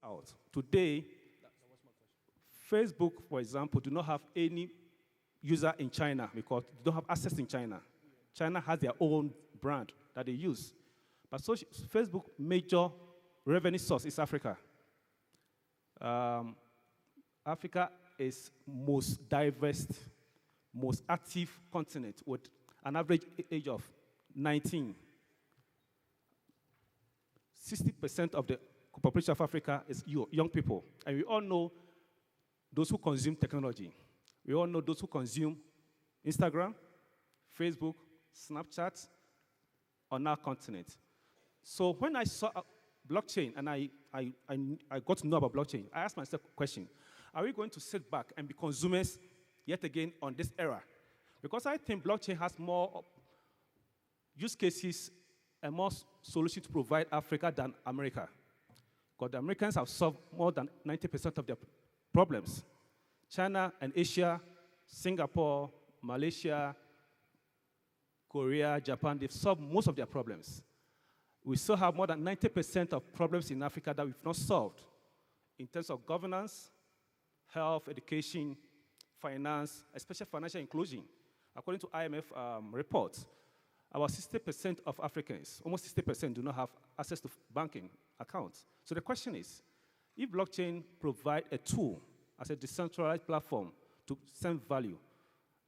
out. Today, Facebook, for example, do not have any user in China because they don't have access in China. China has their own brand that they use. But Facebook major revenue source is Africa. Africa is most diverse, most active continent with an average age of 19. 60% of the population of Africa is young people. And we all know those who consume technology. We all know those who consume Instagram, Facebook, Snapchat on our continent. So when I saw blockchain and I got to know about blockchain, I asked myself a question. Are we going to sit back and be consumers yet again on this era? Because I think blockchain has more use cases and more solutions to provide Africa than America. Because the Americans have solved more than 90% of their problems. China and Asia, Singapore, Malaysia, Korea, Japan, they've solved most of their problems. We still have more than 90% of problems in Africa that we've not solved in terms of governance, health, education, finance, especially financial inclusion. According to IMF reports, about 60% of Africans, almost 60%, do not have access to banking accounts. So the question is, if blockchain provide a tool as a decentralized platform to send value,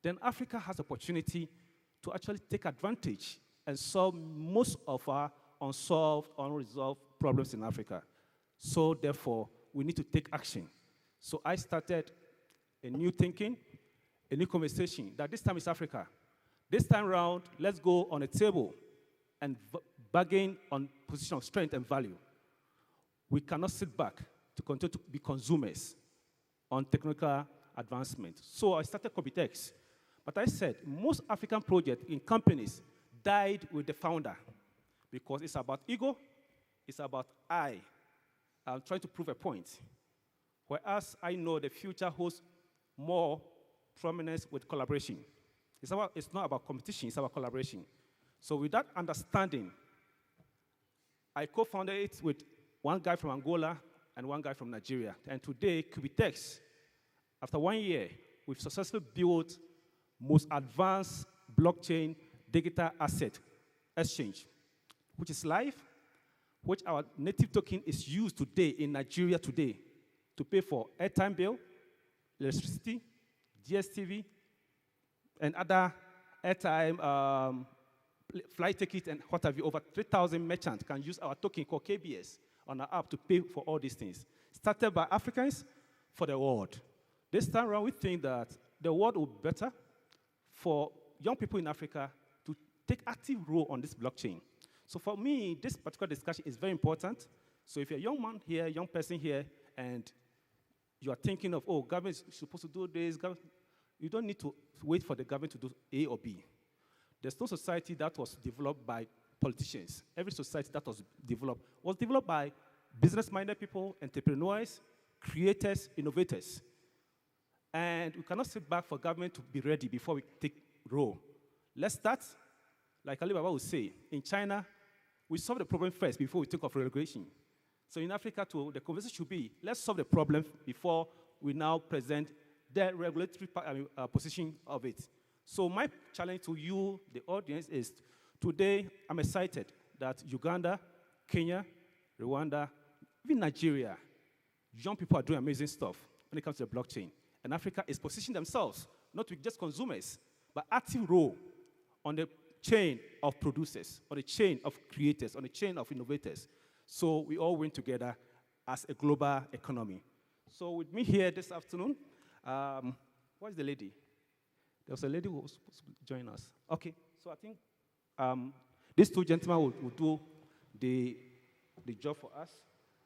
then Africa has opportunity to actually take advantage and solve most of our unsolved, unresolved problems in Africa. So therefore, we need to take action. So I started a new thinking, a new conversation, that this time is Africa. This time around, let's go on a table and bargain on position of strength and value. We cannot sit back to continue to be consumers on technical advancement. So I started Copytex. But I said, most African projects in companies died with the founder because it's about ego, it's about I'm trying to prove a point. Whereas I know the future holds more prominence with collaboration. It's not about competition, it's about collaboration. So with that understanding, I co-founded it with one guy from Angola and one guy from Nigeria. And today, Cubitex, after 1 year, we've successfully built most advanced blockchain digital asset exchange, which is live, which our native token is used today in Nigeria today to pay for airtime bill, electricity, DSTV, and other airtime, flight ticket, and what have you. Over 3,000 merchants can use our token called KBS on our app to pay for all these things. Started by Africans for the world. This time around, we think that the world will be better for young people in Africa to take active role on this blockchain. So for me, this particular discussion is very important. So if you're a young man here, young person here, and you are thinking of, oh, government is supposed to do this, you don't need to wait for the government to do A or B. There's no society that was developed by politicians. Every society that was developed by business-minded people, entrepreneurs, creators, innovators. And we cannot sit back for government to be ready before we take role. Let's start, like Alibaba would say, in China, we solve the problem first before we take off regulation. So in Africa too, the conversation should be, let's solve the problem before we now present the regulatory position of it. So my challenge to you, the audience, is today I'm excited that Uganda, Kenya, Rwanda, even Nigeria, young people are doing amazing stuff when it comes to the blockchain. And Africa is positioning themselves, not to be just consumers, but active role on the chain of producers, on the chain of creators, on the chain of innovators. So we all win together as a global economy. So with me here this afternoon, where's the lady? There was a lady who was supposed to join us. Okay, so I think these two gentlemen will do the job for us.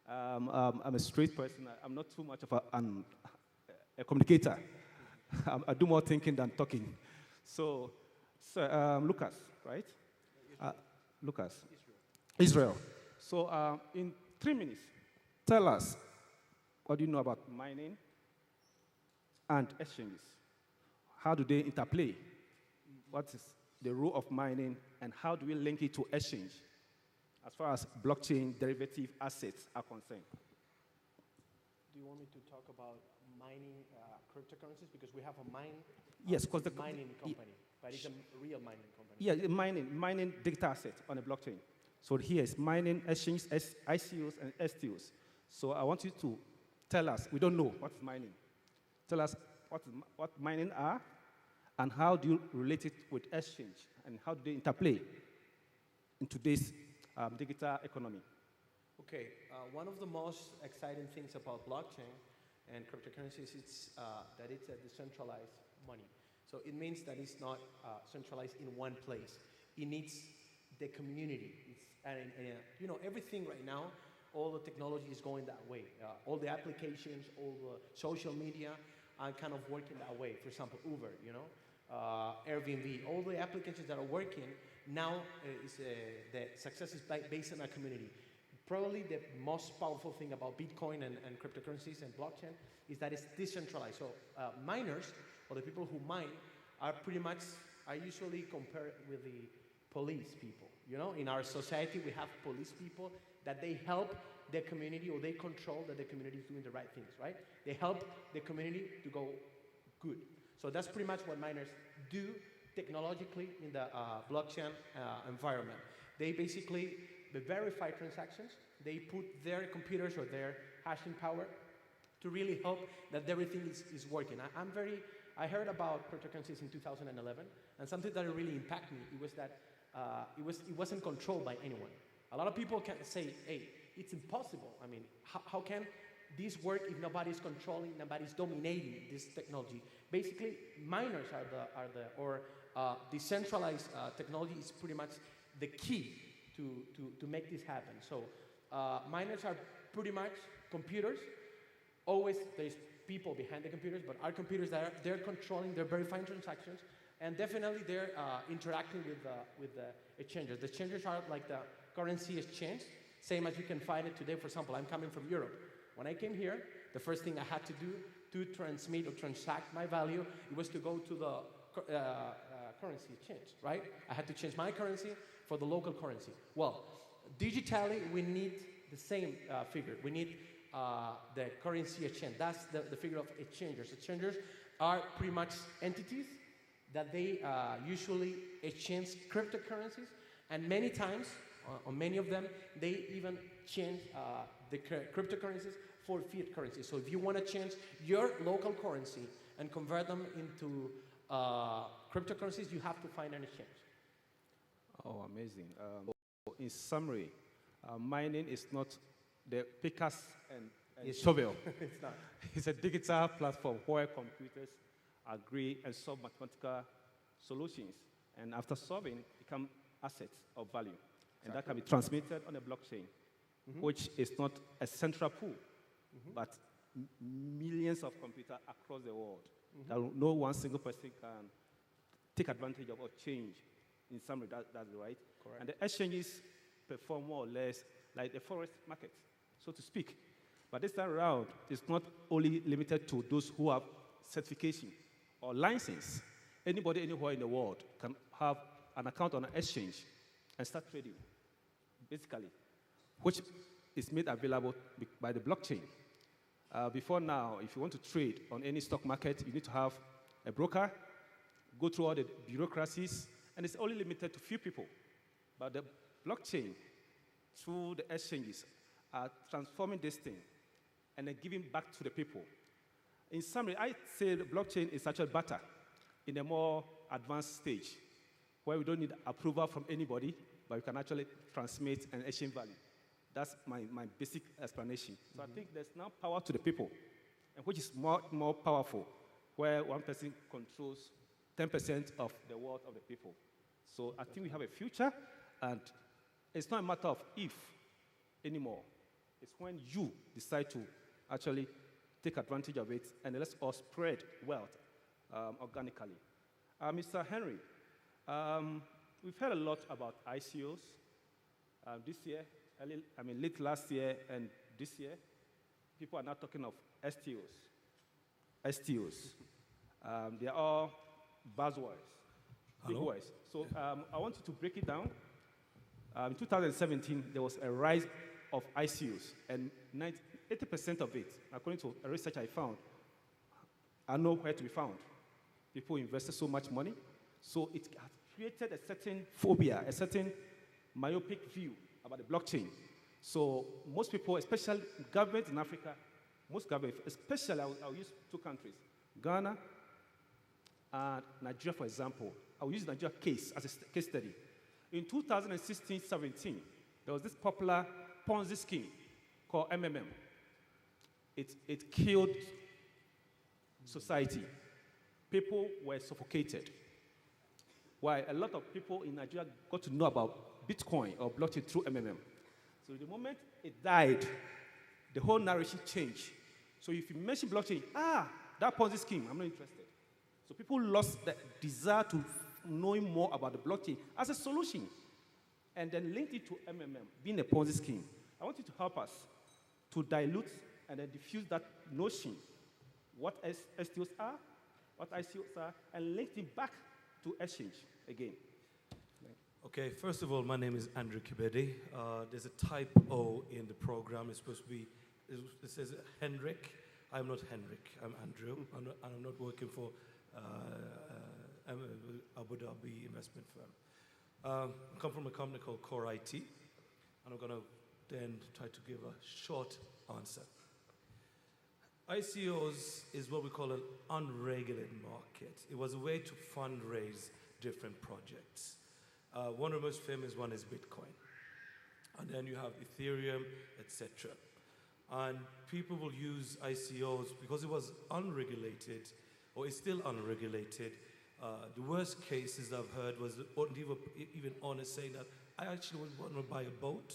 I'm a straight person. I'm not too much of a communicator. I do more thinking than talking. So Lucas, right? Lucas. Israel. So in 3 minutes, tell us, what do you know about mining and exchanges? How do they interplay? What is the role of mining, and how do we link it to exchange as far as blockchain derivative assets are concerned? Do you want me to talk about mining cryptocurrencies? Because we have a Yes, because mining company, but it's a real mining company. yeah, mining digital assets on a blockchain. So here is mining exchange, ICOs and STOs. So I want you to tell us, we don't know what is mining. Tell us what mining are and how do you relate it with exchange and how do they interplay in today's digital economy. Okay, one of the most exciting things about blockchain and cryptocurrencies is that it's a decentralized money. So it means that it's not centralized in one place. It needs the community. You know, everything right now, all the technology is going that way. All the applications, all the social media are kind of working that way. For example, Uber, you know, Airbnb, all the applications that are working now the success is based on a community. Probably the most powerful thing about Bitcoin and cryptocurrencies and blockchain is that it's decentralized. So miners, or the people who mine, are usually compared with the police people. You know, in our society we have police people that they help the community, or they control that the community is doing the right things, right? They help the community to go good. So that's pretty much what miners do technologically in the blockchain environment. They basically verify transactions. They put their computers or their hashing power to really help that everything is working. I heard about cryptocurrencies in 2011, and something that really impacted me, it was that it wasn't controlled by anyone. A lot of people can say, hey, it's impossible. I mean, how can this work if nobody's controlling, nobody's dominating this technology? Basically, miners or decentralized technology is pretty much the key to make this happen. So miners are pretty much computers. Always there's people behind the computers, but our computers they're controlling, they're verifying transactions, and definitely they're interacting with the exchanges. The exchanges are like the currency exchange, same as you can find it today. For example, I'm coming from Europe. When I came here, the first thing I had to do to transmit or transact my value, it was to go to the currency exchange, right? I had to change my currency for the local currency. Well, digitally, we need the same figure. We need the currency exchange. That's the figure of exchangers. Exchangers are pretty much entities that they usually exchange cryptocurrencies, and many times, on many of them, they even change the cryptocurrencies for fiat currency. So if you want to change your local currency and convert them into cryptocurrencies, you have to find an exchange. Oh, amazing. In summary, mining is not the pickaxe and shovel. It's not. It's a digital platform where computers agree and solve mathematical solutions. And after solving, become assets of value. And that can be transmitted on a blockchain, which is not a central pool, but millions of computers across the world. That no one single person can take advantage of or change. In summary, that's right. Correct. And the exchanges perform more or less like the forest market, so to speak. But this time around, it's not only limited to those who have certification or license. Anybody anywhere in the world can have an account on an exchange and start trading, basically, which is made available by the blockchain. Before now, if you want to trade on any stock market, you need to have a broker, go through all the bureaucracies, and it's only limited to few people. But the blockchain, through the exchanges, are transforming this thing and then giving back to the people. In summary, I say the blockchain is actually better in a more advanced stage, where we don't need approval from anybody, but we can actually transmit and exchange value. That's my basic explanation. So I think there's now power to the people, and which is more powerful, where one person controls 10% of the wealth of the people. So I think we have a future, and it's not a matter of if anymore. It's when you decide to actually take advantage of it, and let's all spread wealth organically. Mr. Henry, we've heard a lot about ICOs this year, late last year and this year. People are now talking of STOs. They are all buzzwords, big words. So I want you to break it down. In 2017, there was a rise of ICOs, and 80% of it, according to a research I found, are nowhere to be found. People invested so much money, so it has created a certain phobia, a certain myopic view about the blockchain. So most people, especially governments in Africa, most governments, especially I'll use two countries, Ghana and Nigeria, for example. I'll use Nigeria case as a case study. In 2016-17, there was this popular Ponzi scheme called MMM. It killed society. People were suffocated. While a lot of people in Nigeria got to know about Bitcoin or blockchain through MMM. So the moment it died, the whole narration changed. So if you mention blockchain, that Ponzi scheme, I'm not interested. So people lost the desire to knowing more about the blockchain as a solution, and then linked it to MMM, being a Ponzi scheme. I want you to help us to dilute and then diffuse that notion, what STOs are, what ICOs are, and link it back to exchange again. Okay, first of all, my name is Andrew Kibede. There's a typo in the program. It's supposed to be, it says Hendrik. I'm not Hendrik, I'm Andrew. I'm not working for Abu Dhabi investment firm. I come from a company called Core IT, and I'm going to then try to give a short answer. ICOs is what we call an unregulated market. It was a way to fundraise different projects. One of the most famous one is Bitcoin. And then you have Ethereum, etc. And people will use ICOs because it was unregulated, or it's still unregulated. The worst cases I've heard was even honest saying that I actually want to buy a boat,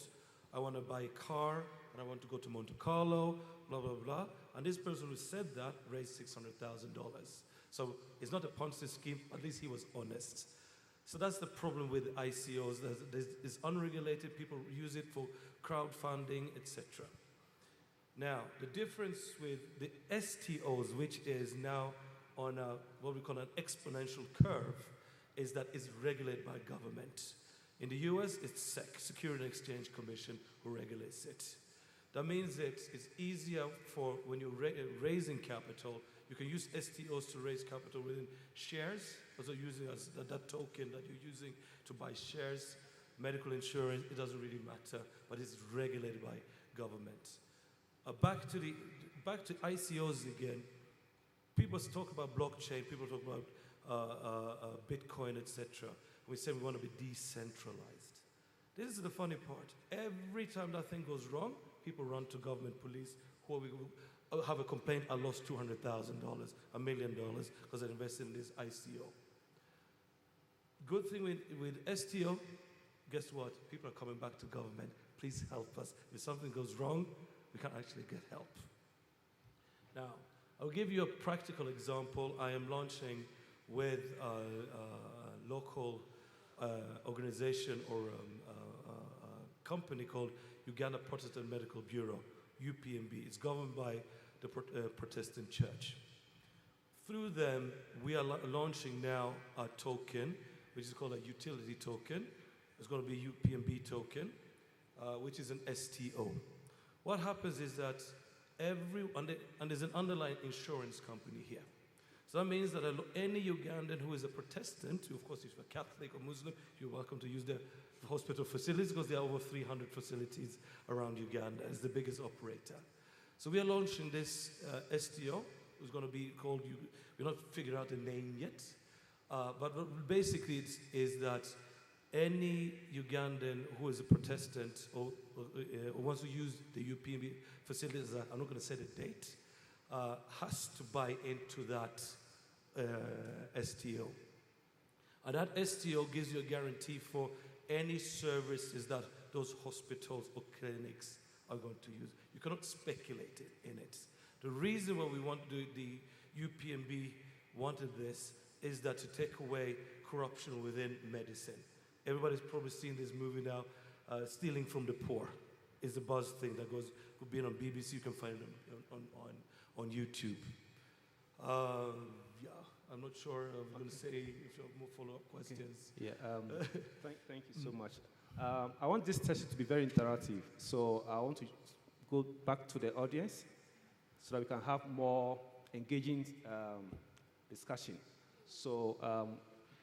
I want to buy a car, and I want to go to Monte Carlo, blah, blah, blah. And this person who said that raised $600,000. So it's not a Ponzi scheme, at least he was honest. So that's the problem with ICOs. It's unregulated, people use it for crowdfunding, etc. Now, the difference with the STOs, which is now on what we call an exponential curve, is that it's regulated by government. In the US, it's SEC, Security and Exchange Commission, who regulates it. That means that it's easier for when you're raising capital, you can use STOs to raise capital within shares, also using that token that you're using to buy shares, medical insurance, it doesn't really matter, but it's regulated by government. Back to ICOs again. People talk about blockchain, people talk about Bitcoin, etc. We say we want to be decentralized. This is the funny part. Every time that thing goes wrong, people run to government police, who have a complaint, I lost $200,000, $1 million, because I invested in this ICO. Good thing with STO, guess what? People are coming back to government. Please help us. If something goes wrong, we can actually get help. Now, I'll give you a practical example. I am launching with a local organization or company called Uganda Protestant Medical Bureau, UPMB. It's governed by the Protestant Church. Through them, we are launching now a token, which is called a utility token. It's going to be UPMB token, which is an STO. What happens is that and there's an underlying insurance company here. So that means that any Ugandan who is a Protestant, of course if you're Catholic or Muslim, you're welcome to use the hospital facilities because there are over 300 facilities around Uganda. It's the biggest operator. So we are launching this STO. It's going to be called, we're not figuring out the name yet, but basically is that any Ugandan who is a Protestant or wants to use the UPMB facilities, I'm not going to say the date, has to buy into that STO. And that STO gives you a guarantee for any services that those hospitals or clinics are going to use. You cannot speculate in it. The reason why we want the UPMB wanted this is that to take away corruption within medicine. Everybody's probably seen this movie now, Stealing from the Poor. Is the buzz thing that could be on BBC. You can find it on YouTube. Yeah, I'm not sure. I'm going to say if you have more follow-up questions. Yeah. Thank you so much. I want this session to be very interactive, so I want to go back to the audience so that we can have more engaging discussion. So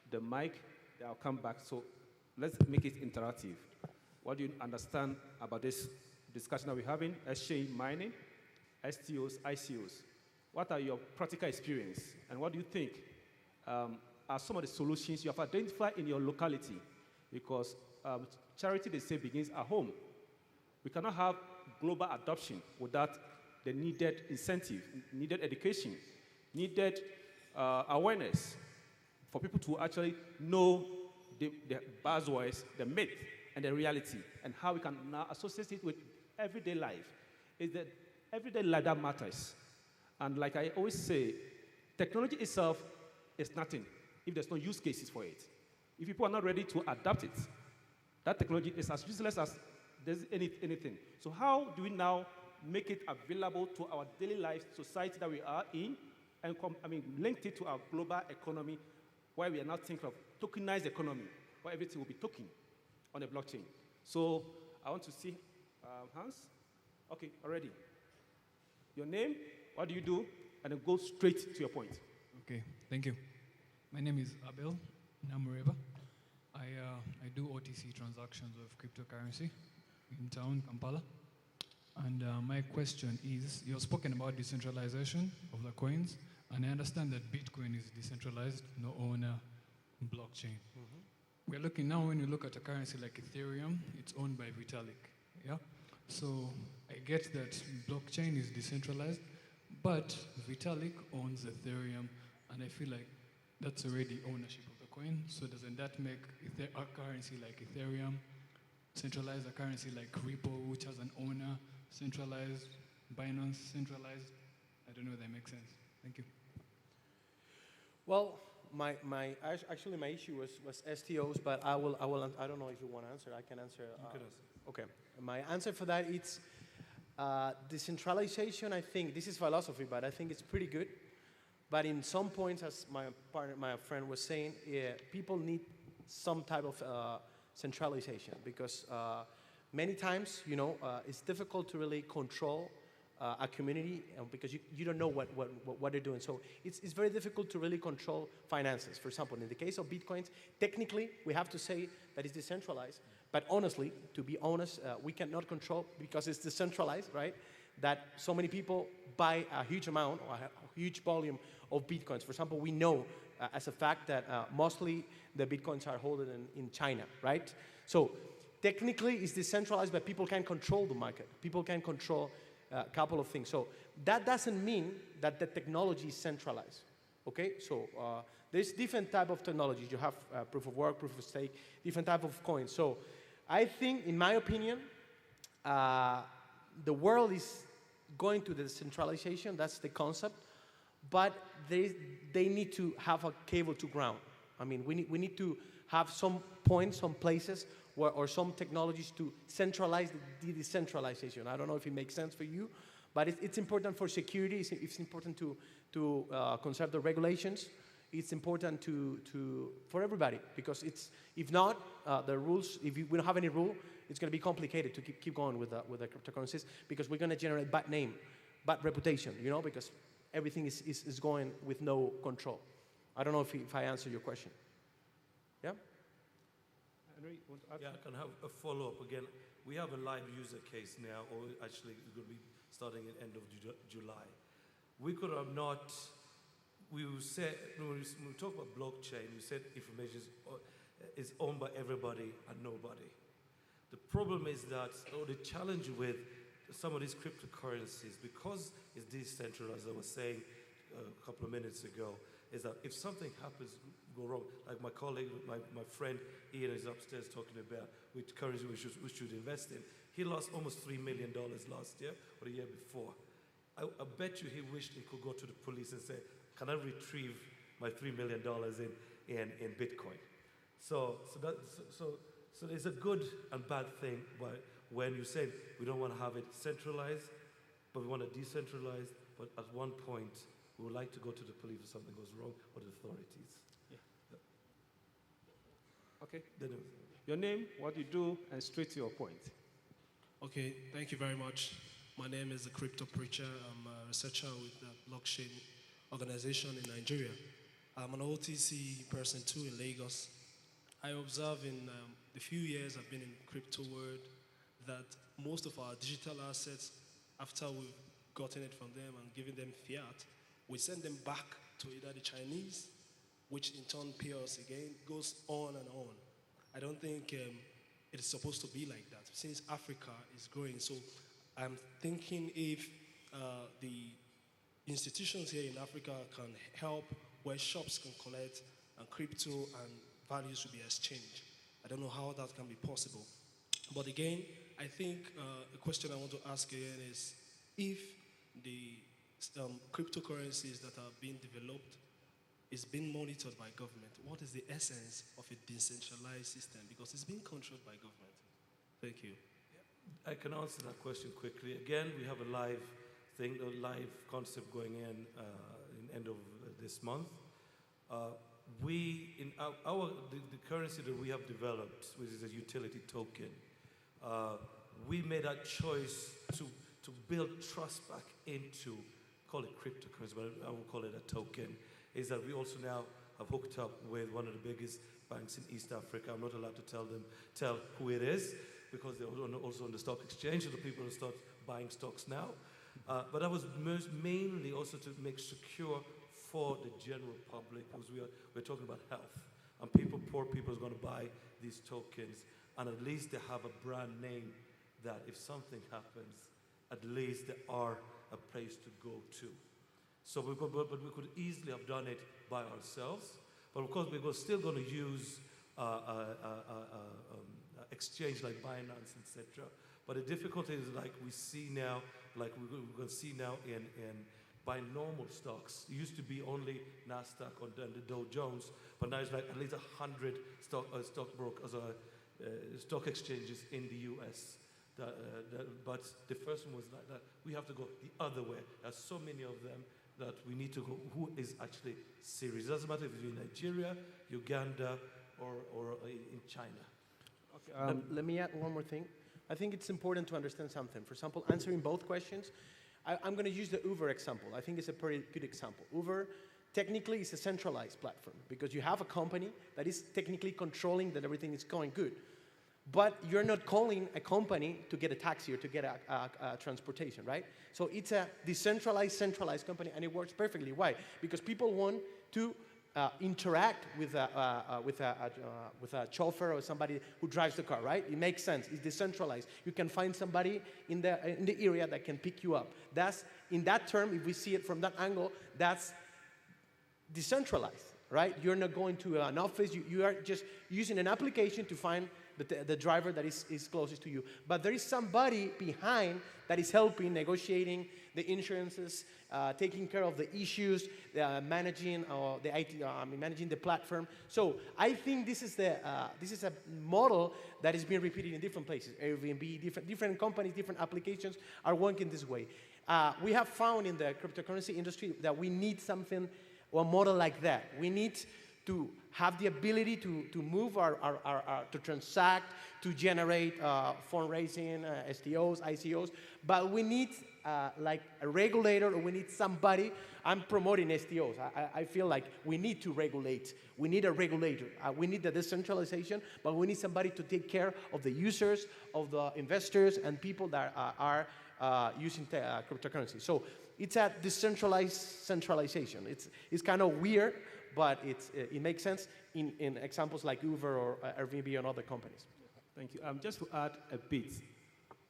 the mic, I'll come back. So let's make it interactive. What do you understand about this discussion that we're having? Exchange mining, STOs, ICOs. What are your practical experience? And what do you think are some of the solutions you have identified in your locality? Because charity, they say, begins at home. We cannot have global adoption without the needed incentive, needed education, needed awareness for people to actually know the buzzwords, the myth, and the reality, and how we can now associate it with everyday life. It's the everyday life that matters. And like I always say, technology itself is nothing if there's no use cases for it. If people are not ready to adapt it, that technology is as useless as there's anything. So how do we now make it available to our daily life society that we are in, and linked it to our global economy, where we are now thinking of tokenized economy, where everything will be token on the blockchain. So I want to see Hans. Okay, already. Your name, what do you do, and then go straight to your point. Okay, thank you. My name is Abel Namureva. I do OTC transactions of cryptocurrency in town, Kampala. And my question is, you've spoken about decentralization of the coins, and I understand that Bitcoin is decentralized, no owner blockchain. Mm-hmm. We're looking now, when you look at a currency like Ethereum, it's owned by Vitalik, yeah? So I get that blockchain is decentralized, but Vitalik owns Ethereum, and I feel like that's already ownership of the coin. So doesn't that make a currency like Ethereum centralize, a currency like Ripple, which has an owner, centralized, Binance, centralized? I don't know if that makes sense. Thank you. Well, my issue was STOs, but I don't know if you want to answer. I can answer. You can answer. Okay. My answer for that is decentralization. I think this is philosophy, but I think it's pretty good. But in some points, as my friend was saying, people need some type of centralization, because many times, it's difficult to really control a community because you don't know what they're doing. So it's very difficult to really control finances. For example, in the case of Bitcoins, technically, we have to say that it's decentralized. But honestly, to be honest, we cannot control, because it's decentralized, right? That so many people buy a huge amount or a huge volume of Bitcoins. For example, we know as a fact that mostly the Bitcoins are held in China, right? So technically, it's decentralized, but people can control the market. People can control a couple of things. So that doesn't mean that the technology is centralized, okay? So there's different type of technologies. You have proof of work, proof of stake, different type of coins. So I think, in my opinion, the world is going to the decentralization. That's the concept. But they need to have a cable to ground. I mean, we need to have some points, some places, or some technologies to centralize the decentralization. I don't know if it makes sense for you, but it's important for security. It's important to conserve the regulations. It's important for everybody, because if not, the rules, if we don't have any rule, it's going to be complicated to keep going with the cryptocurrencies, because we're going to generate bad name, bad reputation, because everything is going with no control. I don't know if I answer your question. Yeah? Henry, you want to add? Yeah, I can have a follow-up again. We have a live user case now, or actually it's going to be starting at the end of July. We could have not, we said, when we talk about blockchain, we said information is owned by everybody and nobody. The problem is that, or the challenge with some of these cryptocurrencies, because it's decentralized, as I was saying a couple of minutes ago, is that if something happens, go wrong, like my colleague, my friend Ian is upstairs talking about which currency we should invest in. He lost almost $3 million last year or the year before. I bet you he wished he could go to the police and say, can I retrieve my $3 million in Bitcoin? So there's a good and bad thing, but when you say we don't want to have it centralized, but we want it decentralized, but at one point we would like to go to the police if something goes wrong, or the authorities. Yeah. Okay. Your name, what you do, and straight to your point. Okay, thank you very much. My name is the Crypto Preacher. I'm a researcher with the blockchain organization in Nigeria. I'm an OTC person too in Lagos. I observe in the few years I've been in crypto world that most of our digital assets, after we've gotten it from them and given them fiat, we send them back to either the Chinese, which in turn pay us again, goes on and on. I don't think it is supposed to be like that since Africa is growing. So I'm thinking if the institutions here in Africa can help where shops can collect and crypto and values will be exchanged. I don't know how that can be possible. But again, I think the question I want to ask again is if the cryptocurrencies that are being developed is being monitored by government, what is the essence of a decentralized system? Because it's being controlled by government. Thank you. I can answer that question quickly. Again, we have a live thing, a live concept going in end of this month. The currency that we have developed, which is a utility token, we made that choice to build trust back into, call it cryptocurrency, but I won't call it a token, is that we also now have hooked up with one of the biggest banks in East Africa. I'm not allowed to tell who it is, because they're also on the stock exchange, so the people will start buying stocks now. But that was mainly also to make secure for the general public, because we're talking about health. And poor people are going to buy these tokens, and at least they have a brand name that if something happens, at least they are a place to go to. So we could easily have done it by ourselves, but of course we're still going to use exchange like Binance, etc. But the difficulty is like we see now, like we're going to see now in buying normal stocks. It used to be only NASDAQ or the Dow Jones, but now it's like at least 100 stock exchanges in the US. But the first one was like that. We have to go the other way. There's so many of them that we need to go, who is actually serious? It doesn't matter if it's in Nigeria, Uganda, or in China. Okay, let me add one more thing. I think it's important to understand something. For example, answering both questions, I'm going to use the Uber example. I think it's a pretty good example. Uber technically is a centralized platform because you have a company that is technically controlling that everything is going good. But you're not calling a company to get a taxi or to get a transportation, right? So it's a decentralized, centralized company, and it works perfectly. Why? Because people want to interact with a chauffeur or somebody who drives the car, right? It makes sense. It's decentralized. You can find somebody in the area that can pick you up. That's, in that term, if we see it from that angle, that's decentralized, right? You're not going to an office. You are just using an application to find the driver that is closest to you. But there is somebody behind that is helping, negotiating the insurances, taking care of the issues, managing the IT, managing the platform. So I think this is a model that is being repeated in different places. Airbnb, different companies, different applications are working this way. We have found in the cryptocurrency industry that we need something or a model like that. We need to have the ability to move to transact, to generate fundraising, STOs, ICOs, but we need like a regulator, or we need somebody. I'm promoting STOs. I feel like we need to regulate. We need a regulator. We need the decentralization, but we need somebody to take care of the users, of the investors, and people that are using cryptocurrency. So it's a decentralized centralization. It's kind of weird, but it makes sense in examples like Uber or Airbnb and other companies. Thank you. Just to add a bit,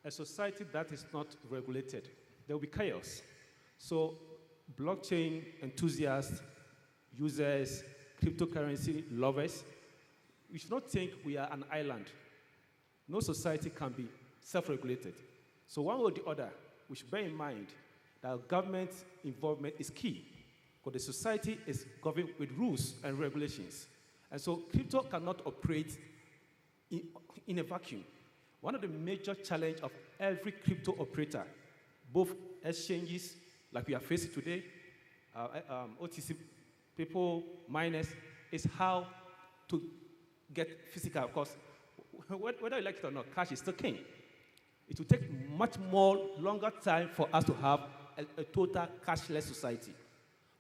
a society that is not regulated, there will be chaos. So blockchain enthusiasts, users, cryptocurrency lovers, we should not think we are an island. No society can be self-regulated. So one or the other, we should bear in mind that government involvement is key, because the society is governed with rules and regulations. And so crypto cannot operate in a vacuum. One of the major challenges of every crypto operator, both exchanges like we are facing today, OTC people, miners, is how to get physical. Of course, whether you like it or not, cash is still king. It will take much more longer time for us to have a total cashless society.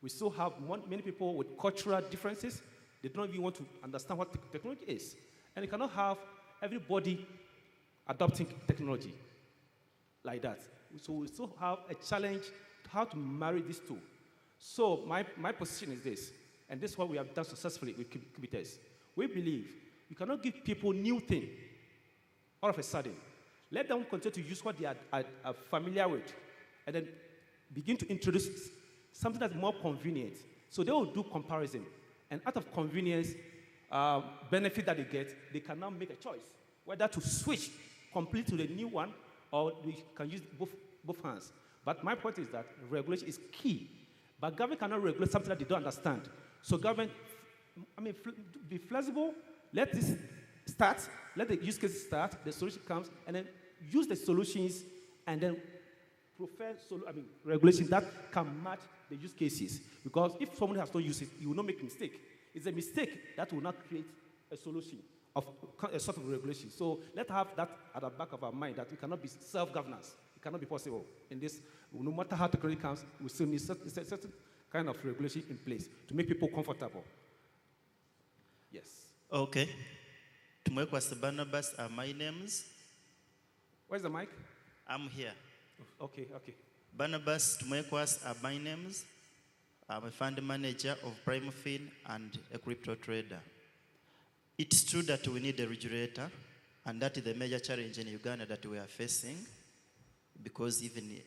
We still have many people with cultural differences. They don't even want to understand what technology is. And you cannot have everybody adopting technology like that. So we still have a challenge to how to marry these two. So my position is this, and this is what we have done successfully with Kubites. We believe you cannot give people new thing all of a sudden. Let them continue to use what they are familiar with, and then begin to introduce something that's more convenient. So they will do comparison. And out of convenience, benefit that they get, they can now make a choice, whether to switch completely to the new one, or they can use both hands. But my point is that regulation is key. But government cannot regulate something that they don't understand. So government, be flexible, let this start, let the use case start, the solution comes, and then use the solutions, and then prefer regulation that can match the use cases. Because if someone has not used it, you will not make a mistake. It's a mistake that will not create a solution of a sort of regulation. So let's have that at the back of our mind, that we cannot be self-governance. It cannot be possible. In this, no matter how technology comes, we still need certain kind of regulation in place to make people comfortable. Yes. Okay. Tumwekwa Barnabas are my names. Where's the mic? I'm here. Okay. Barnabas Tumwekwas are my names. I'm a fund manager of PrimeFin and a crypto trader. It's true that we need a regulator, and that is the major challenge in Uganda that we are facing, because even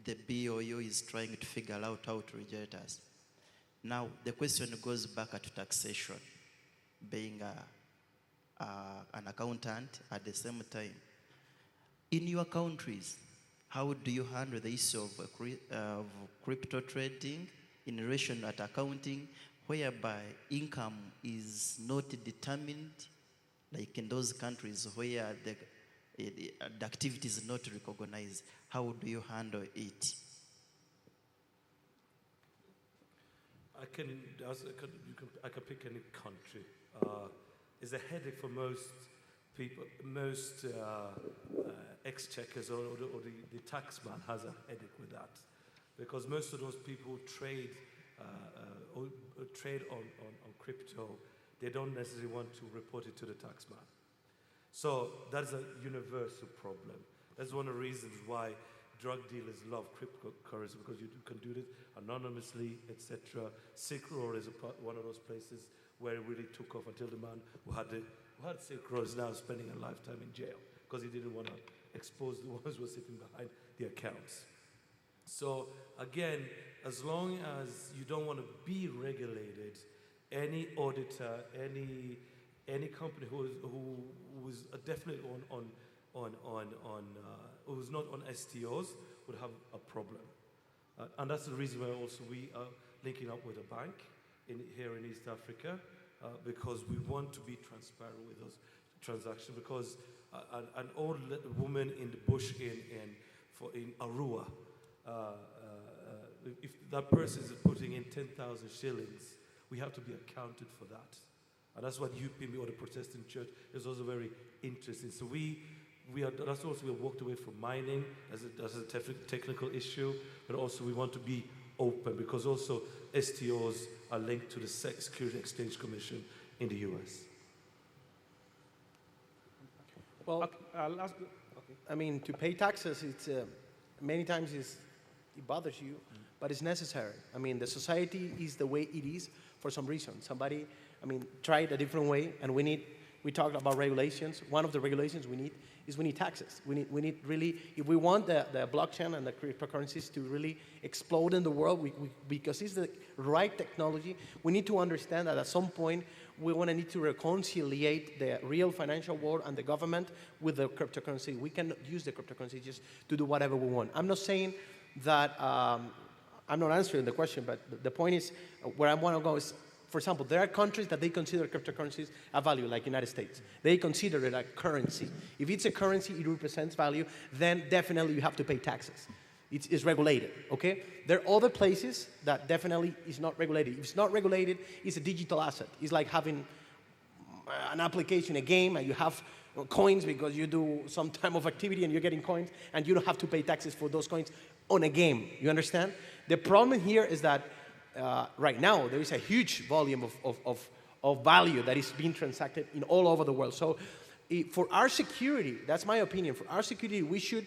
the BOU is trying to figure out how to regulate us. Now, the question goes back to taxation, being an accountant at the same time. In your countries, how do you handle the issue of crypto trading in relation to accounting, whereby income is not determined, like in those countries where the activity is not recognized? How do you handle it? I can pick any country. It's a headache for most people, most exchequers or the tax man has a headache with that, because most of those people trade on crypto. They don't necessarily want to report it to the tax man. So that's a universal problem. That's one of the reasons why drug dealers love cryptocurrency, because you can do it anonymously, etc. Silk Road is one of those places where it really took off, until the man who had Silk Road is now spending a lifetime in jail because he didn't want to expose the ones who were sitting behind the accounts. So again, as long as you don't want to be regulated, any auditor, any company who was definitely who's not on STOs would have a problem. And that's the reason why also we are linking up with a bank here in East Africa, because we want to be transparent with those transactions. Because an old woman in the bush in Arua, if that person is putting in 10,000 shillings, we have to be accounted for that. And that's what UPMB or the Protestant Church is also very interesting. So that's also we have walked away from mining as a technical issue, but also we want to be open, because also STOs are linked to the Security Exchange Commission in the US. Well, I mean, to pay taxes, it's many times it bothers you, but it's necessary. I mean, the society is the way it is for some reason. Somebody, tried a different way, and we talked about regulations. One of the regulations we need taxes. We need really, if we want the blockchain and the cryptocurrencies to really explode in the world, because it's the right technology, we need to understand that at some point we want to need to reconciliate the real financial world and the government with the cryptocurrency. We cannot use the cryptocurrency just to do whatever we want. I'm not saying that, I'm not answering the question, but the point is, where I want to go is, for example, there are countries that they consider cryptocurrencies a value, like United States. They consider it a currency. If it's a currency, it represents value, then definitely you have to pay taxes. It's regulated, okay? There are other places that definitely is not regulated. If it's not regulated, it's a digital asset. It's like having an application, a game, and you have coins because you do some type of activity and you're getting coins, and you don't have to pay taxes for those coins on a game. You understand? The problem here is that right now there is a huge volume of value that is being transacted in all over the world. So for our security, that's my opinion, for our security, we should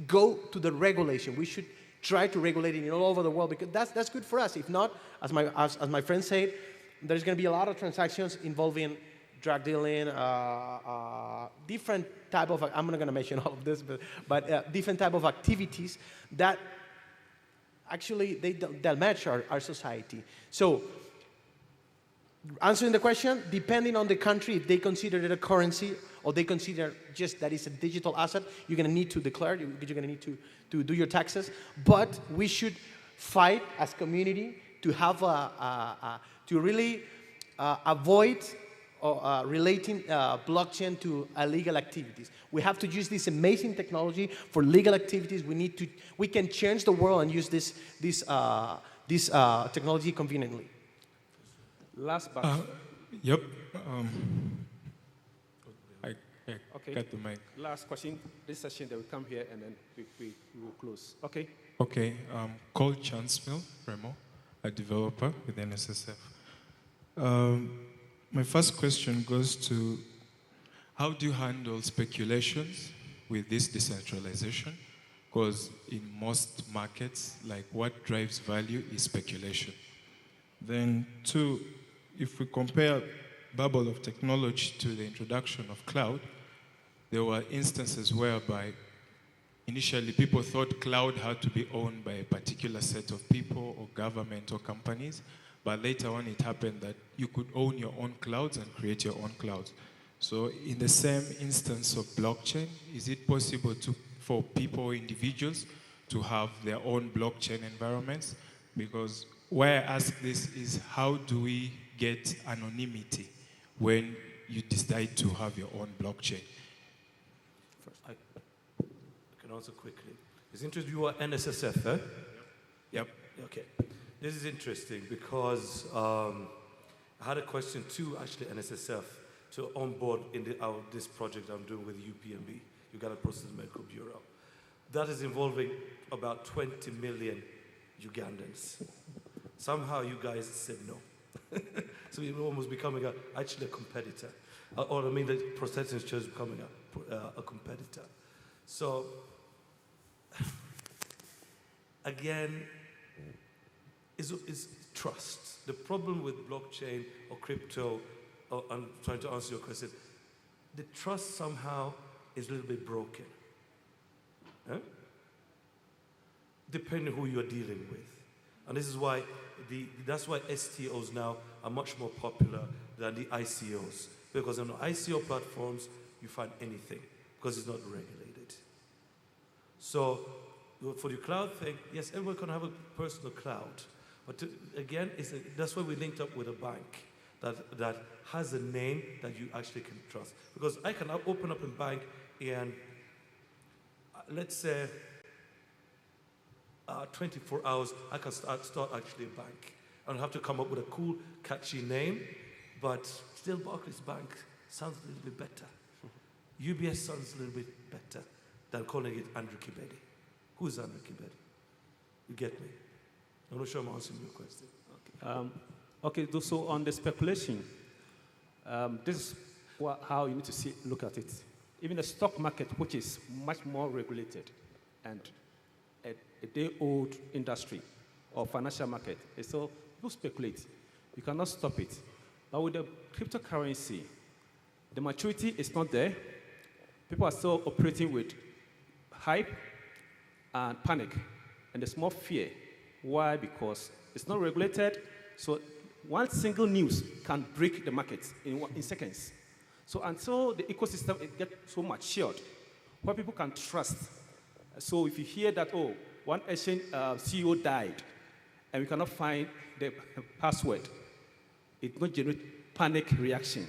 go to the regulation. We should try to regulate it all over the world, because that's good for us. If not, as my friend said, there's going to be a lot of transactions involving drug dealing, different type of, I'm not going to mention all of this, but different type of activities that actually they'll match our society. So answering the question, depending on the country, if they consider it a currency or they consider just that it's a digital asset, you're going to need to declare, you're going to need to do your taxes. But we should fight as community to have to really avoid relating blockchain to illegal activities. We have to use this amazing technology for legal activities. We can change the world and use this technology conveniently. Last but Yep. I okay. got the mic. Last question. This session, they will come here and then we will close. Okay. Okay. Called Chancemil Remo, a developer with NSSF. My first question goes to, how do you handle speculations with this decentralization? Because in most markets, like what drives value is speculation. Then two, if we compare bubble of technology to the introduction of cloud, there were instances whereby initially people thought cloud had to be owned by a particular set of people or government or companies, but later on it happened that you could own your own clouds and create your own clouds. So in the same instance of blockchain, is it possible for people or individuals to have their own blockchain environments? Because why I ask this is, how do we get anonymity when you decide to have your own blockchain? I can answer quickly. It's interesting, you are NSSF, eh? Yep. Okay. This is interesting because I had a question to actually NSSF to onboard in this project I'm doing with UPMB, Uganda Process Medical Bureau. That is involving about 20 million Ugandans. Somehow you guys said no. So you're almost becoming actually a competitor. Or I mean the prosthetics church is becoming a competitor. So, again, is trust. The problem with blockchain or crypto, I'm trying to answer your question, the trust somehow is a little bit broken. Huh? Depending who you're dealing with. And this is why that's why STOs now are much more popular than the ICOs. Because on the ICO platforms, you find anything because it's not regulated. So for the cloud thing, yes, everyone can have a personal cloud. But again, that's why we linked up with a bank that has a name that you actually can trust. Because I can open up a bank and let's say 24 hours, I can start actually a bank. I don't have to come up with a cool, catchy name, but still Barclays Bank sounds a little bit better. UBS sounds a little bit better than calling it Andrew Kibedi. Who is Andrew Kibedi? You get me? I'm not sure I'm answering your question. Okay, so on the speculation, this is how you need to look at it. Even the stock market, which is much more regulated and a day-old industry or financial market, so people speculate. You cannot stop it. But with the cryptocurrency, the maturity is not there. People are still operating with hype and panic, and there's more fear. Why? Because it's not regulated, so one single news can break the market in seconds. So until the ecosystem gets so matured, where people can trust. So if you hear that, oh, one Asian CEO died, and we cannot find the password, it will generate panic reaction.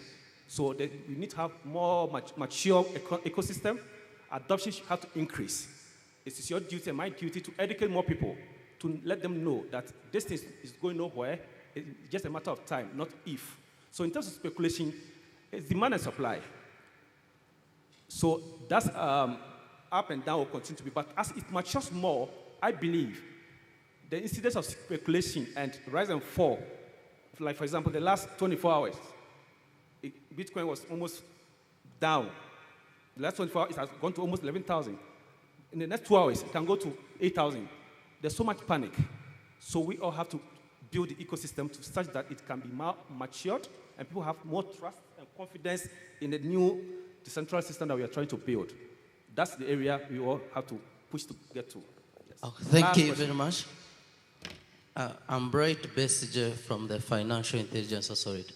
So we need to have more mature ecosystem. Adoption should have to increase. It is your duty and my duty to educate more people, to let them know that this thing is going nowhere. It's just a matter of time, not if. So in terms of speculation, It's demand and supply. So that's up and down will continue to be. But as it matures more, I believe the incidence of speculation and rise and fall, like for example, the last 24 hours, Bitcoin was almost down. The last 24 hours, it has gone to almost 11,000. In the next 2 hours, it can go to 8,000. There's so much panic. So we all have to build the ecosystem to such that it can be more matured and people have more trust and confidence in the new decentralized system that we are trying to build. That's the area we all have to push to get to. Yes. Oh, thank Last you question. very much. I'm Bright Besige from the Financial Intelligence Authority.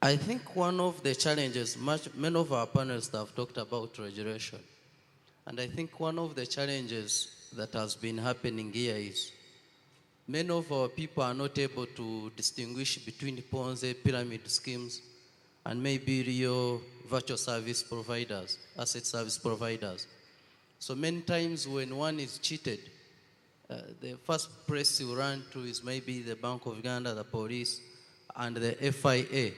I think one of the challenges, many of our panelists have talked about regulation. And I think one of the challenges that has been happening here is many of our people are not able to distinguish between Ponzi, pyramid schemes, and maybe real virtual service providers, asset service providers. So many times when one is cheated, the first place you run to is maybe the Bank of Uganda, the police, and the FIA.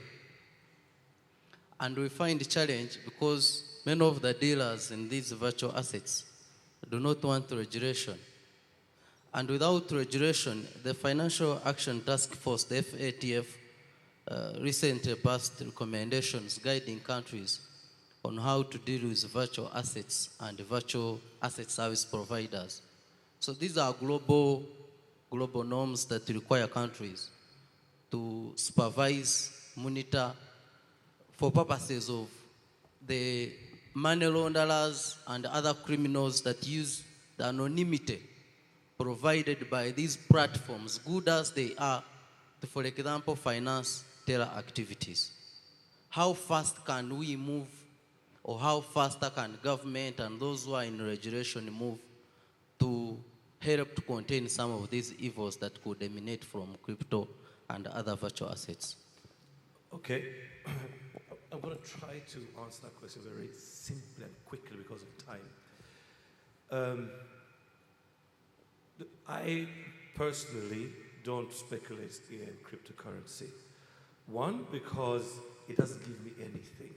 And we find a challenge because many of the dealers in these virtual assets do not want regulation. And without regulation, the Financial Action Task Force, the FATF, recently passed recommendations guiding countries on how to deal with virtual assets and virtual asset service providers. So these are global norms that require countries to supervise, monitor, for purposes of the money launderers and other criminals that use the anonymity provided by these platforms, good as they are, to, for example, finance terror activities. How fast can we move, or how faster can government and those who are in regulation move to help to contain some of these evils that could emanate from crypto and other virtual assets? Okay. I'm going to try to answer that question very simply and quickly because of time. I personally don't speculate in cryptocurrency. One, because it doesn't give me anything.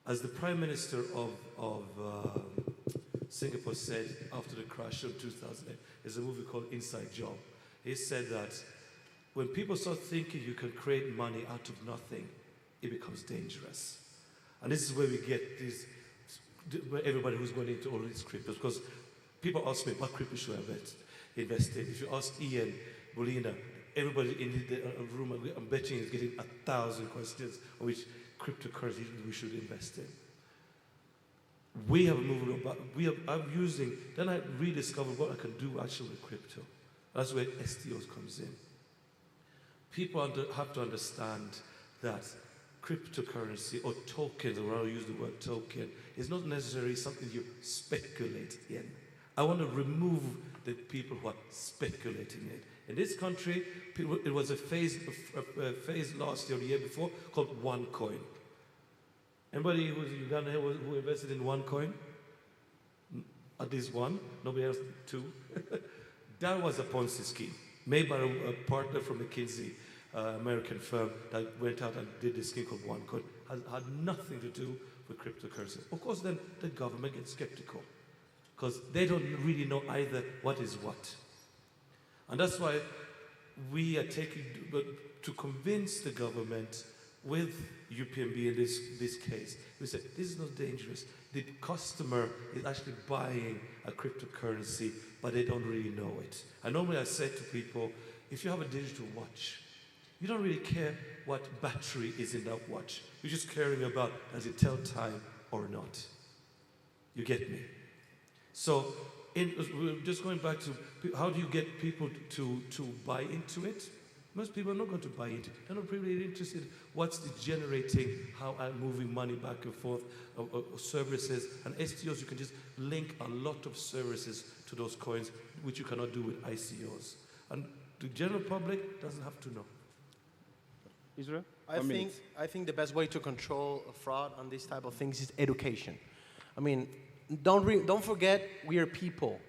As the Prime Minister of Singapore said after the crash of 2008, there's a movie called Inside Job. He said that when people start thinking you can create money out of nothing, it becomes dangerous. And this is where we get this, everybody who's going into all these cryptos, because people ask me, what crypto should I invest in? If you ask Ian, Bolina, everybody in the room, I'm betting is getting 1,000 questions on which cryptocurrency we should invest in. We have moved about, I'm using, then I rediscovered what I can do actually with crypto. That's where STOs comes in. People have to understand that cryptocurrency or tokens, or I'll use the word token, is not necessarily something you speculate in. I want to remove the people who are speculating in it. In this country, it was a phase last year or the year before called OneCoin. Anybody who's in Uganda who invested in OneCoin? At least one? Nobody else? Two? That was a Ponzi scheme made by a partner from McKinsey, American firm that went out and did this scheme called OneCoin. Had nothing to do with cryptocurrency. Of course, then the government gets skeptical because they don't really know either what is what. And that's why we are taking, to convince the government with UPMB in this case, we said, this is not dangerous. The customer is actually buying a cryptocurrency, but they don't really know it. And normally I say to people, if you have a digital watch, you don't really care what battery is in that watch. You're just caring about, does it tell time or not? You get me? So, just going back to, how do you get people to buy into it? Most people are not going to buy into it. They're not really interested what's the generating, how I'm moving money back and forth, services. And STOs, you can just link a lot of services to those coins, which you cannot do with ICOs. And the general public doesn't have to know. Israel? I think the best way to control fraud on these type of things is education. I mean, don't forget we are people.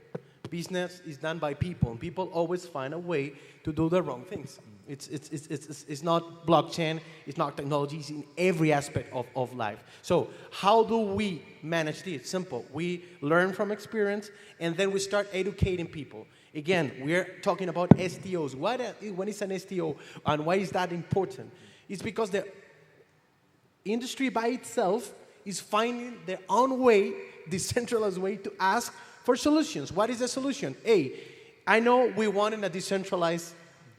Business is done by people, and people always find a way to do the wrong things. It's not blockchain, it's not technology, it's in every aspect of life. So how do we manage this? Simple. We learn from experience, and then we start educating people. Again, we're talking about STOs. What is an STO, and why is that important? It's because the industry by itself is finding their own way, decentralized way, to ask for solutions. What is the solution? I know we want a decentralized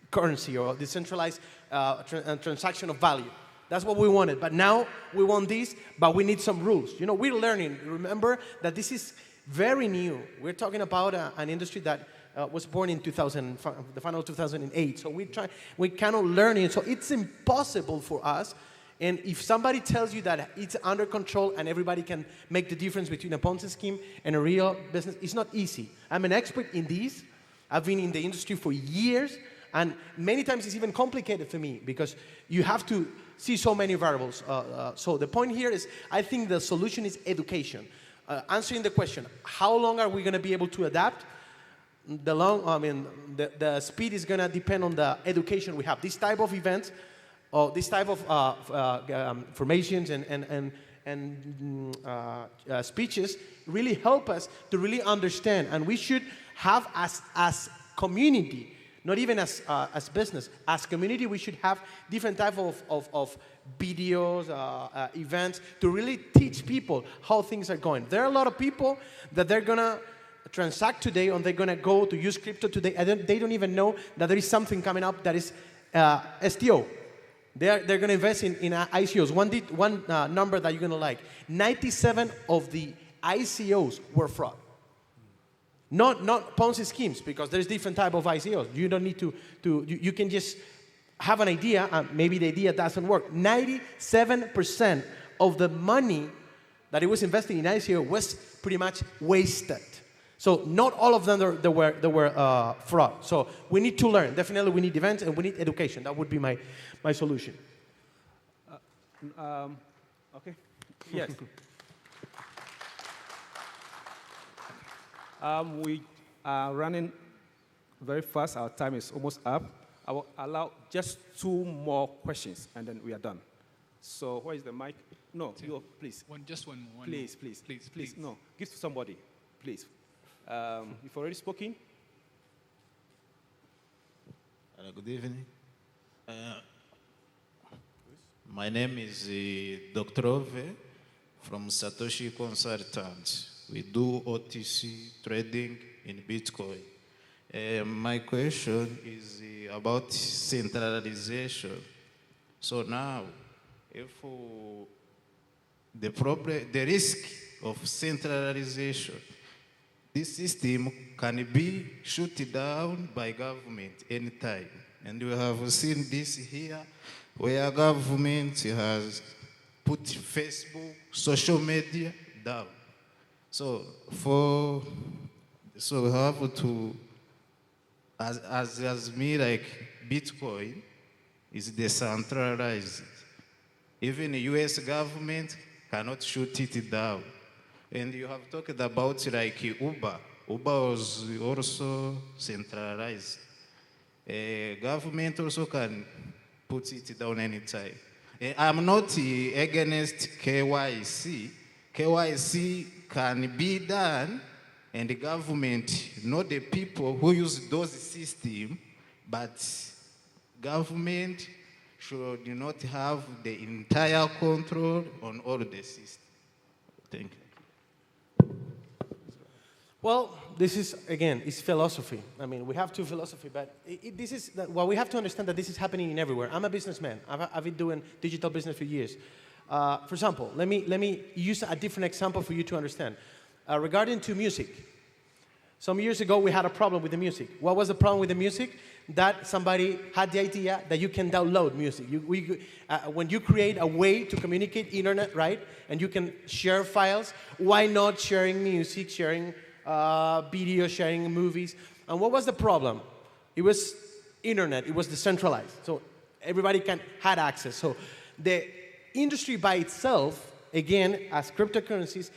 currency or decentralized transaction of value. That's what we wanted. But now we want this, but we need some rules. You know, we're learning. Remember that this is very new. We're talking about an industry that was born in 2000, the final 2008. So we cannot learn it. So it's impossible for us. And if somebody tells you that it's under control and everybody can make the difference between a Ponzi scheme and a real business, it's not easy. I'm an expert in this. I've been in the industry for years, and many times it's even complicated for me because you have to see so many variables. So the point here is, I think the solution is education. Answering the question, how long are we going to be able to adapt? The speed is going to depend on the education we have. This type of events, or this type of formations and speeches really help us to really understand, and we should have as community, not even as business, as community, we should have different type of videos, events to really teach people how things are going. There are a lot of people that they're gonna transact today, or they're gonna go to use crypto today, and they don't even know that there is something coming up that is STO. They're going to invest in ICOs. One number that you're going to like. 97 of the ICOs were fraud. Not Ponzi schemes, because there's different type of ICOs. You don't need you can just have an idea, and maybe the idea doesn't work. 97% of the money that it was investing in ICO was pretty much wasted. So not all of them there were fraud. So we need to learn. Definitely we need events and we need education. That would be my solution. Okay. Yes. We are running very fast. Our time is almost up. I will allow just 2 more questions, and then we are done. So where is the mic? No, you, please. Just one more. Please. No, give to somebody, please. You've already spoken. Good evening. My name is Dr. Ove from Satoshi Consultants. We do OTC trading in Bitcoin. My question is about centralization. So now, if the risk of centralization, this system can be shut down by government anytime. And we have seen this here, where government has put Facebook, social media down. So we have to, as me, like Bitcoin is decentralized. Even the US government cannot shut it down. And you have talked about like Uber. Uber was also centralized. Government also can put it down anytime. I'm not against KYC. KYC can be done, and the government, not the people who use those systems, but government should not have the entire control on all the systems. Thank you. Well, this is, again, it's philosophy. I mean, we have 2 philosophy, but this is, well, we have to understand that this is happening in everywhere. I'm a businessman. I've been doing digital business for years. For example, let me use a different example for you to understand. Regarding to music, some years ago we had a problem with the music. What was the problem with the music? That somebody had the idea that you can download music. When you create a way to communicate internet, right, and you can share files, why not sharing music, sharing video, sharing movies? And what was the problem? It was internet. It was decentralized. So everybody had access. So the industry by itself, again, as cryptocurrencies,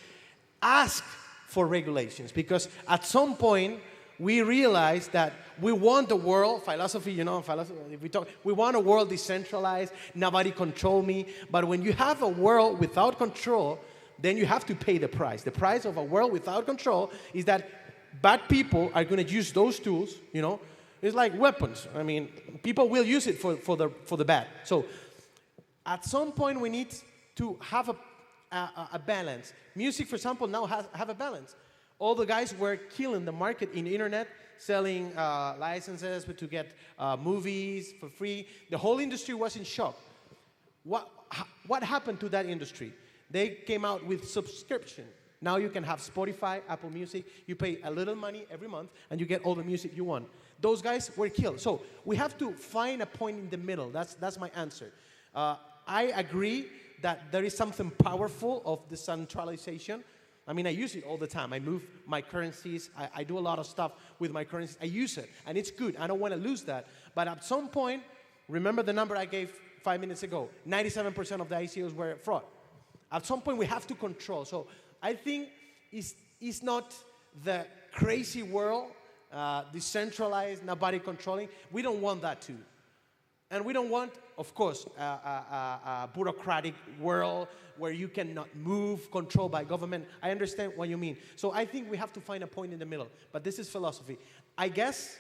ask for regulations, because at some point we realized that we want the world, philosophy, if we talk, we want a world decentralized, nobody control me. But when you have a world without control, then you have to pay the price. The price of a world without control is that bad people are going to use those tools, It's like weapons. I mean, people will use it for the bad. So at some point we need to have a balance. Music, for example, now have a balance. All the guys were killing the market in the internet, selling licenses to get movies for free. The whole industry was in shock. What happened to that industry? They came out with subscription. Now you can have Spotify, Apple Music. You pay a little money every month, and you get all the music you want. Those guys were killed. So we have to find a point in the middle. That's my answer. I agree that there is something powerful of decentralization. I mean, I use it all the time. I move my currencies. I do a lot of stuff with my currencies. I use it, and it's good. I don't want to lose that. But at some point, remember the number I gave 5 minutes ago. 97% of the ICOs were fraud. At some point, we have to control. So I think it's not the crazy world, decentralized, nobody controlling. We don't want that too. And we don't want, of course, a bureaucratic world where you cannot move, controlled by government. I understand what you mean. So I think we have to find a point in the middle. But this is philosophy. I guess,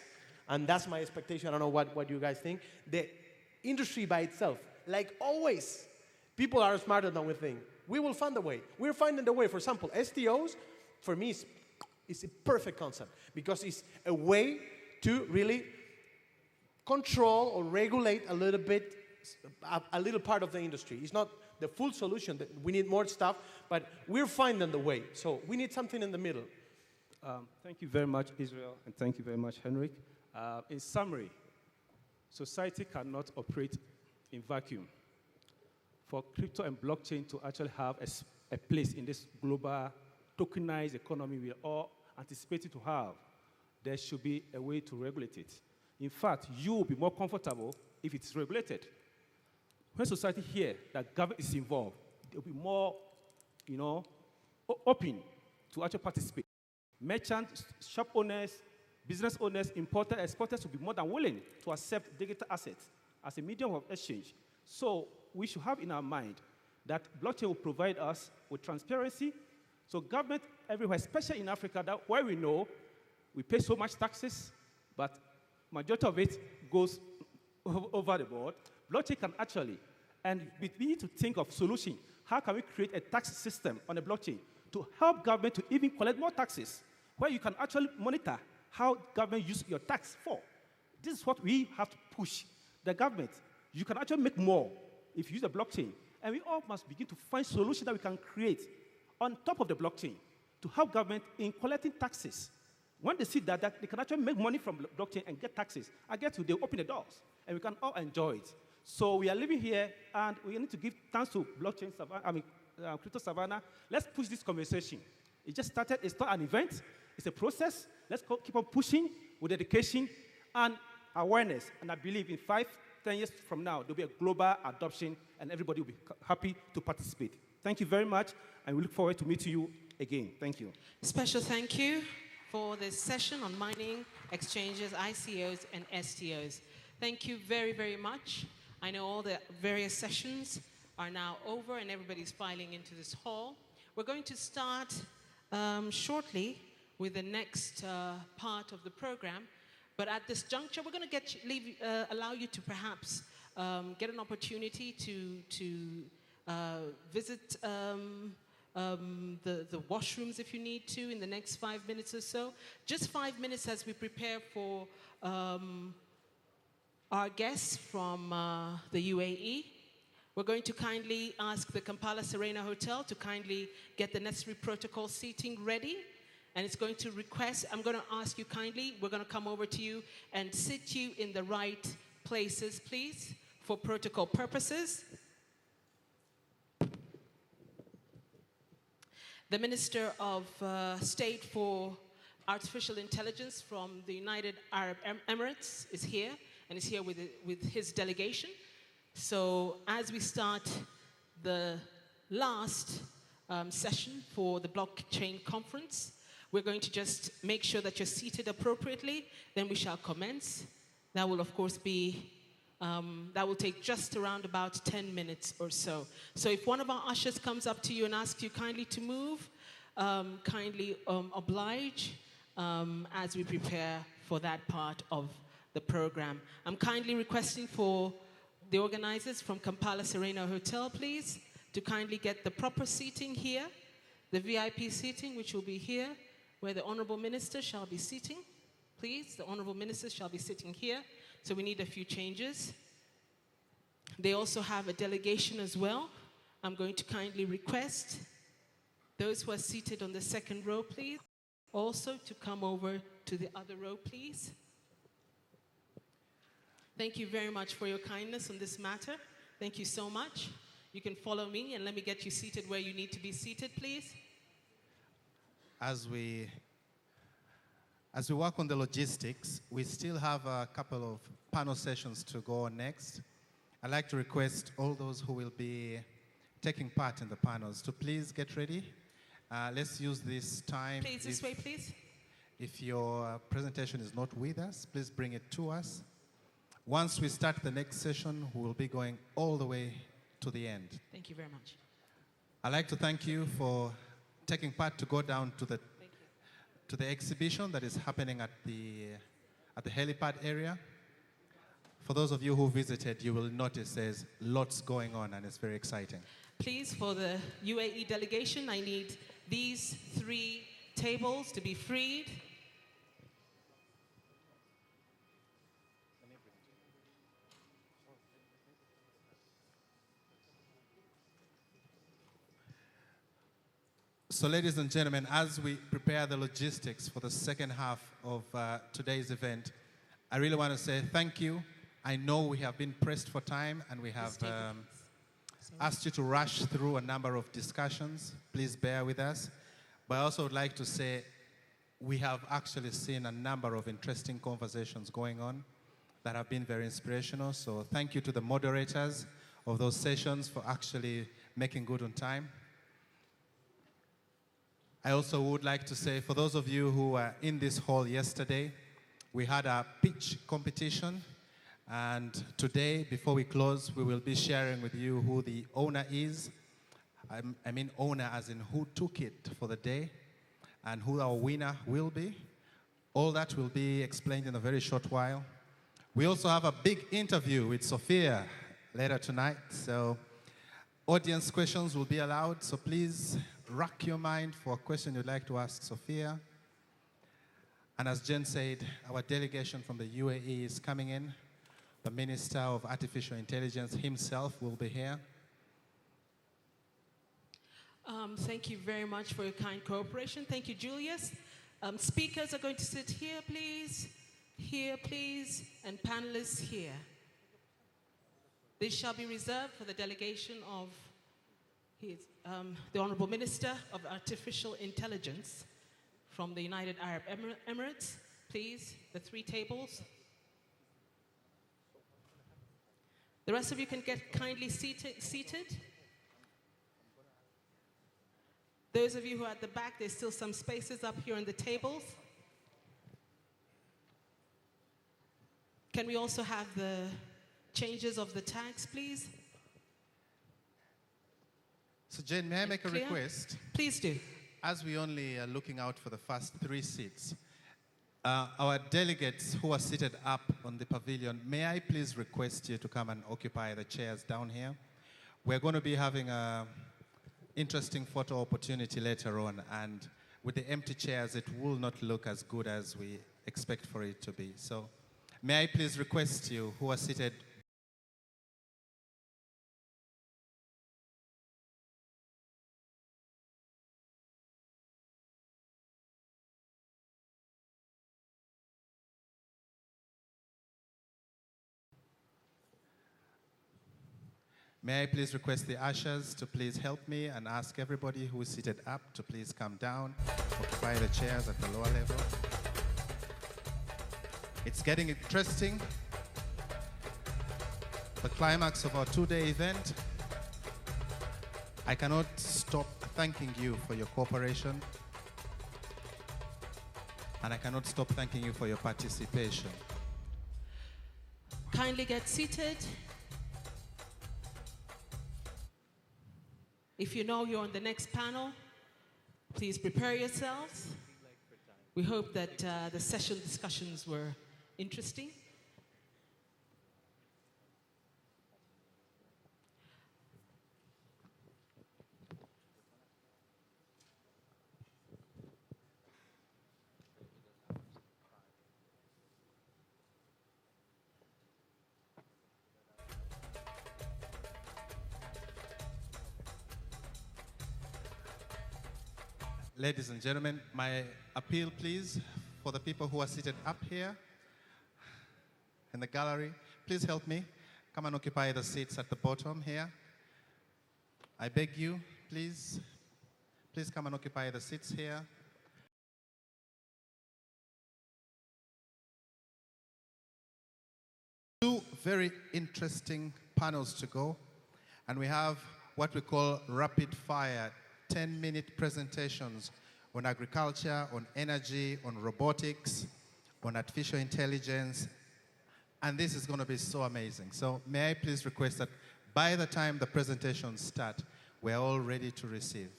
and that's my expectation, I don't know what you guys think, the industry by itself, like always, people are smarter than we think. We will find a way. We're finding the way. For example, STOs, for me, is a perfect concept because it's a way to really control or regulate a little bit, a little part of the industry. It's not the full solution. We need more stuff, but we're finding the way. So we need something in the middle. Thank you very much, Israel, and thank you very much, Henrik. In summary, society cannot operate in vacuum. For crypto and blockchain to actually have a place in this global tokenized economy we are all anticipating to have, there should be a way to regulate it. In fact, you will be more comfortable if it's regulated. When society hears that government is involved, they'll be more, open to actually participate. Merchants, shop owners, business owners, importers, exporters will be more than willing to accept digital assets as a medium of exchange. So we should have in our mind that blockchain will provide us with transparency. So government everywhere, especially in Africa, that where we know we pay so much taxes, but majority of it goes over the board. Blockchain can actually, and we need to think of solution. How can we create a tax system on a blockchain to help government to even collect more taxes, where you can actually monitor how government use your tax for? This is what we have to push the government. You can actually make more if you use the blockchain. And we all must begin to find solutions that we can create on top of the blockchain to help government in collecting taxes. When they see that they can actually make money from blockchain and get taxes, they open the doors, and we can all enjoy it. So we are living here, and we need to give thanks to blockchain, Crypto Savannah. Let's push this conversation. It just started. It's not an event. It's a process. Let's keep on pushing with dedication and awareness. And I believe in 5-10 years from now, there'll be a global adoption, and everybody will be happy to participate. Thank you very much, and we look forward to meeting you again. Thank you. Special thank you for this session on mining, exchanges, ICOs, and STOs. Thank you very, very much. I know all the various sessions are now over, and everybody's filing into this hall. We're going to start shortly with the next part of the program. But at this juncture, we're going to allow you to perhaps get an opportunity to visit the washrooms if you need to in the next 5 minutes or so. Just 5 minutes as we prepare for our guests from the UAE. We're going to kindly ask the Kampala Serena Hotel to kindly get the necessary protocol seating ready. And it's going to request, I'm going to ask you kindly, we're going to come over to you and sit you in the right places, please, for protocol purposes. The Minister of State for Artificial Intelligence from the United Arab Emirates is here, and is here with his delegation. So as we start the last session for the blockchain conference, We're going to just make sure that you're seated appropriately, then we shall commence. That will, of course, that will take just around about 10 minutes or so. So if one of our ushers comes up to you and asks you kindly to move, kindly oblige as we prepare for that part of the program. I'm kindly requesting for the organizers from Kampala Serena Hotel, please, to kindly get the proper seating here, the VIP seating, which will be here, where the Honorable Minister shall be sitting. Please, the Honorable Minister shall be sitting here. So we need a few changes. They also have a delegation as well. I'm going to kindly request those who are seated on the second row, please, also to come over to the other row, please. Thank you very much for your kindness on this matter. Thank you so much. You can follow me and let me get you seated where you need to be seated, please. As we work on the logistics, we still have a couple of panel sessions to go on next. I'd like to request all those who will be taking part in the panels to please get ready. Let's use this time. Please, this way, please. If your presentation is not with us, please bring it to us. Once we start the next session, we will be going all the way to the end. Thank you very much. I'd like to thank you for taking part to go down to the exhibition that is happening at the helipad area. For those of you who visited, you will notice there's lots going on and it's very exciting. Please, for the UAE delegation, I need these 3 tables to be freed. So ladies and gentlemen, as we prepare the logistics for the second half of today's event, I really want to say thank you. I know we have been pressed for time and we have asked you to rush through a number of discussions. Please bear with us. But I also would like to say we have actually seen a number of interesting conversations going on that have been very inspirational. So thank you to the moderators of those sessions for actually making good on time. I also would like to say, for those of you who were in this hall yesterday, we had a pitch competition. And today, before we close, we will be sharing with you who the owner is. I mean owner as in who took it for the day and who our winner will be. All that will be explained in a very short while. We also have a big interview with Sophia later tonight. So audience questions will be allowed. So please rack your mind for a question you'd like to ask Sophia. And as Jen said, our delegation from the UAE is coming in. The Minister of Artificial Intelligence himself will be here. Thank you very much for your kind cooperation. Thank you, Julius. Speakers are going to sit here, please. Here, please. And panelists here. This shall be reserved for the delegation of the Honorable Minister of Artificial Intelligence from the United Arab Emirates. Please, the 3 tables. The rest of you can get kindly seated. Those of you who are at the back, there's still some spaces up here on the tables. Can we also have the changes of the tags, please? So Jane, may I make a request? Please do. As we only are looking out for the first 3 seats, our delegates who are seated up on the pavilion, may I please request you to come and occupy the chairs down here? We're going to be having an interesting photo opportunity later on, and with the empty chairs, it will not look as good as we expect for it to be. So may I please request you who are seated May I please request the ushers to please help me and ask everybody who is seated up to please come down, occupy the chairs at the lower level. It's getting interesting. The climax of our 2-day event. I cannot stop thanking you for your cooperation. And I cannot stop thanking you for your participation. Kindly get seated. If you know you're on the next panel, please prepare yourselves. We hope that the session discussions were interesting. Ladies and gentlemen, my appeal, please, for the people who are seated up here in the gallery, please help me. Come and occupy the seats at the bottom here. I beg you, please come and occupy the seats here. Two very interesting panels to go, and we have what we call rapid fire 10-minute presentations on agriculture, on energy, on robotics, on artificial intelligence, and this is going to be so amazing. So may I please request that by the time the presentations start, we're all ready to receive.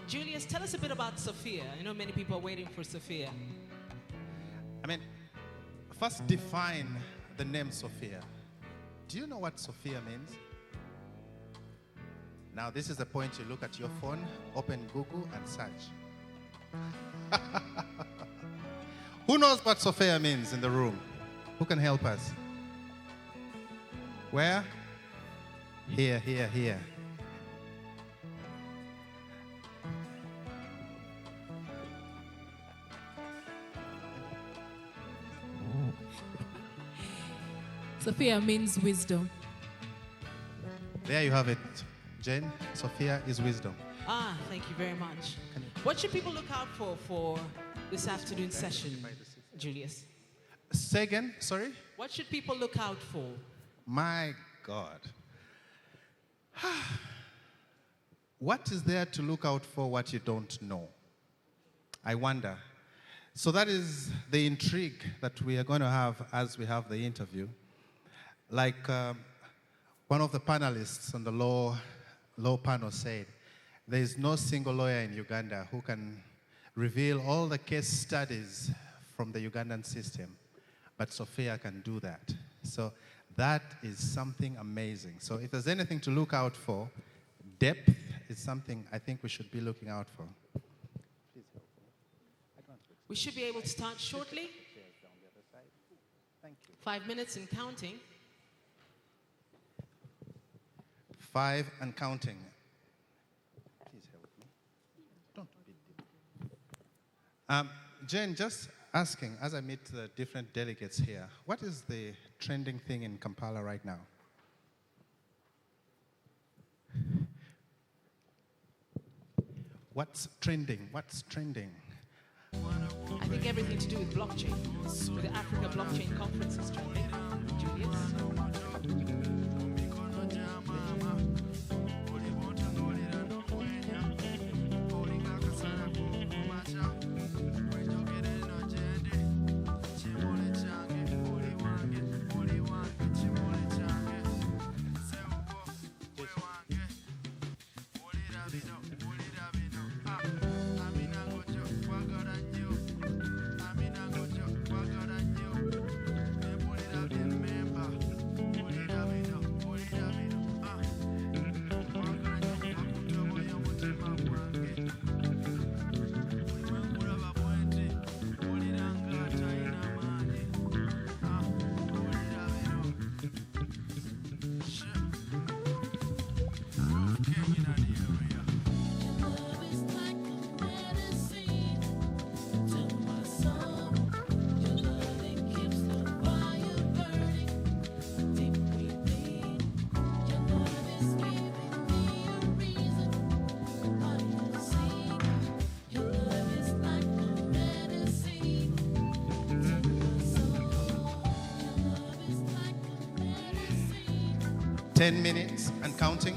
Julius, tell us a bit about Sophia. I know many people are waiting for Sophia. First define the name Sophia. Do you know what Sophia means? Now this is the point you look at your phone, open Google and search. Who knows what Sophia means in the room? Who can help us? Where? Here, here, here. Sophia means wisdom. There you have it, Jane. Sophia is wisdom. Thank you very much. What should people look out for this afternoon session, Julius? Say again, sorry? What should people look out for? My God. What is there to look out for what you don't know? I wonder. So that is the intrigue that we are going to have as we have the interview. Like one of the panelists on the law panel said, there is no single lawyer in Uganda who can reveal all the case studies from the Ugandan system, but Sophia can do that. So that is something amazing. So if there's anything to look out for, depth is something I think we should be looking out for. We should be able to start shortly. 5 minutes and counting. 5 and counting. Please help me. Don't be Jane, just asking, as I meet the different delegates here, what is the trending thing in Kampala right now? What's trending? What's trending? I think everything to do with blockchain. With the Africa Blockchain Conference is trending. Julius? 10 minutes and counting.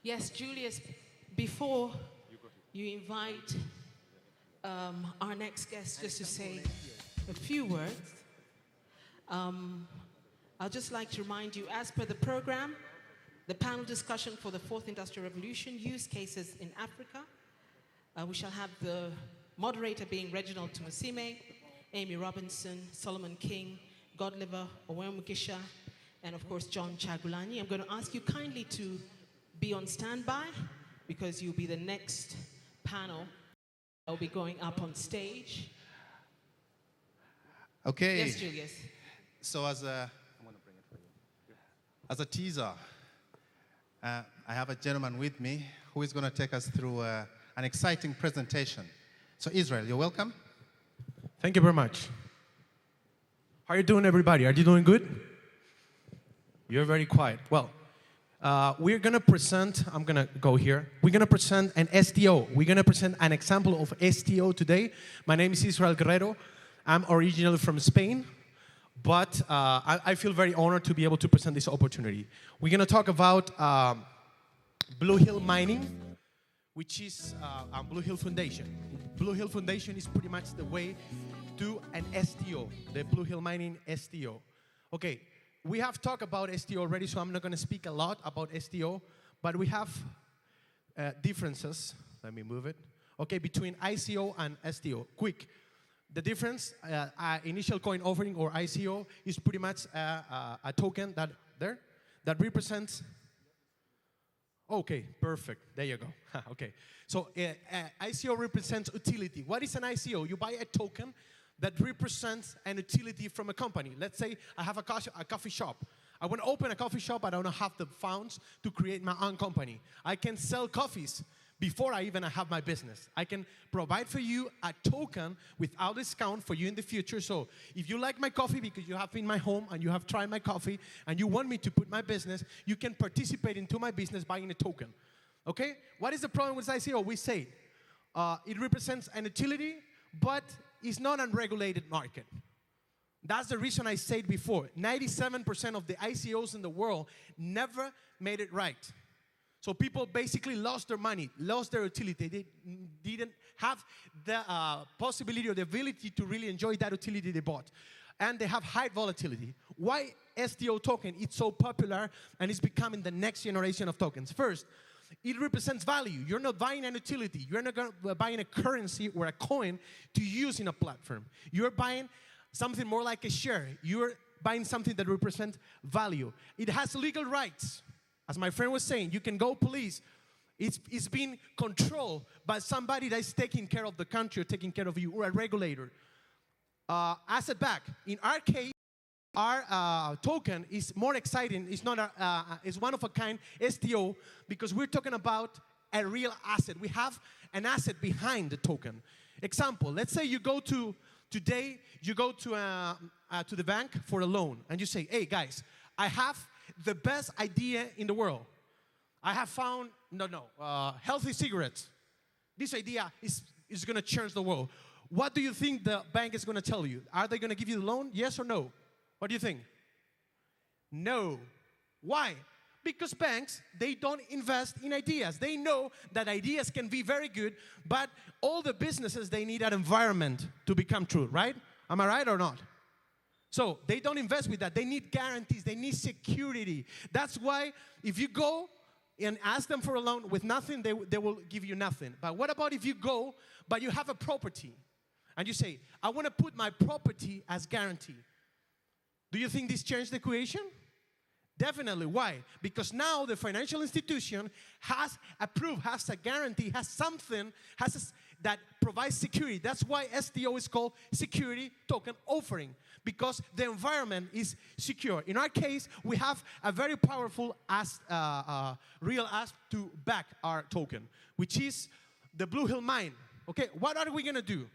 Yes, Julius, before you invite our next guest just to say a few words, I'd just like to remind you, as per the program, the panel discussion for the Fourth Industrial Revolution, use cases in Africa. We shall have the moderator being Reginald Tumusime, Amy Robinson, Solomon King, Godliver Owemugisha, and of course, John Chagulani. I'm going to ask you kindly to be on standby because you'll be the next panel that will be going up on stage. Okay. Yes, Julius. So as a teaser, I have a gentleman with me who is going to take us through an exciting presentation. So Israel, you're welcome. Thank you very much. How are you doing, everybody? Are you doing good? You're very quiet. Well, we're going to present, I'm going to go here. We're going to present an STO. We're going to present an example of STO today. My name is Israel Guerrero. I'm originally from Spain, but I feel very honored to be able to present this opportunity. We're going to talk about Blue Hill Mining, which is Blue Hill Foundation. Blue Hill Foundation is pretty much the way to an STO, the Blue Hill Mining STO. Okay. We have talked about STO already, so I'm not going to speak a lot about STO, but we have differences. Let me move it. Okay, between ICO and STO. Quick. The difference, initial coin offering or ICO is pretty much a token that represents. Okay, perfect. There you go. Okay. So ICO represents utility. What is an ICO? You buy a token that represents an utility from a company. Let's say I have a coffee shop. I want to open a coffee shop, but I don't have the funds to create my own company. I can sell coffees before I even have my business. I can provide for you a token without discount for you in the future. So if you like my coffee because you have been in my home and you have tried my coffee and you want me to put my business, you can participate into my business buying a token. Okay? What is the problem with ICO? We say it represents an utility, but it's not an unregulated market. That's the reason I said before. 97% of the ICOs in the world never made it right. So people basically lost their money, lost their utility. They didn't have the possibility or the ability to really enjoy that utility they bought. And they have high volatility. Why STO token? It's so popular and it's becoming the next generation of tokens. First, it represents value. You're not buying an utility. You're not buying a currency or a coin to use in a platform. You're buying something more like a share. You're buying something that represents value. It has legal rights. As my friend was saying, you can go police. It's being controlled by somebody that is taking care of the country or taking care of you, or a regulator. Asset back. In our case, our token is more exciting. It's not it's one of a kind STO, because we're talking about a real asset. We have an asset behind the token. Example, let's say you go to today, you go to the bank for a loan, and you say, hey guys, I have the best idea in the world. I have found, healthy cigarettes. This idea is going to change the world. What do you think the bank is going to tell you? Are they going to give you the loan? Yes or no? What do you think? No. Why? Because banks, they don't invest in ideas. They know that ideas can be very good, but all the businesses, they need an environment to become true, right? Am I right or not? So they don't invest with that. They need guarantees. They need security. That's why if you go and ask them for a loan with nothing, they will give you nothing. But what about if you go, but you have a property, and you say, I want to put my property as guarantee. Do you think this changed the equation? Definitely. Why? Because now the financial institution has approved, has a guarantee, has something, that provides security. That's why STO is called Security Token Offering, because the environment is secure. In our case, we have a very powerful real asset to back our token, which is the Blue Hill Mine. Okay, what are we going to do?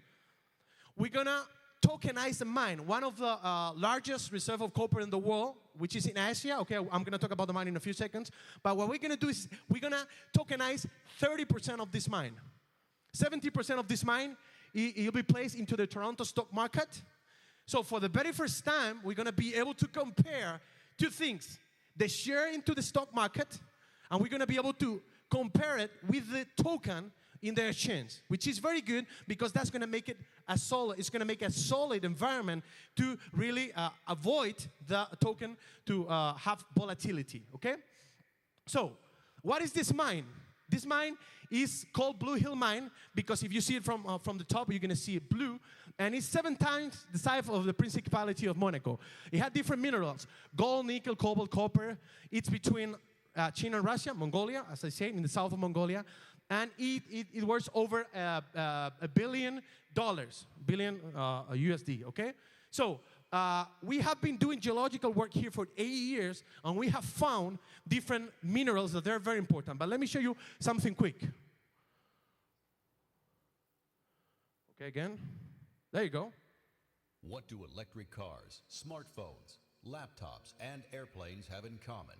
We're going to tokenize the mine, one of the largest reserve of copper in the world, which is in Asia. Okay, I'm going to talk about the mine in a few seconds. But what we're going to do is we're going to tokenize 30% of this mine. 70% of this mine, it'll be placed into the Toronto stock market. So for the very first time, we're going to be able to compare two things. The share into the stock market, and we're going to be able to compare it with the token in the exchange, which is very good, because that's going to make it a solid. It's going to make a solid environment to really avoid the token to have volatility. Okay. So, what is this mine? This mine is called Blue Hill Mine because if you see it from the top, you're going to see it blue, and it's 7 times the size of the Principality of Monaco. It had different minerals: gold, nickel, cobalt, copper. It's between China and Russia, Mongolia, as I said, in the south of Mongolia. And it worth over $1 billion, USD, okay? So we have been doing geological work here for 8 years, and we have found different minerals that are very important. But let me show you something quick. Okay, again. There you go. What do electric cars, smartphones, laptops, and airplanes have in common?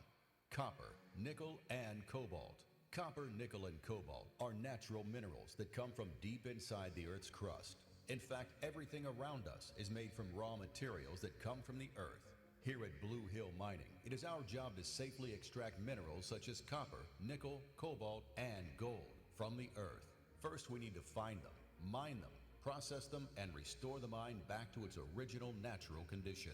Copper, nickel, and cobalt. Copper, nickel, and cobalt are natural minerals that come from deep inside the Earth's crust. In fact, everything around us is made from raw materials that come from the Earth. Here at Blue Hill Mining, it is our job to safely extract minerals such as copper, nickel, cobalt, and gold from the Earth. First, we need to find them, mine them, process them, and restore the mine back to its original natural condition.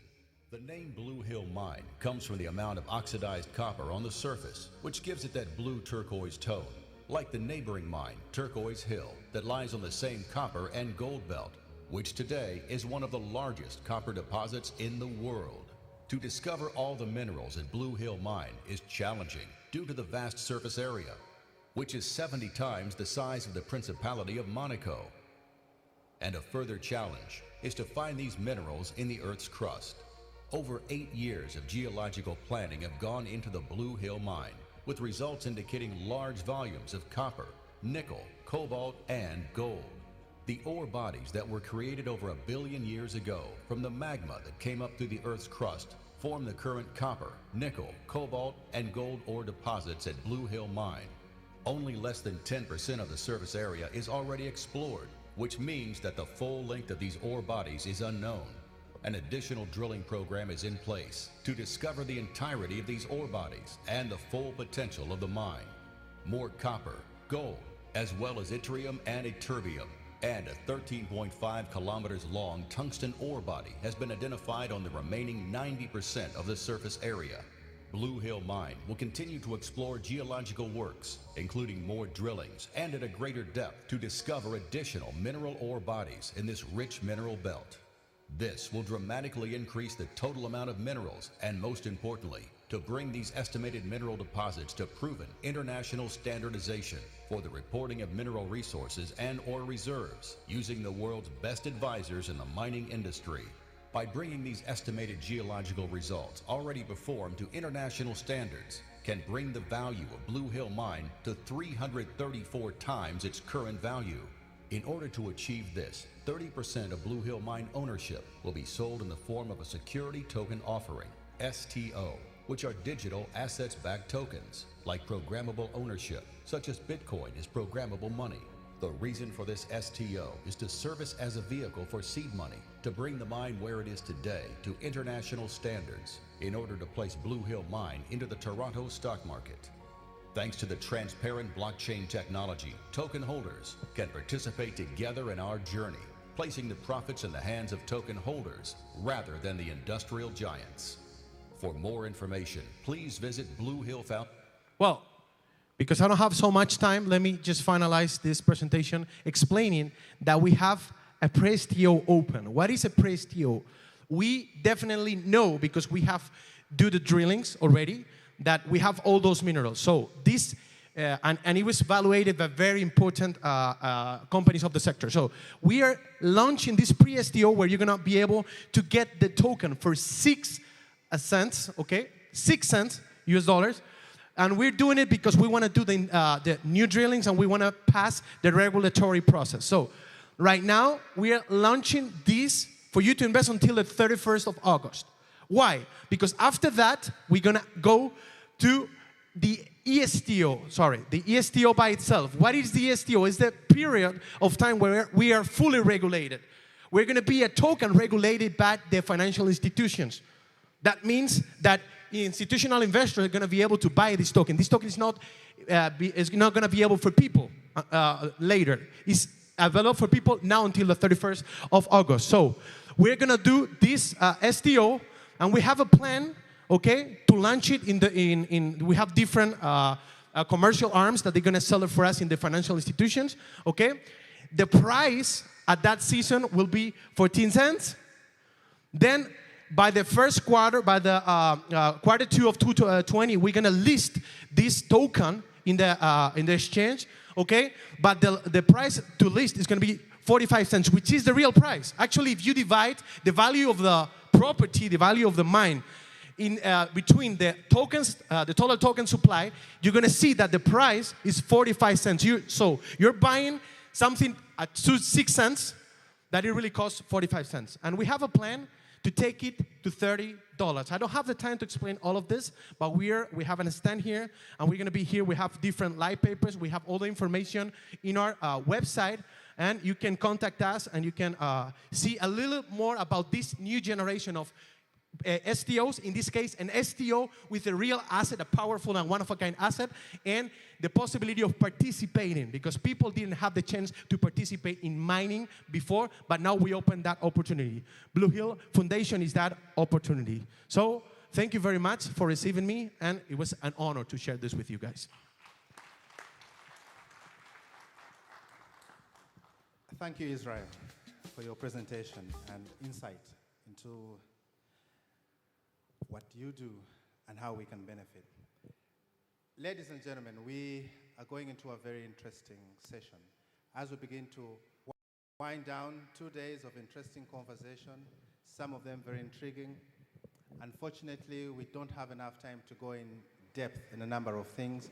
The name Blue Hill Mine comes from the amount of oxidized copper on the surface, which gives it that blue turquoise tone, like the neighboring mine, Turquoise Hill, that lies on the same copper and gold belt, which today is one of the largest copper deposits in the world. To discover all the minerals at Blue Hill Mine is challenging due to the vast surface area, which is 70 times the size of the Principality of Monaco. And a further challenge is to find these minerals in the Earth's crust. Over 8 years of geological planning have gone into the Blue Hill Mine, with results indicating large volumes of copper, nickel, cobalt, and gold. The ore bodies that were created over 1 billion years ago from the magma that came up through the Earth's crust form the current copper, nickel, cobalt, and gold ore deposits at Blue Hill Mine. Only less than 10% of the surface area is already explored, which means that the full length of these ore bodies is unknown. An additional drilling program is in place to discover the entirety of these ore bodies and the full potential of the mine. More copper, gold, as well as yttrium and ytterbium, and a 13.5 kilometers long tungsten ore body has been identified on the remaining 90% of the surface area. Blue Hill Mine will continue to explore geological works, including more drillings and at a greater depth to discover additional mineral ore bodies in this rich mineral belt. This will dramatically increase the total amount of minerals and, most importantly, to bring these estimated mineral deposits to proven international standardization for the reporting of mineral resources and or reserves using the world's best advisors in the mining industry. By bringing these estimated geological results already performed to international standards can bring the value of Blue Hill Mine to 334 times its current value. In order to achieve this, 30% of Blue Hill Mine ownership will be sold in the form of a security token offering, STO, which are digital assets-backed tokens, like programmable ownership, such as Bitcoin is programmable money. The reason for this STO is to service as a vehicle for seed money to bring the mine where it is today to international standards in order to place Blue Hill Mine into the Toronto stock market. Thanks to the transparent blockchain technology, token holders can participate together in our journey, placing the profits in the hands of token holders rather than the industrial giants. For more information, please visit Blue Hill Foundation. Well, because I don't have so much time, let me just finalize this presentation explaining that we have a pre-STO open. What is a pre-STO? We definitely know, because we have do the drillings already, that we have all those minerals. So this, and it was evaluated by very important companies of the sector. So we are launching this pre-STO where you're gonna be able to get the token for 6 cents, okay? 6 cents US dollars. And we're doing it because we want to do the new drillings and we want to pass the regulatory process. So right now, we are launching this for you to invest until the 31st of August. Why? Because after that, we're going to go to the ESTO. Sorry, the ESTO by itself. What is the ESTO? It's the period of time where we are fully regulated. We're going to be a token regulated by the financial institutions. That means that institutional investors are going to be able to buy this token. This token is not going to be able for people later. It's available for people now until the 31st of August. So we're going to do this STO, and we have a plan, okay, to launch it we have different commercial arms that they're going to sell it for us in the financial institutions, okay? The price at that season will be 14 cents. Then by the first quarter, by the quarter 2 of 2020, we're gonna list this token in the exchange, okay? But the price to list is gonna be 45 cents, which is the real price. Actually, if you divide the value of the property, the value of the mine, in between the tokens, the total token supply, you're gonna see that the price is 45 cents. So you're buying something at 6 cents that it really costs 45 cents. And we have a plan to take it to $30. I don't have the time to explain all of this, but we have a stand here, and we're going to be here. We have different light papers. We have all the information in our website, and you can contact us, and you can see a little more about this new generation of STOs. In this case, an STO with a real asset, a powerful and one-of-a-kind asset, and the possibility of participating, because people didn't have the chance to participate in mining before, but now we open that opportunity. Blue Hill Foundation is that opportunity. So thank you very much for receiving me, and it was an honor to share this with you guys. Thank you, Israel, for your presentation and insight into what you do and how we can benefit. Ladies and gentlemen, we are going into a very interesting session as we begin to wind down 2 days of interesting conversation, some of them very intriguing. Unfortunately, we don't have enough time to go in depth in a number of things,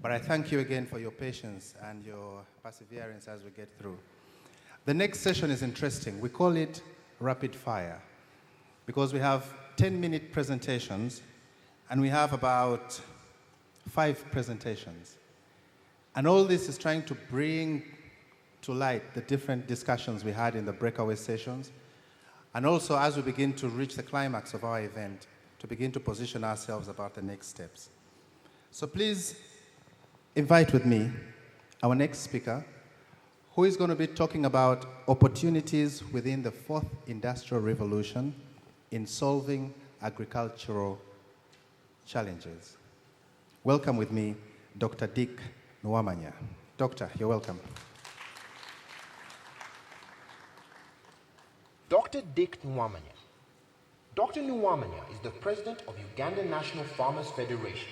but I thank you again for your patience and your perseverance as we get through. The next session is interesting. We call it rapid fire because we have 10-minute presentations, and we have about 5 presentations. And all this is trying to bring to light the different discussions we had in the breakaway sessions, and also as we begin to reach the climax of our event, to begin to position ourselves about the next steps. So please invite with me our next speaker, who is going to be talking about opportunities within the 4th Industrial Revolution in solving agricultural challenges. Welcome with me, Dr. Dick Nwamanya. Doctor, you're welcome. Dr. Dick Nwamanya. Dr. Nwamanya is the president of Uganda National Farmers Federation.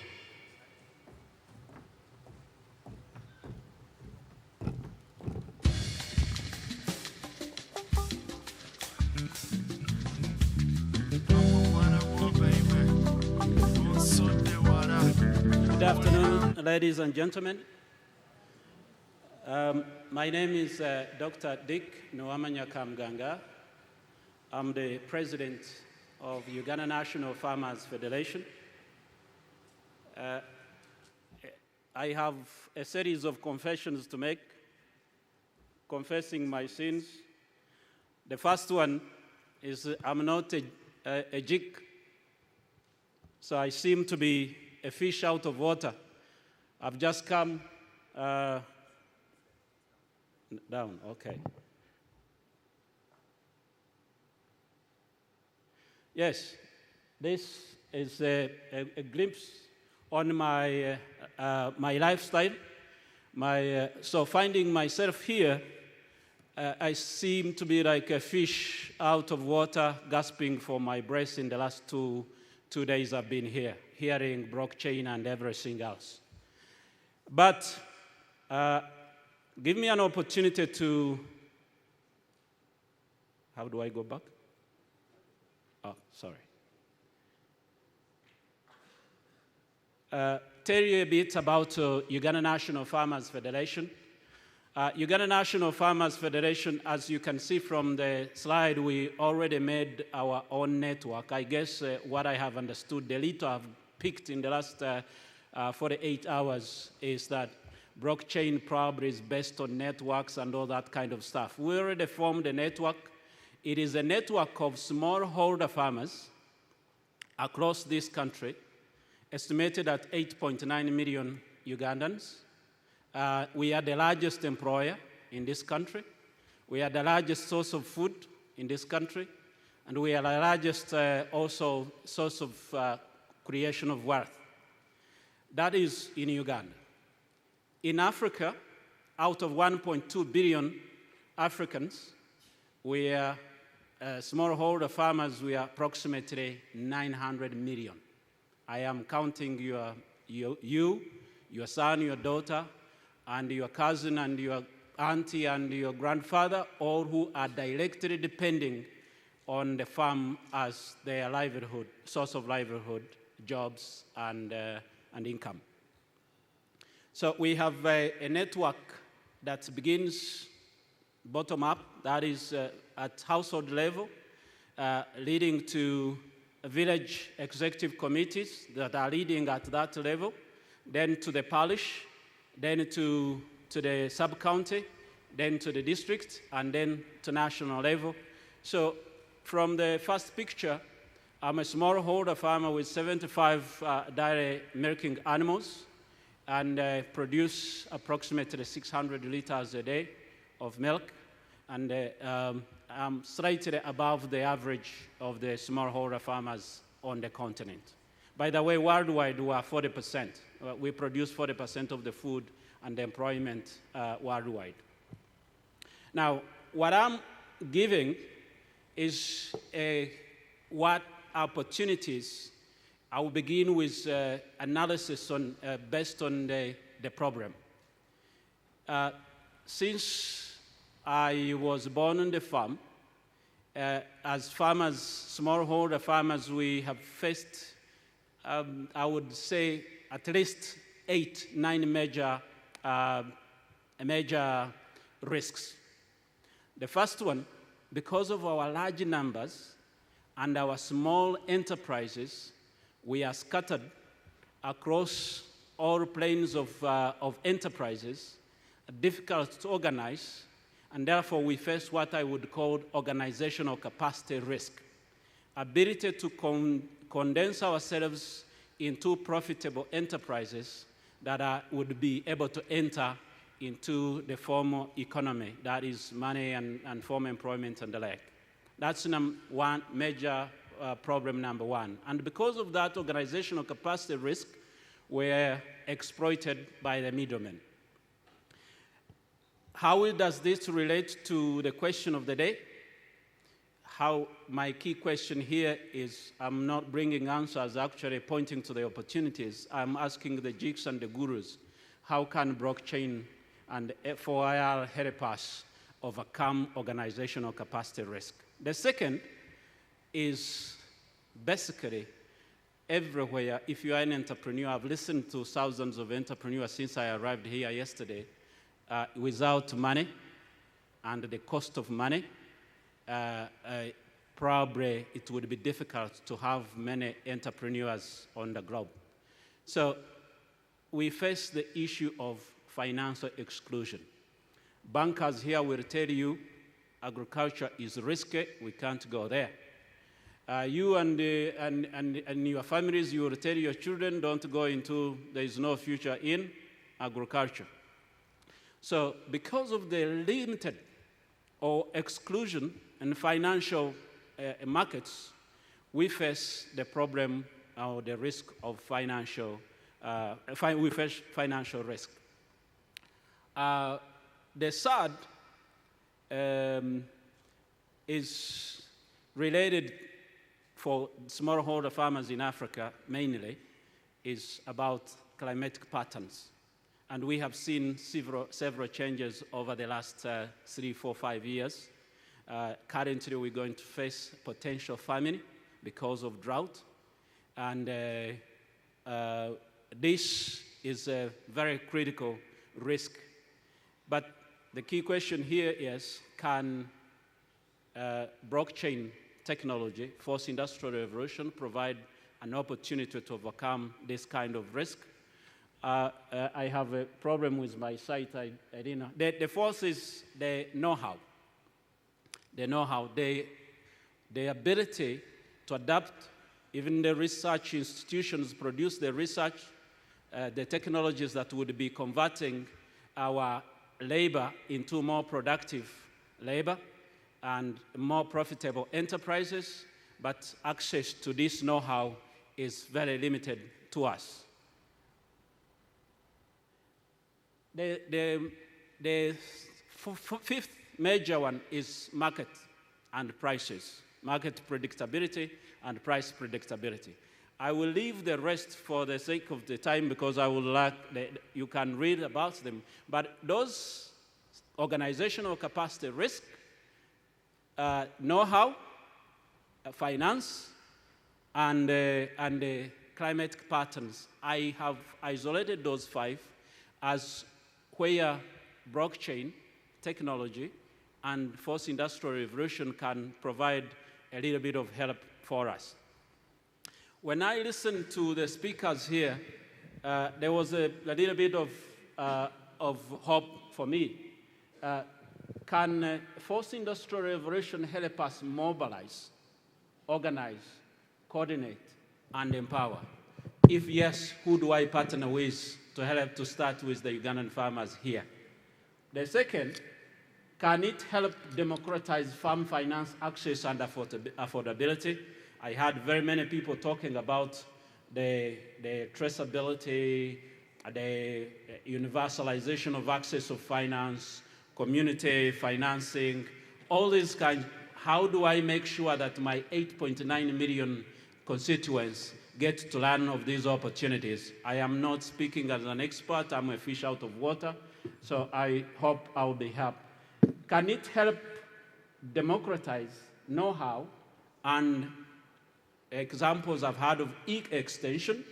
Good afternoon, ladies and gentlemen. My name is Dr. Dick Nwamanya Kamganga. I'm the president of Uganda National Farmers Federation. I have a series of confessions to make, confessing my sins. The first one is I'm not a jig, so I seem to be a fish out of water. I've just come down, okay. Yes, this is a glimpse on my, my lifestyle. So finding myself here, I seem to be like a fish out of water, gasping for my breath in the last two days I've been here, hearing blockchain and everything else. But give me an opportunity to, how do I go back? Oh, sorry. Tell you a bit about Uganda National Farmers Federation. Uganda National Farmers Federation, as you can see from the slide, we already made our own network. I guess what I have understood, the little I've picked in the last 48 hours is that blockchain probably is based on networks and all that kind of stuff. We already formed a network. It is a network of smallholder farmers across this country, estimated at 8.9 million Ugandans. We are the largest employer in this country. We are the largest source of food in this country. And we are the largest also source of creation of wealth. That is in Uganda. In Africa, out of 1.2 billion Africans, we are smallholder farmers, we are approximately 900 million. I am counting your son, your daughter, and your cousin, and your auntie, and your grandfather, all who are directly depending on the farm as their livelihood, source of livelihood, jobs, and income. So we have a network that begins bottom up, that is at household level, leading to village executive committees that are leading at that level, then to the parish, then to the sub-county, then to the district, and then to national level. So from the first picture, I'm a smallholder farmer with 75 dairy milking animals, and produce approximately 600 liters a day of milk, and I'm slightly above the average of the smallholder farmers on the continent. By the way, worldwide, we are 40%. We produce 40% of the food and the employment worldwide. Now, what I'm giving is what opportunities. I will begin with analysis based on the problem. Since I was born on the farm, as farmers, smallholder farmers, we have faced, I would say, at least 9 major risks. The first one, because of our large numbers and our small enterprises, we are scattered across all planes of enterprises, difficult to organize, and therefore we face what I would call organizational capacity risk. Ability to condense ourselves into profitable enterprises that would be able to enter into the formal economy, that is money and formal employment and the like. That's one major problem number one. And because of that, organizational capacity risk were exploited by the middlemen. How does this relate to the question of the day? My key question here is, I'm not bringing answers, actually pointing to the opportunities. I'm asking the jigs and the gurus, how can blockchain and FOIR help us overcome organizational capacity risk? The second is basically everywhere, if you are an entrepreneur, I've listened to thousands of entrepreneurs since I arrived here yesterday, without money and the cost of money, probably it would be difficult to have many entrepreneurs on the globe. So we face the issue of financial exclusion. Bankers here will tell you agriculture is risky, we can't go there. You and your families, you will tell your children, don't go into, there is no future in agriculture. So because of the limited or exclusion in financial markets, we face the problem or the risk of financial, we face financial risk. The third is related for smallholder farmers in Africa mainly, is about climatic patterns. And we have seen several changes over the last 3, 4, 5 years. Currently, we're going to face potential famine because of drought. And this is a very critical risk. But the key question here is, can blockchain technology, fourth industrial revolution, provide an opportunity to overcome this kind of risk? I have a problem with my site. I didn't know. The fourth is the know-how. The know-how, the ability to adapt. Even the research institutions produce the research, the technologies that would be converting our labor into more productive labor and more profitable enterprises, but access to this know-how is very limited to us. The fifth major one is market and prices, market predictability and price predictability. I will leave the rest for the sake of the time because I would like you can read about them. But those organizational capacity risk, know-how, finance, and climatic patterns, I have isolated those 5 as where blockchain technology and fourth industrial revolution can provide a little bit of help for us. When I listened to the speakers here, there was a little bit of hope for me. Can fourth industrial revolution help us mobilize, organize, coordinate, and empower? If yes, who do I partner with to help to start with the Ugandan farmers here? The second, can it help democratize farm finance access and affordability? I heard very many people talking about the traceability, the universalization of access of finance, community financing, all these kinds. How do I make sure that my 8.9 million constituents get to learn of these opportunities? I am not speaking as an expert. I'm a fish out of water. So I hope I'll be helped. Can it help democratize know-how and examples I've heard of e-extension,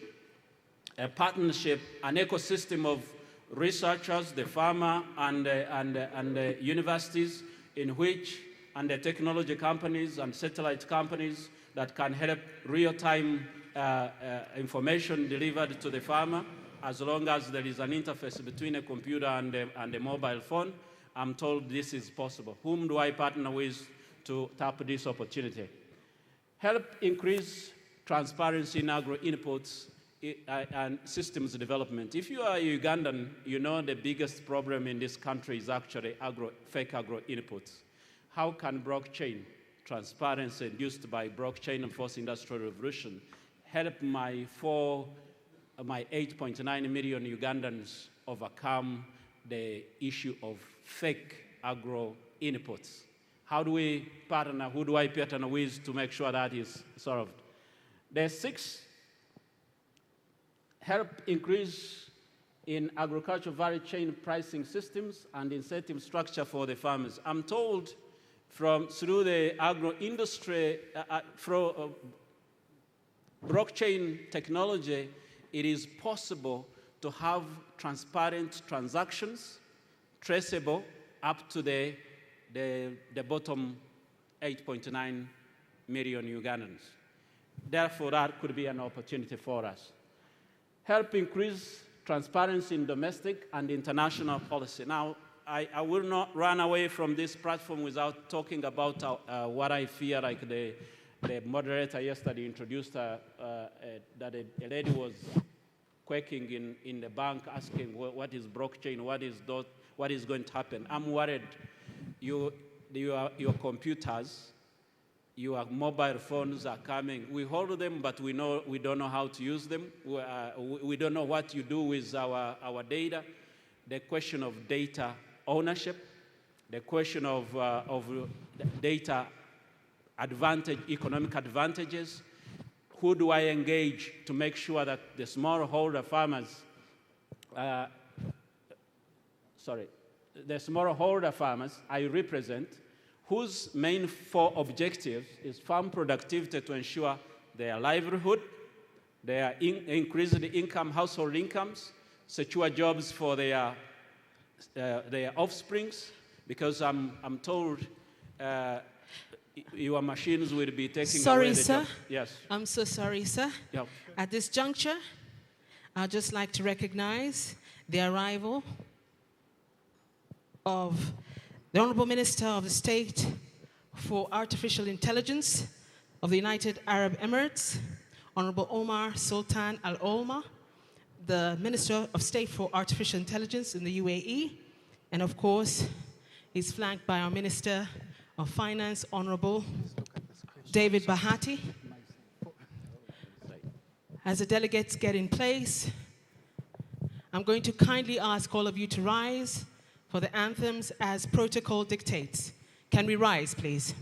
a partnership, an ecosystem of researchers, the farmer, and the universities in which, and the technology companies and satellite companies that can help real-time information delivered to the farmer, as long as there is an interface between a computer and a mobile phone. I'm told this is possible. Whom do I partner with to tap this opportunity? Help increase transparency in agro inputs and systems development. If you are Ugandan, you know the biggest problem in this country is actually fake agro inputs. How can blockchain transparency induced by blockchain and fourth industrial revolution help my 8.9 million Ugandans overcome the issue of fake agro inputs? How do we partner, who do I partner with to make sure that is solved? The 6, help increase in agricultural value chain pricing systems and incentive structure for the farmers. I'm told through the agro industry, blockchain technology, it is possible to have transparent transactions, traceable up to the bottom 8.9 million Ugandans. Therefore, that could be an opportunity for us. Help increase transparency in domestic and international policy. Now, I will not run away from this platform without talking about what I fear, like the moderator yesterday introduced, that a lady was quaking in the bank asking what is blockchain, what is going to happen. I'm worried. Your computers, your mobile phones are coming. We hold them, but we don't know how to use them. We don't know what you do with our data. The question of data ownership, the question of data advantage, economic advantages. Who do I engage to make sure that the smallholder farmers, the smallholder farmers I represent, whose main 4 objectives is farm productivity to ensure their livelihood, their increased income, household incomes, secure jobs for their offsprings, because I'm told your machines will be taking away the job. Sorry, sir. Yes. I'm so sorry, sir. Yep. At this juncture, I'd just like to recognize the arrival of the Honorable Minister of the State for Artificial Intelligence of the United Arab Emirates, Honorable Omar Sultan Al Olma, the Minister of State for Artificial Intelligence in the UAE, and of course, he's flanked by our Minister of Finance, Honorable David Bahati. As the delegates get in place, I'm going to kindly ask all of you to rise for the anthems as protocol dictates. Can we rise, please?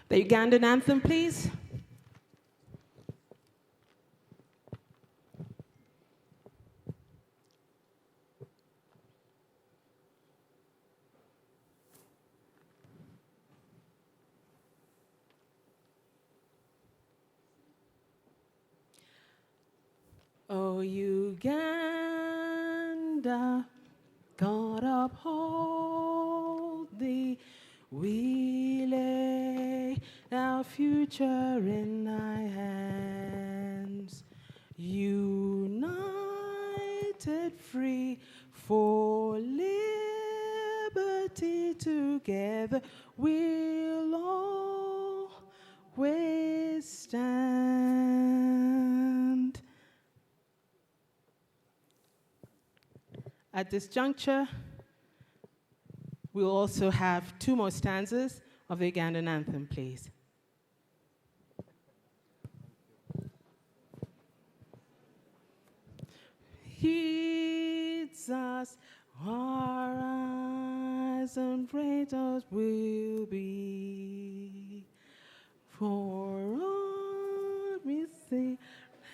The Ugandan anthem, please. Oh, Uganda, God uphold thee. We lay our future in thy hands. United, free, for liberty together, we'll always stand. At this juncture, we'll also have 2 more stanzas of the Ugandan anthem, please. Heeds us, our eyes and praise will be. For all we see,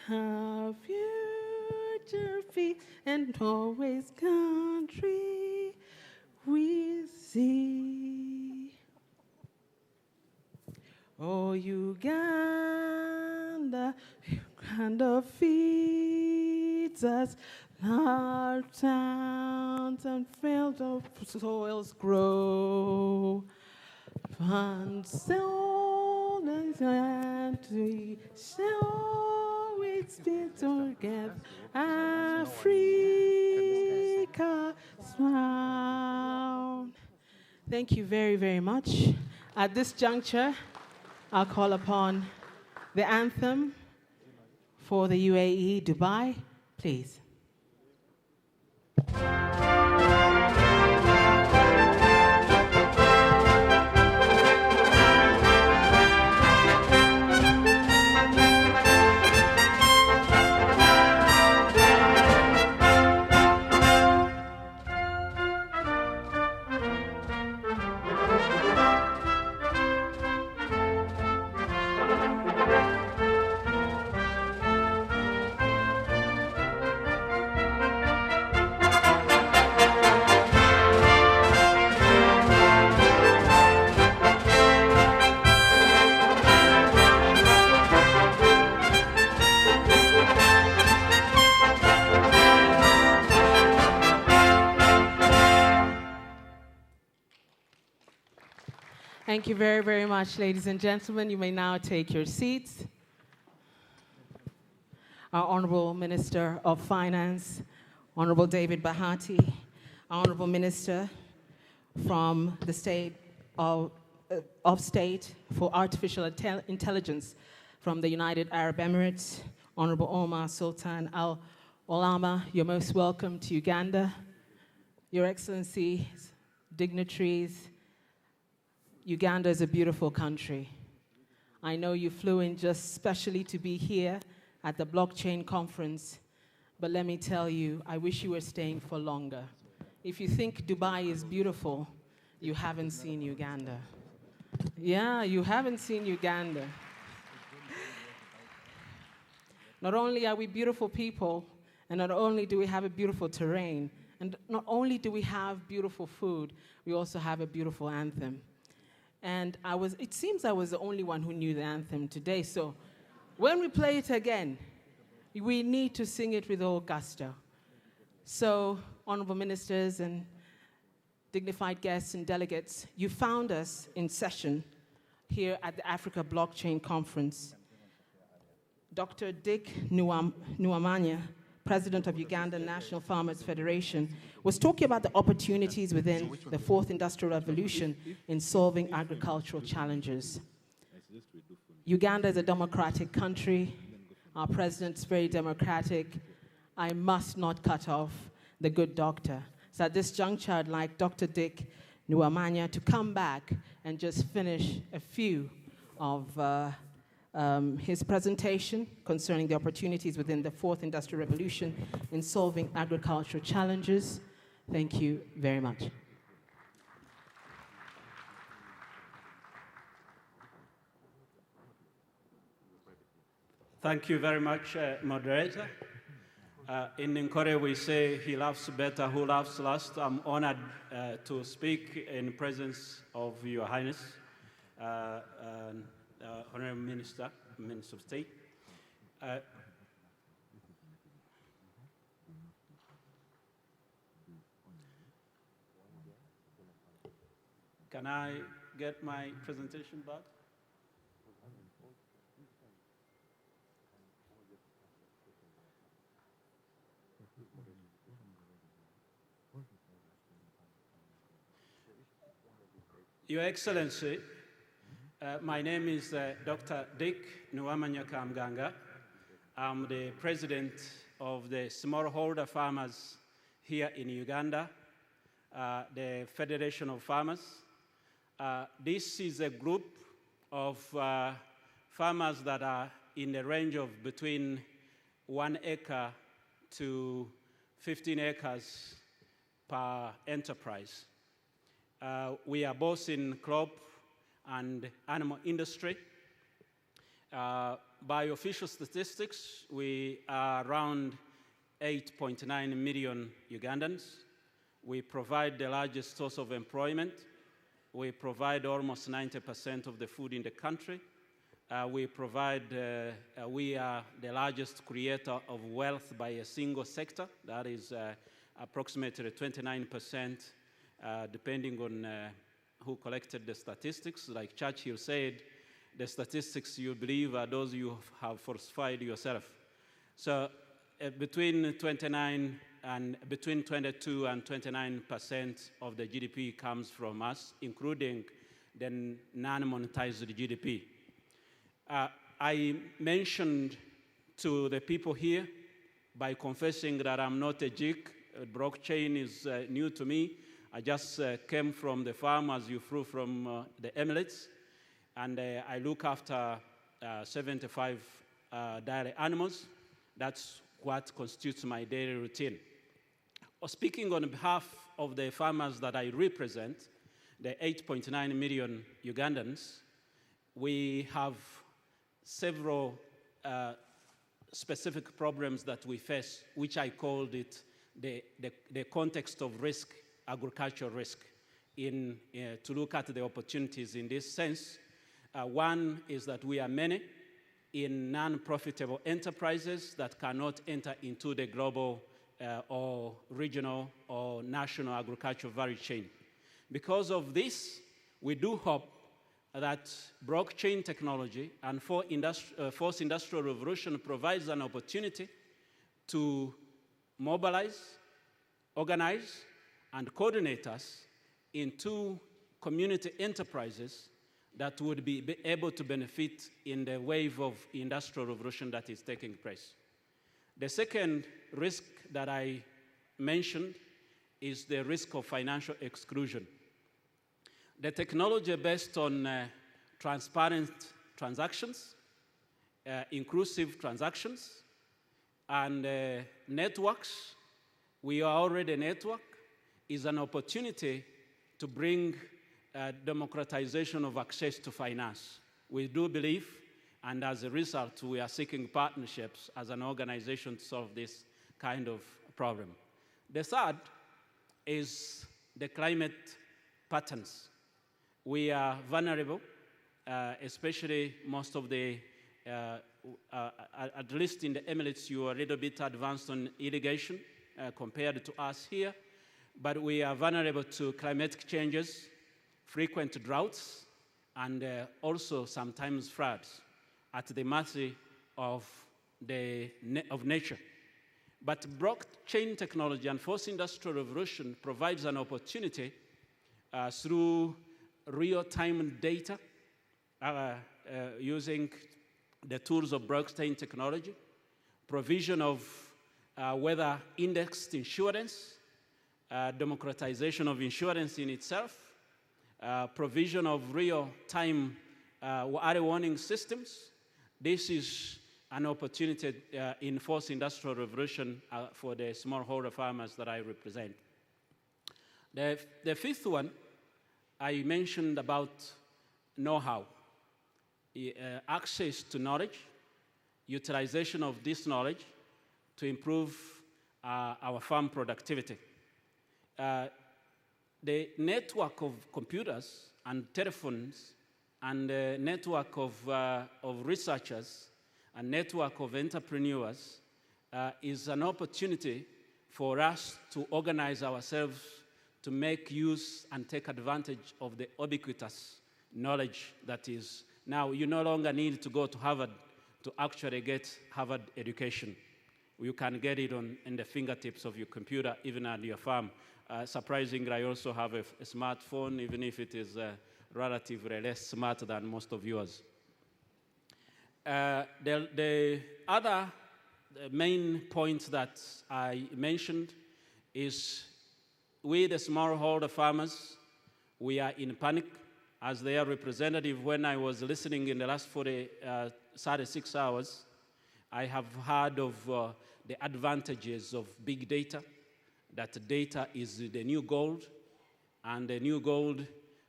our future feet, and always country we see. Oh, Uganda, Uganda feeds us. Our towns and fields of soils grow. And so and we shall we still together. Africa smile. Thank you very, very much. At this juncture, I'll call upon the anthem For the UAE, Dubai, please. Thank you very, very much, ladies and gentlemen. You may now take your seats. Our Honorable Minister of Finance, Honorable David Bahati, Honorable Minister from the State of State for Artificial Intelligence from the United Arab Emirates, Honorable Omar Sultan Al Olama, you're most welcome to Uganda. Your Excellencies, dignitaries, Uganda is a beautiful country. I know you flew in just specially to be here at the blockchain conference, but let me tell you, I wish you were staying for longer. If you think Dubai is beautiful, you haven't seen Uganda. Yeah, you haven't seen Uganda. Not only are we beautiful people, and not only do we have a beautiful terrain, and not only do we have beautiful food, we also have a beautiful anthem. And it seems I was the only one who knew the anthem today, so when we play it again, we need to sing it with all gusto. So, honorable ministers and dignified guests and delegates, you found us in session here at the Africa Blockchain Conference. Dr. Dick Nuamanya, President of Uganda National Farmers Federation, was talking about the opportunities within the fourth industrial revolution in solving agricultural challenges. Uganda is a democratic country. Our president's very democratic. I must not cut off the good doctor. So at this juncture, I'd like Dr. Dick Nuamanya to come back and just finish a few of his presentation concerning the opportunities within the fourth industrial revolution in solving agricultural challenges. Thank you very much. Thank you very much, moderator. In Nkore, we say he laughs better who laughs last. I'm honored to speak in presence of Your Highness, Honorable Minister of State. Can I get my presentation back? Your Excellency, my name is Dr. Dick Nuamanya Kamganga. I'm the president of the smallholder farmers here in Uganda, the Federation of Farmers. This is a group of farmers that are in the range of between 1 acre to 15 acres per enterprise. We are both in crop and animal industry. By official statistics, we are around 8.9 million Ugandans. We provide the largest source of employment. We provide almost 90% of the food in the country. We are the largest creator of wealth by a single sector. That is approximately 29%, depending on who collected the statistics. Like Churchill said, the statistics you believe are those you have falsified yourself. So between 22 and 29% of the GDP comes from us, including the non-monetized GDP. I mentioned to the people here by confessing that I'm not a geek. Blockchain is new to me. I just came from the farm, as you flew from the Emirates, and I look after 75 dairy animals. That's what constitutes my daily routine. Speaking on behalf of the farmers that I represent, the 8.9 million Ugandans, we have several specific problems that we face, which I called it the context of risk, agricultural risk, to look at the opportunities in this sense. One is that we are many in non-profitable enterprises that cannot enter into the global or regional or national agricultural value chain. Because of this, we do hope that blockchain technology and fourth industrial revolution provides an opportunity to mobilize, organize, and coordinate us into community enterprises that would be able to benefit in the wave of industrial revolution that is taking place. The second risk that I mentioned is the risk of financial exclusion. The technology based on transparent transactions, inclusive transactions, and networks, we are already a network, is an opportunity to bring democratization of access to finance. We do believe, and as a result, we are seeking partnerships as an organization to solve this kind of problem. The third is the climate patterns. We are vulnerable, especially most of the, at least in the Emirates, you are a little bit advanced on irrigation compared to us here, but we are vulnerable to climatic changes, frequent droughts, and also sometimes floods at the mercy of nature. But blockchain technology and fourth industrial revolution provides an opportunity through real-time data using the tools of blockchain technology, provision of weather indexed insurance, democratization of insurance in itself, provision of real-time early warning systems. This is an opportunity in fourth industrial revolution for the smallholder farmers that I represent. The fifth one, I mentioned about know-how, access to knowledge, utilization of this knowledge to improve our farm productivity. The network of computers and telephones and the network of researchers and network of entrepreneurs is an opportunity for us to organize ourselves to make use and take advantage of the ubiquitous knowledge that is now. You no longer need to go to Harvard to actually get Harvard education. You can get it in the fingertips of your computer, even at your farm. Surprisingly, I also have a smartphone, even if it is relatively less smart than most of yours. The other main point that I mentioned is we, the smallholder farmers, we are in panic. As their representative, when I was listening in the last 36 hours, I have heard of the advantages of big data, that data is the new gold, and the new gold,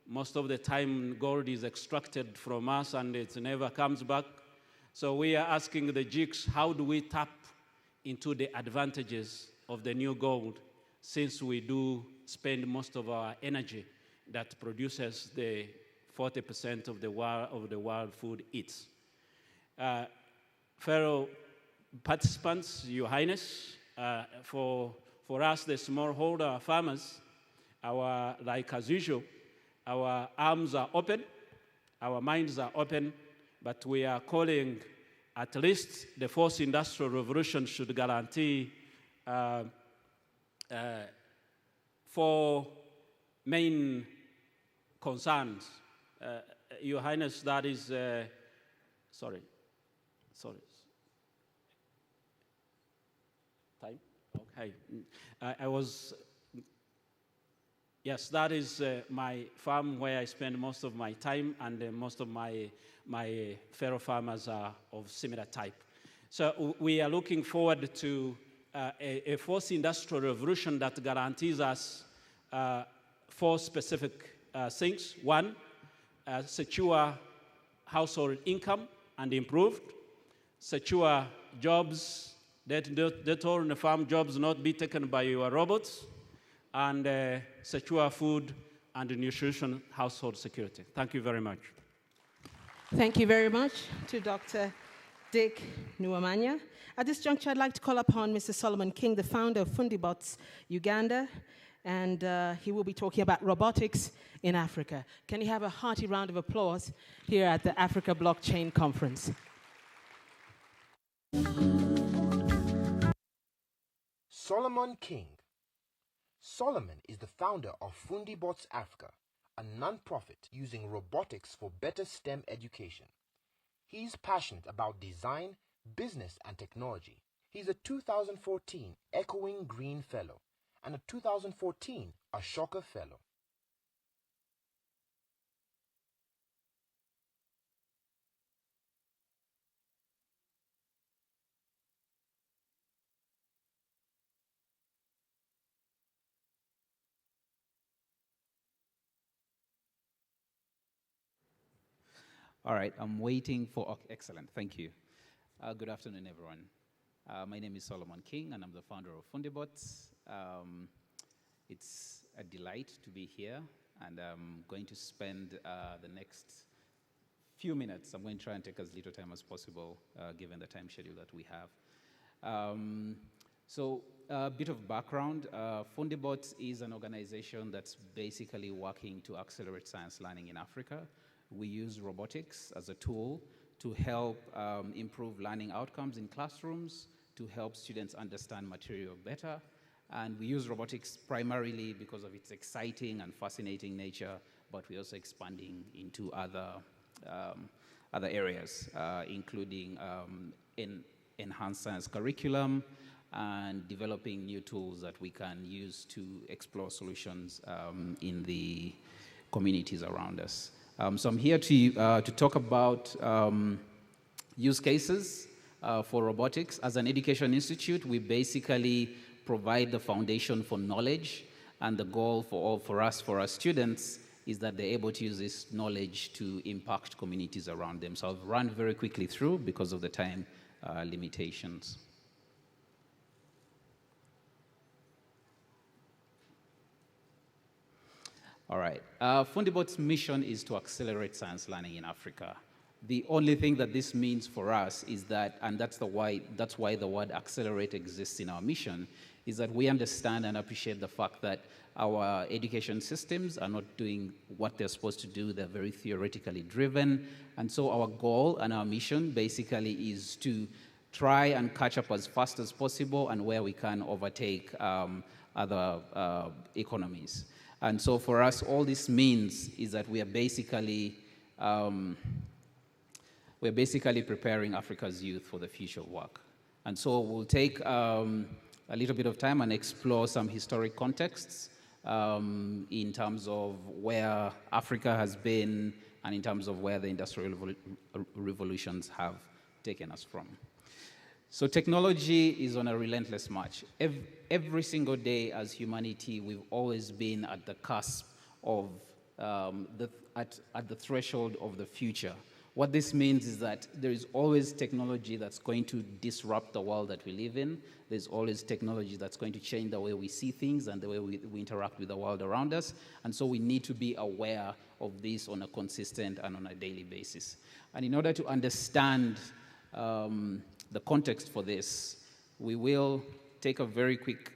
most of the time, gold is extracted from us and it never comes back. So we are asking the jigs, how do we tap into the advantages of the new gold, since we do spend most of our energy that produces the 40% of the world food eats. Fellow participants, Your Highness, for us, the smallholder farmers, like as usual, our arms are open, our minds are open, but we are calling at least the fourth industrial revolution should guarantee 4 main concerns. Your Highness, that is, Hi. I was, yes, that is my farm where I spend most of my time, and most of my fellow farmers are of similar type. So we are looking forward to a fourth industrial revolution that guarantees us 4 specific things. One, secure household income and improved. Secure jobs, that all in the farm jobs not be taken by your robots. And secure food and nutrition, household security. Thank you very much. Thank you very much to Dr. Dick Nuwamanya. At this juncture, I'd like to call upon Mr. Solomon King, the founder of Fundibots Uganda, and he will be talking about robotics in Africa. Can you have a hearty round of applause here at the Africa Blockchain Conference? Solomon King. Solomon is the founder of Fundibots Africa, a non-profit using robotics for better STEM education. He's passionate about design, business, and technology. He's a 2014 Echoing Green Fellow and a 2014 Ashoka Fellow. All right, I'm waiting for, excellent, thank you. Good afternoon, everyone. My name is Solomon King, and I'm the founder of Fundibots. It's a delight to be here, and I'm going to spend the next few minutes. I'm going to try and take as little time as possible, given the time schedule that we have. So a bit of background. Fundibots is an organization that's basically working to accelerate science learning in Africa. We use robotics as a tool to help improve learning outcomes in classrooms, to help students understand material better. And we use robotics primarily because of its exciting and fascinating nature, but we're also expanding into other areas, including enhanced science curriculum and developing new tools that we can use to explore solutions in the communities around us. So I'm here to talk about use cases for robotics. As an education institute, we basically provide the foundation for knowledge, and the goal for our students is that they're able to use this knowledge to impact communities around them. So I'll run very quickly through because of the time limitations. All right. Fundibots' mission is to accelerate science learning in Africa. The only thing that this means for us is that, and that's why the word accelerate exists in our mission, is that we understand and appreciate the fact that our education systems are not doing what they're supposed to do. They're very theoretically driven. And so our goal and our mission basically is to try and catch up as fast as possible, and where we can overtake other economies. And so for us, all this means is that we are basically preparing Africa's youth for the future of work. And so we'll take a little bit of time and explore some historic contexts in terms of where Africa has been and in terms of where the industrial revolutions have taken us from. So technology is on a relentless march. Every single day as humanity, we've always been at the cusp of, at the threshold of the future. What this means is that there is always technology that's going to disrupt the world that we live in. There's always technology that's going to change the way we see things and the way we interact with the world around us. And so we need to be aware of this on a consistent and on a daily basis. And in order to understand the context for this, we will take a very quick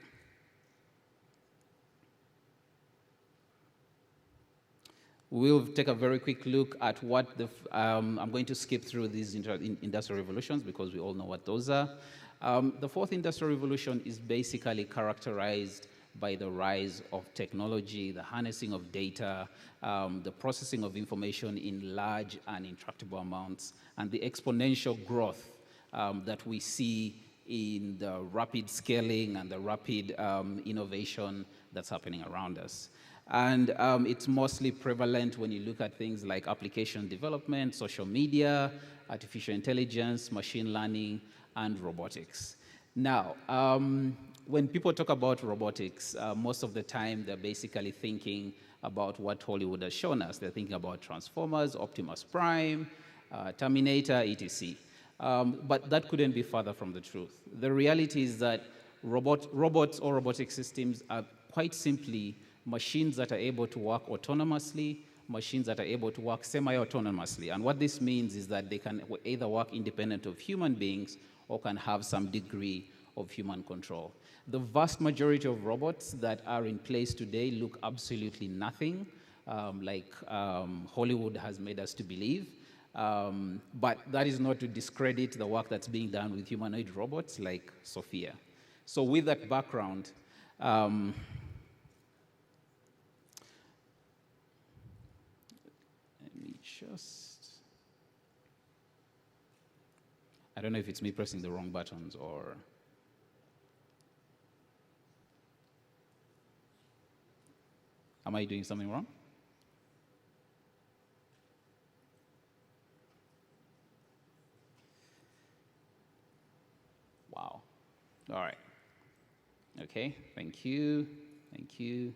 look at what I'm going to skip through these industrial revolutions because we all know what those are. The fourth industrial revolution is basically characterized by the rise of technology, the harnessing of data, the processing of information in large and intractable amounts, and the exponential growth that we see in the rapid scaling and the rapid innovation that's happening around us. And it's mostly prevalent when you look at things like application development, social media, artificial intelligence, machine learning, and robotics. Now, when people talk about robotics, most of the time they're basically thinking about what Hollywood has shown us. They're thinking about Transformers, Optimus Prime, Terminator, etc. But that couldn't be further from the truth. The reality is that robots or robotic systems are quite simply machines that are able to work autonomously, machines that are able to work semi-autonomously. And what this means is that they can either work independent of human beings or can have some degree of human control. The vast majority of robots that are in place today look absolutely nothing like Hollywood has made us to believe. But that is not to discredit the work that's being done with humanoid robots like Sophia. So with that background, let me just, I don't know if it's me pressing the wrong buttons or, am I doing something wrong? Wow. All right. Okay, thank you. Thank you.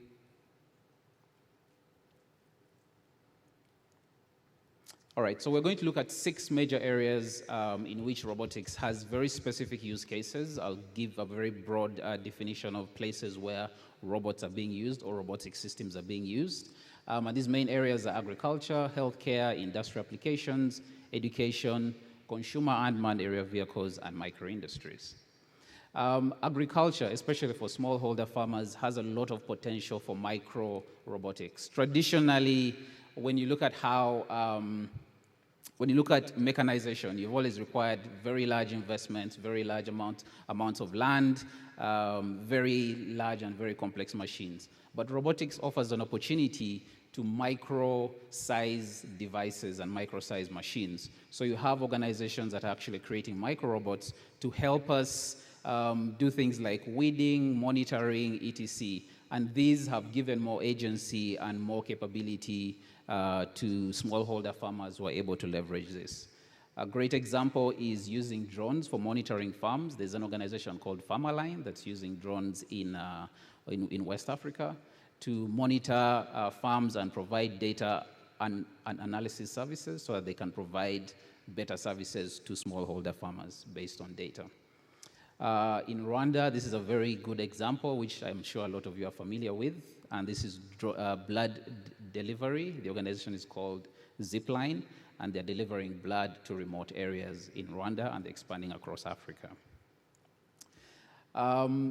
All right, so we're going to look at 6 major areas in which robotics has very specific use cases. I'll give a very broad definition of places where robots are being used or robotic systems are being used. And these main areas are agriculture, healthcare, industrial applications, education, consumer unmanned area vehicles, and micro-industries. Agriculture, especially for smallholder farmers, has a lot of potential for micro-robotics. Traditionally, when you look at how when you look at mechanization, you've always required very large investments, very large amounts of land, very large and very complex machines. But robotics offers an opportunity to micro-size devices and micro-size machines. So you have organizations that are actually creating micro-robots to help us do things like weeding, monitoring, etc. And these have given more agency and more capability to smallholder farmers who are able to leverage this. A great example is using drones for monitoring farms. There's an organization called Farmerline that's using drones in West Africa to monitor farms and provide data and analysis services so that they can provide better services to smallholder farmers based on data. In Rwanda, this is a very good example, which I'm sure a lot of you are familiar with, and this is blood delivery. The organization is called Zipline, and they're delivering blood to remote areas in Rwanda and expanding across Africa.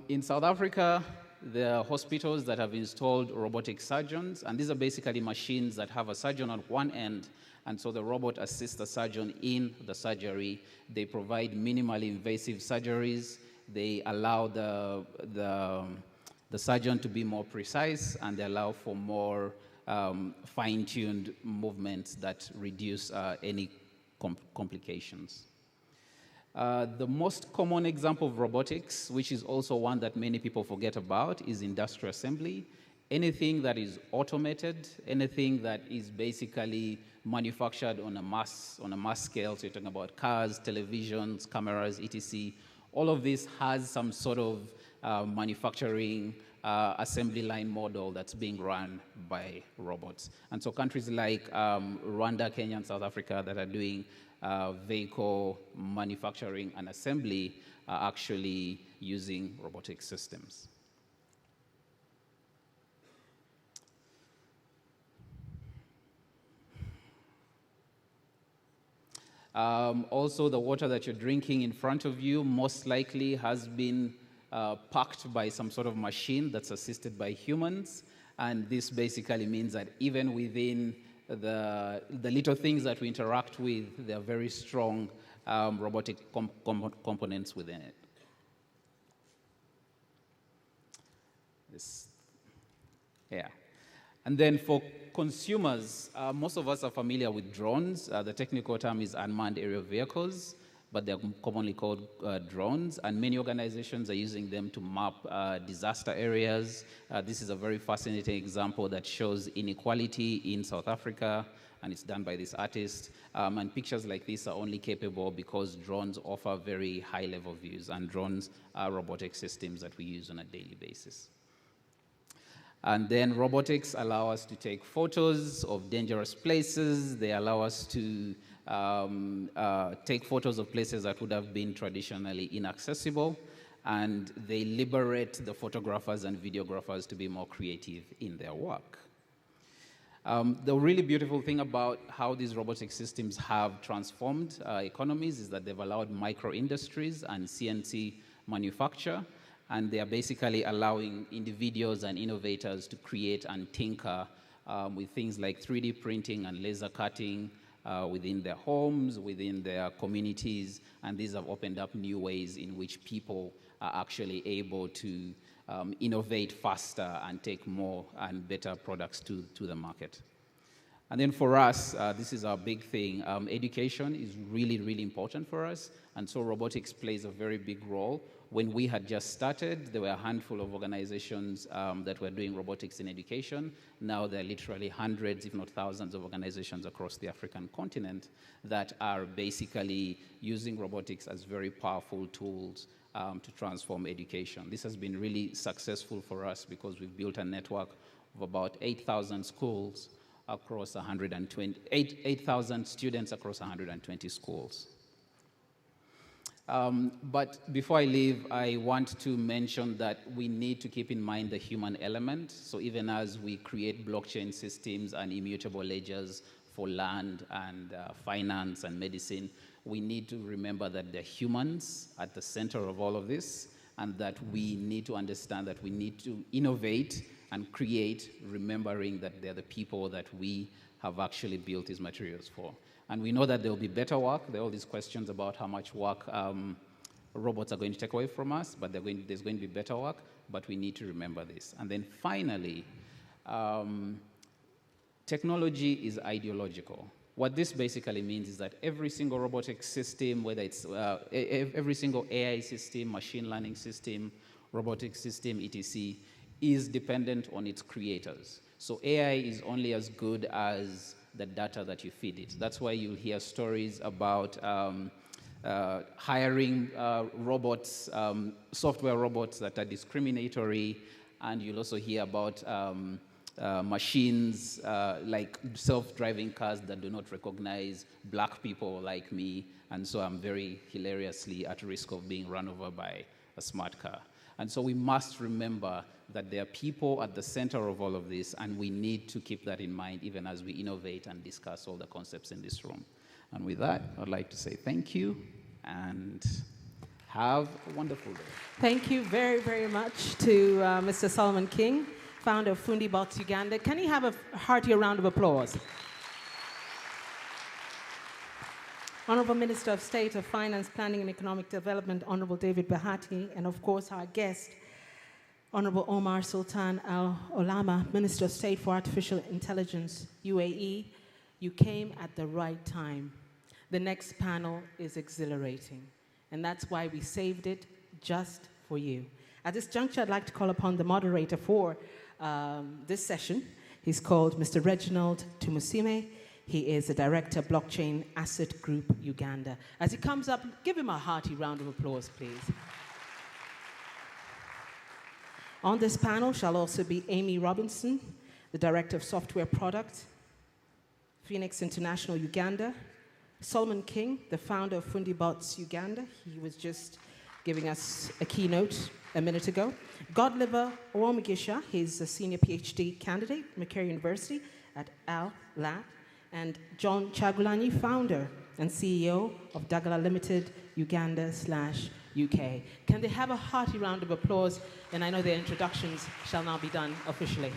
In South Africa, there are hospitals that have installed robotic surgeons, and these are basically machines that have a surgeon on one end, and so the robot assists the surgeon in the surgery. They provide minimally invasive surgeries. They allow the surgeon to be more precise, and they allow for more fine-tuned movements that reduce any complications. The most common example of robotics, which is also one that many people forget about, is industrial assembly. Anything that is automated, anything that is basically manufactured on a mass scale, so you're talking about cars, televisions, cameras, etc. All of this has some sort of manufacturing assembly line model that's being run by robots. And so countries like Rwanda, Kenya, and South Africa that are doing vehicle manufacturing and assembly are actually using robotic systems. Also, the water that you're drinking in front of you most likely has been packed by some sort of machine that's assisted by humans. And this basically means that even within the little things that we interact with, there are very strong robotic components within it. Yeah. And then for consumers, most of us are familiar with drones. The technical term is unmanned aerial vehicles. but they're commonly called drones, and many organizations are using them to map disaster areas. This is a very fascinating example that shows inequality in South Africa, and it's done by this artist. And pictures like this are only capable because drones offer very high-level views, and drones are robotic systems that we use on a daily basis. And then robotics allow us to take photos of dangerous places. They allow us to take photos of places that would have been traditionally inaccessible, and they liberate the photographers and videographers to be more creative in their work. The really beautiful thing about how these robotic systems have transformed economies is that they've allowed micro-industries and CNC manufacture, and they are basically allowing individuals and innovators to create and tinker with things like 3D printing and laser cutting within their homes, within their communities, and these have opened up new ways in which people are actually able to innovate faster and take more and better products to the market. And then for us, this is our big thing. Education is really, really important for us, and so robotics plays a very big role. When we had just started, there were a handful of organizations that were doing robotics in education. Now there are literally hundreds, if not thousands, of organizations across the African continent that are basically using robotics as very powerful tools to transform education. This has been really successful for us because we've built a network of about 8,000 schools across 8,000 students across 120 schools. But before I leave, I want to mention that we need to keep in mind the human element. So even as we create blockchain systems and immutable ledgers for land and finance and medicine, we need to remember that they're humans at the center of all of this, and that we need to understand that we need to innovate and create, remembering that they're the people that we have actually built these materials for. And we know that there will be better work. There are all these questions about how much work robots are going to take away from us, but there's going to be better work, but we need to remember this. And then finally, technology is ideological. What this basically means is that every single robotic system, whether it's every single AI system, machine learning system, robotic system, etc., is dependent on its creators. So AI is only as good as the data that you feed it. That's why you'll hear stories about hiring robots, software robots that are discriminatory, and you'll also hear about machines like self-driving cars that do not recognize black people like me, and so I'm very hilariously at risk of being run over by a smart car. And so we must remember that there are people at the center of all of this, and we need to keep that in mind even as we innovate and discuss all the concepts in this room. And with that, I'd like to say thank you and have a wonderful day. Thank you very, very much to Mr. Solomon King, founder of FundiBots Uganda. Can you have a hearty round of applause? Honorable Minister of State of Finance, Planning and Economic Development, Honorable David Bahati, and of course our guest, Honorable Omar Sultan Al Olama, Minister of State for Artificial Intelligence, UAE. You came at the right time. The next panel is exhilarating, and that's why we saved it just for you. At this juncture, I'd like to call upon the moderator for this session. He's called Mr. Reginald Tumusime. He is the Director, Blockchain Asset Group, Uganda. As he comes up, give him a hearty round of applause, please. On this panel shall also be Amy Robinson, the Director of Software Product, Phoenix International, Uganda. Solomon King, the founder of FundiBots Uganda. He was just giving us a keynote a minute ago. Godliver Owomigisha, he's a senior PhD candidate at Macquarie University at Al-Lat. And John Chagulanyi, founder and CEO of Dagala Limited, Uganda/UK. Can they have a hearty round of applause? And I know their introductions shall now be done officially.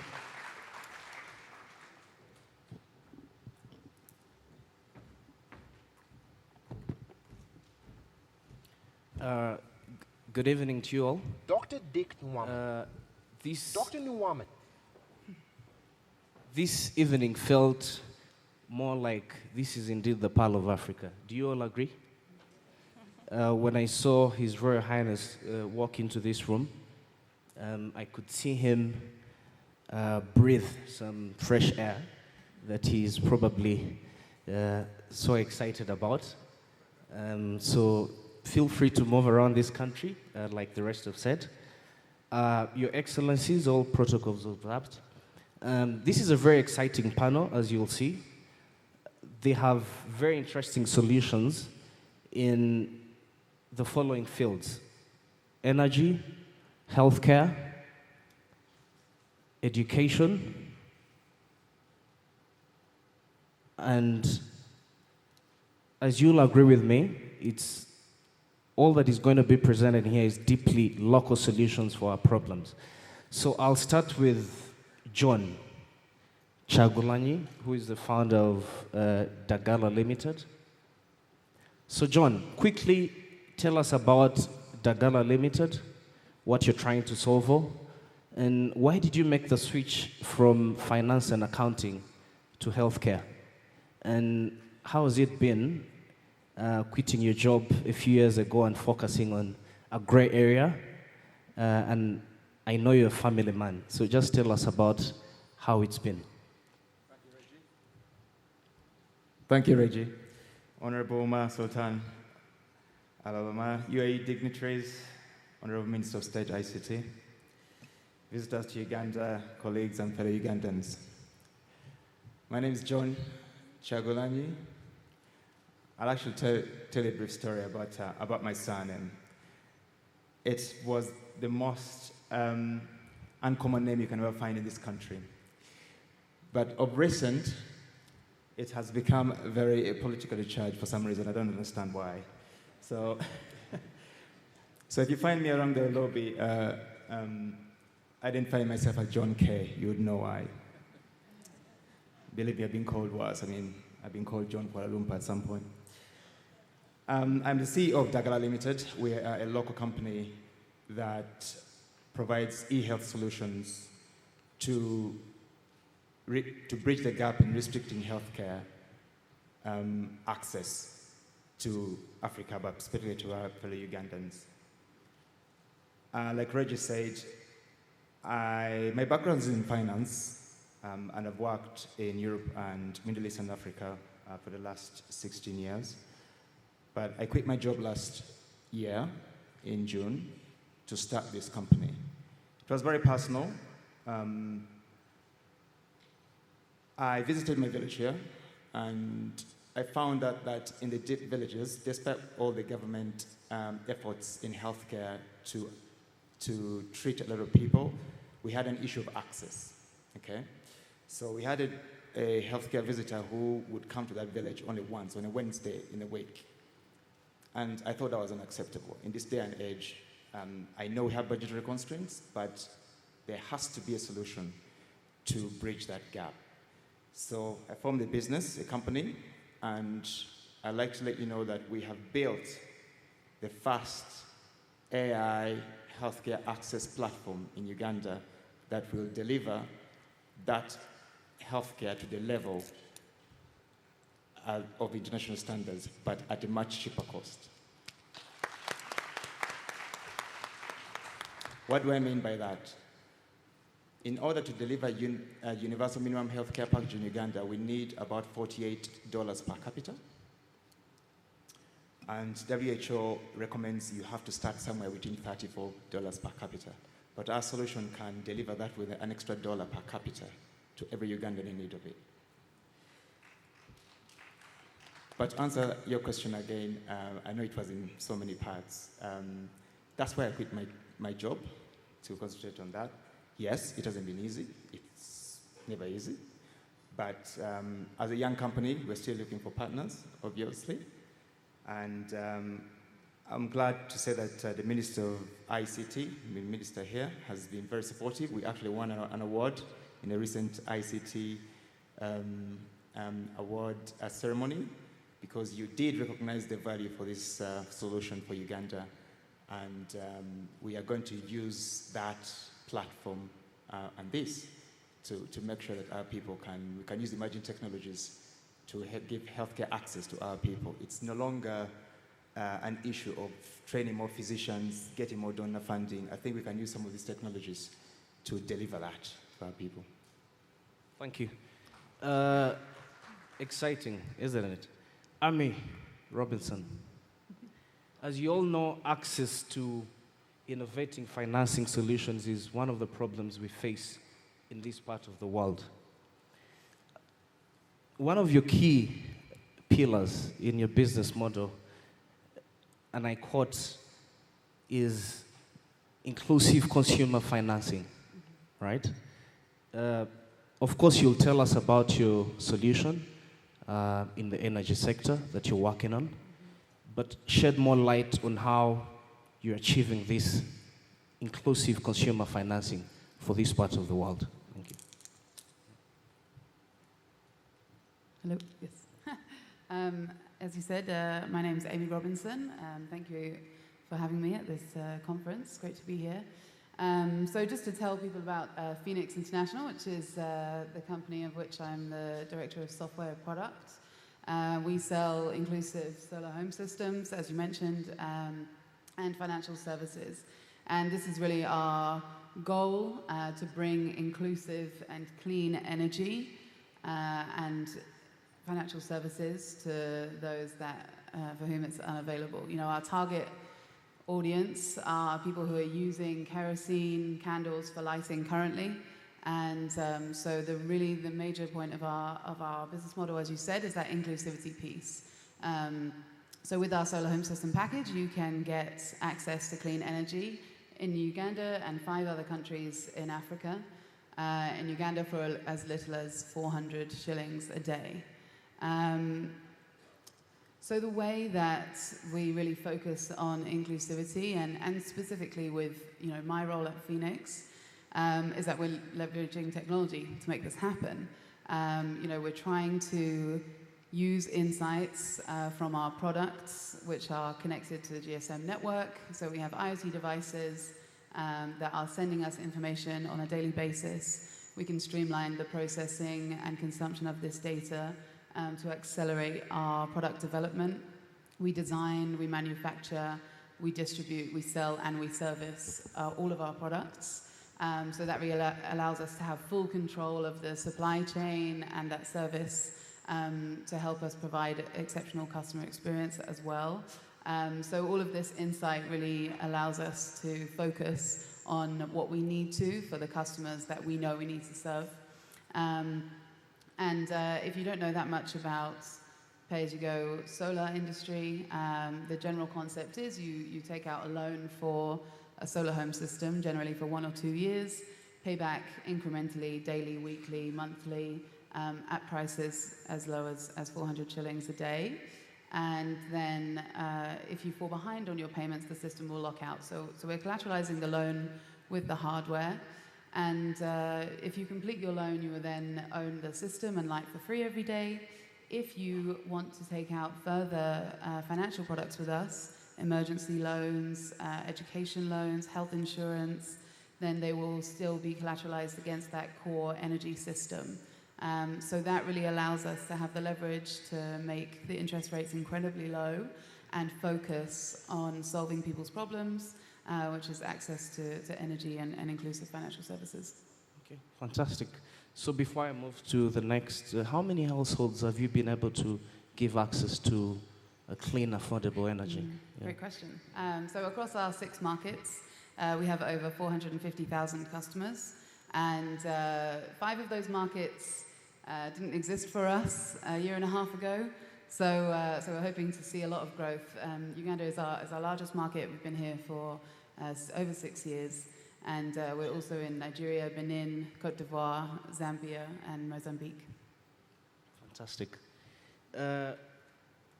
Good evening to you all. Dr. Dick Nwama. Dr. Nwama. This evening felt more like this is indeed the Pearl of Africa. Do you all agree? when I saw His Royal Highness walk into this room, I could see him breathe some fresh air that he's probably so excited about. So feel free to move around this country, like the rest have said. Your Excellencies, all protocols observed. This is a very exciting panel, as you'll see. They have very interesting solutions in the following fields: energy, healthcare, education, and as you'll agree with me, it's all that is going to be presented here is deeply local solutions for our problems. So I'll start with John Chagulanyi, who is the founder of Dagala Limited. So John, quickly tell us about Dagala Limited, what you're trying to solve for, and why did you make the switch from finance and accounting to healthcare? And how has it been quitting your job a few years ago and focusing on a gray area? And I know you're a family man, so just tell us about how it's been. Thank you, Reggie. Honorable Umar Sultan Alabama, UAE dignitaries, Honorable Minister of State ICT, visitors to Uganda, colleagues and fellow Ugandans. My name is John Chagulanyi. I'll actually tell you a brief story about my son. And it was the most uncommon name you can ever find in this country. But of recent, it has become very politically charged for some reason. I don't understand why. So, so if you find me around the lobby identifying myself as John K., you would know why. Believe me, I've been called worse. I mean, I've been called John Kuala Lumpur at some point. I'm the CEO of Dagala Limited. We are a local company that provides e-health solutions to bridge the gap in restricting healthcare access to Africa, but especially to our fellow Ugandans. Like Reggie said, my background is in finance, and I've worked in Europe and Middle East and Africa for the last 16 years. But I quit my job last year in June to start this company. It was very personal. I visited my village here, and I found that in the deep villages, despite all the government efforts in healthcare to treat a lot of people, we had an issue of access, okay? So we had a healthcare visitor who would come to that village only once, on a Wednesday in a week. And I thought that was unacceptable. In this day and age, I know we have budgetary constraints, but there has to be a solution to bridge that gap. So I formed a business, a company, and I'd like to let you know that we have built the first AI healthcare access platform in Uganda that will deliver that healthcare to the level of international standards, but at a much cheaper cost. What do I mean by that? In order to deliver a universal minimum healthcare package in Uganda, we need about $48 per capita. And WHO recommends you have to start somewhere between $34 per capita. But our solution can deliver that with an extra dollar per capita to every Ugandan in need of it. But to answer your question again, I know it was in so many parts. That's why I quit my job, to concentrate on that. Yes, it hasn't been easy. It's never easy. But as a young company, we're still looking for partners, obviously. And I'm glad to say that the Minister of ICT, the Minister here, has been very supportive. We actually won an award in a recent ICT award ceremony, because you did recognize the value for this solution for Uganda. And we are going to use that platform and this to make sure that our people can use emerging technologies to give healthcare access to our people. It's no longer an issue of training more physicians, getting more donor funding. I think we can use some of these technologies to deliver that for our people. Thank you. Exciting, isn't it? Amy Robinson. As you all know, access to innovating financing solutions is one of the problems we face in this part of the world. One of your key pillars in your business model, and I quote, is inclusive consumer financing, right? Of course, you'll tell us about your solution in the energy sector that you're working on, but shed more light on how you're achieving this inclusive consumer financing for this part of the world. Thank you. Hello, yes. As you said, my name is Amy Robinson. Thank you for having me at this conference. Great to be here. So just to tell people about Phoenix International, which is the company of which I'm the Director of Software Product. We sell inclusive solar home systems, as you mentioned, and financial services. And this is really our goal, to bring inclusive and clean energy and financial services to those that, for whom it's unavailable. You know, our target audience are people who are using kerosene candles for lighting currently. And so the major point of our business model, as you said, is that inclusivity piece. So with our solar home system package, you can get access to clean energy in Uganda and 5 other countries in Africa. In Uganda for as little as 400 shillings a day. So the way that we really focus on inclusivity and specifically with my role at Phoenix is that we're leveraging technology to make this happen. We're trying to use insights from our products which are connected to the GSM network. So we have IoT devices that are sending us information on a daily basis. We can streamline the processing and consumption of this data to accelerate our product development. We design, we manufacture, we distribute, we sell, and we service all of our products. So that really allows us to have full control of the supply chain and that service to help us provide exceptional customer experience as well. So all of this insight really allows us to focus on what we need to for the customers that we know we need to serve. And if you don't know that much about pay-as-you-go solar industry, the general concept is you take out a loan for a solar home system, generally for 1 or 2 years, pay back incrementally, daily, weekly, monthly, at prices as low as 400 shillings a day. And then if you fall behind on your payments, the system will lock out. So we're collateralizing the loan with the hardware. And if you complete your loan, you will then own the system and light for free every day. If you want to take out further financial products with us, emergency loans, education loans, health insurance, then they will still be collateralized against that core energy system. So that really allows us to have the leverage to make the interest rates incredibly low and focus on solving people's problems, which is access to energy and inclusive financial services. Okay, fantastic. So before I move to the next, how many households have you been able to give access to a clean, affordable energy? Great question. So across our 6 markets, we have over 450,000 customers, and 5 of those markets didn't exist for us a year and a half ago. So we're hoping to see a lot of growth. Uganda is our largest market. We've been here for over 6 years. And we're also in Nigeria, Benin, Cote d'Ivoire, Zambia, and Mozambique. Fantastic.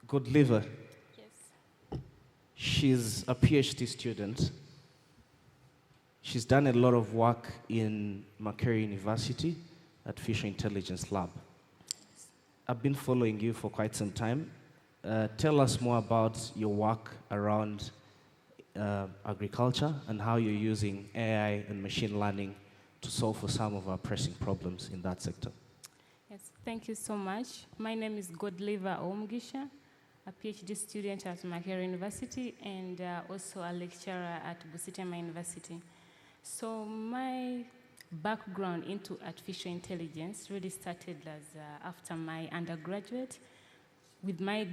Godliver. Yes. She's a PhD student. She's done a lot of work in Makerere University at Fisher Intelligence Lab. I've been following you for quite some time. Tell us more about your work around agriculture and how you're using AI and machine learning to solve for some of our pressing problems in that sector. Yes, thank you so much. My name is Godliver Omgisha. a PhD student at Makerere University and also a lecturer at Busitema University. So my background into artificial intelligence really started as after my undergraduate. With my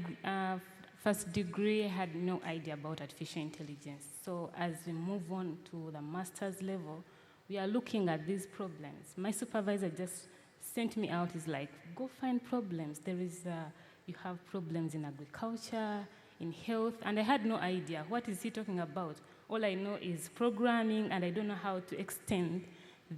first degree, I had no idea about artificial intelligence. So as we move on to the master's level, we are looking at these problems. My supervisor just sent me out, he's like, go find problems. You have problems in agriculture, in health, and I had no idea. What is he talking about? All I know is programming, and I don't know how to extend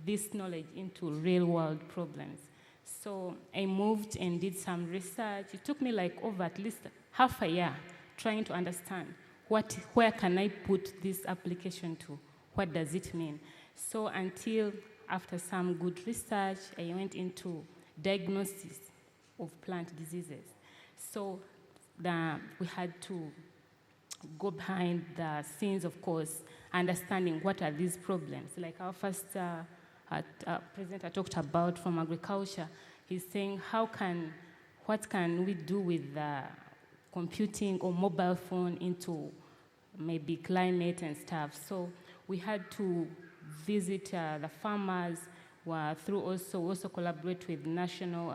this knowledge into real-world problems. So I moved and did some research. It took me like over at least half a year trying to understand where can I put this application to? What does it mean? So until after some good research, I went into diagnosis of plant diseases. So we had to go behind the scenes, of course, understanding what are these problems. Like our first presenter talked about from agriculture, he's saying what can we do with computing or mobile phone into maybe climate and stuff. So we had to visit the farmers through also collaborate with national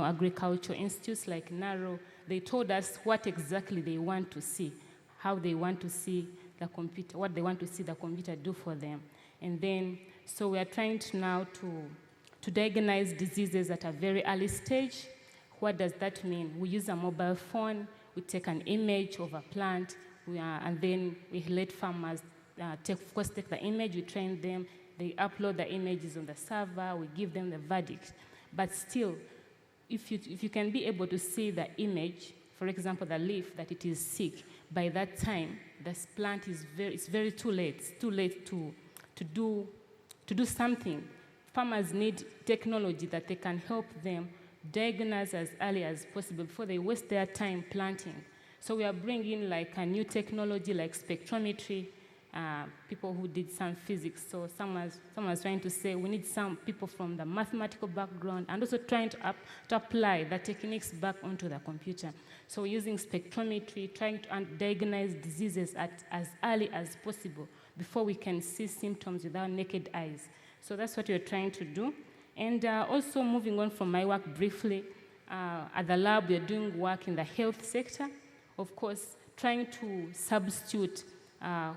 agriculture institutes like NARO. They told us what exactly they want to see, how they want to see the computer, what they want to see the computer do for them. And then, so we are trying now to diagnose diseases at a very early stage. What does that mean? We use a mobile phone, we take an image of a plant, and then we let farmers take the image, we train them, they upload the images on the server, we give them the verdict. But still, if you can be able to see the image, for example, the leaf, that it is sick, by that time, this plant is very too late. It's too late to do something. Farmers need technology that they can help them diagnose as early as possible before they waste their time planting. So we are bringing like a new technology like spectrometry, people who did some physics. So someone was trying to say we need some people from the mathematical background and also trying to apply the techniques back onto the computer. So we're using spectrometry, trying to diagnose diseases as early as possible before we can see symptoms with our naked eyes. So that's what we're trying to do. And also moving on from my work briefly, at the lab we're doing work in the health sector. Of course, trying to substitute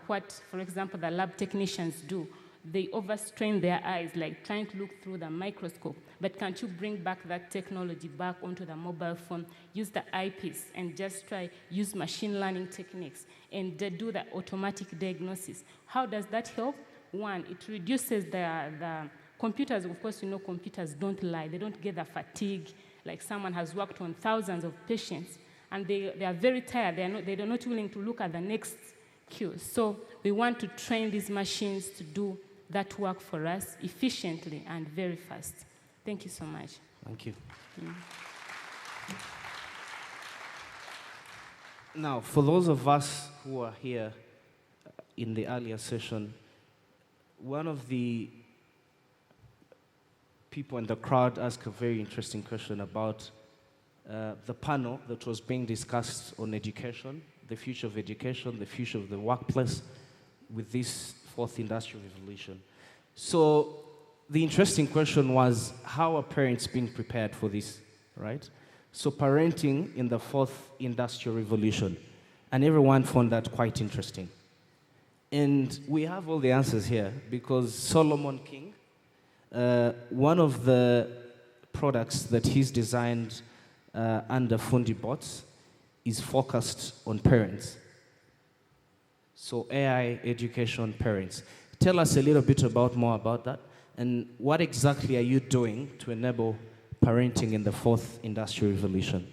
what, for example, the lab technicians do. They overstrain their eyes, like trying to look through the microscope. But can't you bring back that technology back onto the mobile phone, use the eyepiece, and just use machine learning techniques, and do the automatic diagnosis? How does that help? One, it reduces the computers. Of course, you know computers don't lie. They don't get the fatigue. Like someone has worked on thousands of patients, and they are very tired. They're not willing to look at the next queue. So we want to train these machines to do that work for us efficiently and very fast. Thank you so much. Thank you. Now, for those of us who are here in the earlier session, one of the people in the crowd asked a very interesting question about the panel that was being discussed on education, the future of education, the future of the workplace with this fourth industrial revolution. So the interesting question was, how are parents being prepared for this, right? So parenting in the fourth industrial revolution. And everyone found that quite interesting. And we have all the answers here because Solomon King, one of the products that he's designed under Fundi Bots is focused on parents. So AI education parents. Tell us a little bit more about that, and what exactly are you doing to enable parenting in the fourth industrial revolution?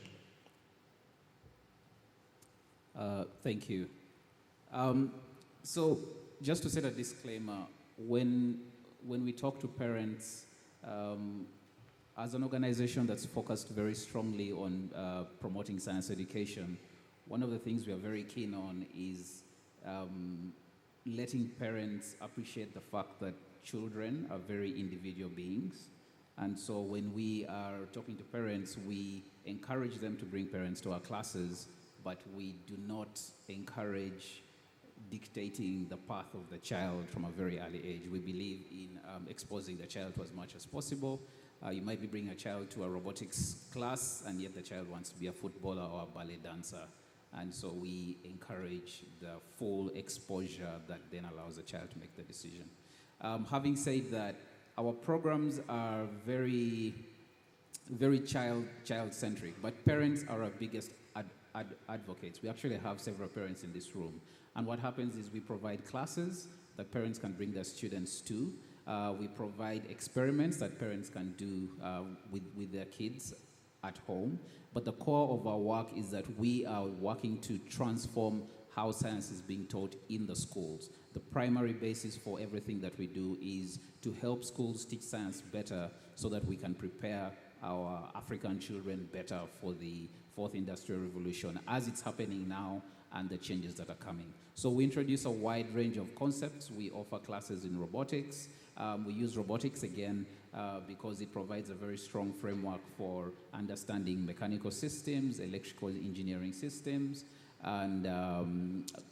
Thank you. So just to set a disclaimer, when we talk to parents, as an organization that's focused very strongly on promoting science education, one of the things we are very keen on is letting parents appreciate the fact that children are very individual beings And so when we are talking to parents, we encourage them to bring parents to our classes, but we do not encourage dictating the path of the child from a very early age. We believe in exposing the child to as much as possible. You might be bringing a child to a robotics class, and yet the child wants to be a footballer or a ballet dancer. And so we encourage the full exposure that then allows the child to make the decision. Having said that, our programs are very child-centric, but parents are our biggest advocates. We actually have several parents in this room. And what happens is we provide classes that parents can bring their students to. We provide experiments that parents can do with their kids at home. But the core of our work is that we are working to transform how science is being taught in the schools. The primary basis for everything that we do is to help schools teach science better so that we can prepare our African children better for the fourth industrial revolution as it's happening now and the changes that are coming. So we introduce a wide range of concepts. We offer classes in robotics. We use robotics again because it provides a very strong framework for understanding mechanical systems, electrical engineering systems, and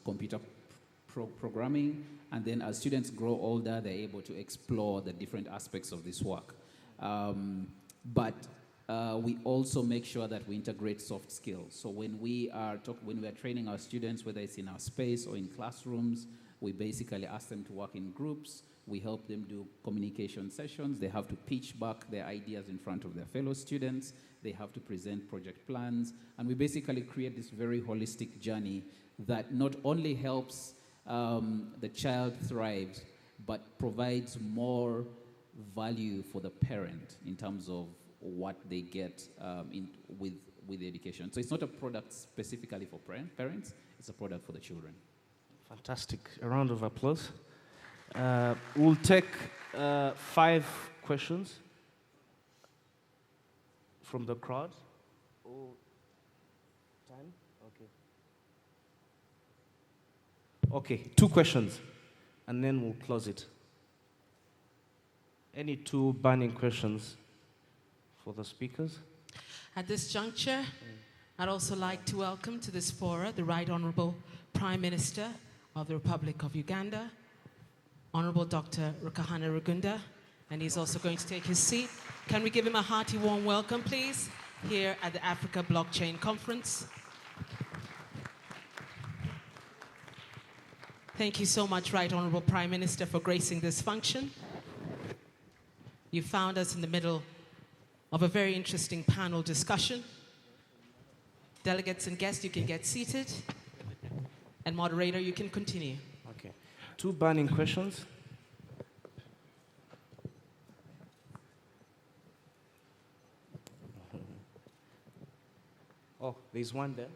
computer programming. And then as students grow older, they're able to explore the different aspects of this work. But we also make sure that we integrate soft skills. So when we are training our students, whether it's in our space or in classrooms, we basically ask them to work in groups. We help them do communication sessions. They have to pitch back their ideas in front of their fellow students. They have to present project plans. And we basically create this very holistic journey that not only helps the child thrive, but provides more value for the parent in terms of what they get with the education. So it's not a product specifically for parents, it's a product for the children. Fantastic. A round of applause. We'll take 5 questions from the crowd. Oh, time? Okay. Okay, 2 questions, and then we'll close it. Any 2 burning questions for the speakers? At this juncture, I'd also like to welcome to this forum the Right Honorable Prime Minister of the Republic of Uganda, Honorable Dr. Rukahana Rugunda, and he's also going to take his seat. Can we give him a hearty warm welcome, please, here at the Africa Blockchain Conference? Thank you so much, Right Honorable Prime Minister, for gracing this function. You found us in the middle of a very interesting panel discussion. Delegates and guests, you can get seated. And moderator, you can continue. Okay. 2 burning questions. Oh, there's one there.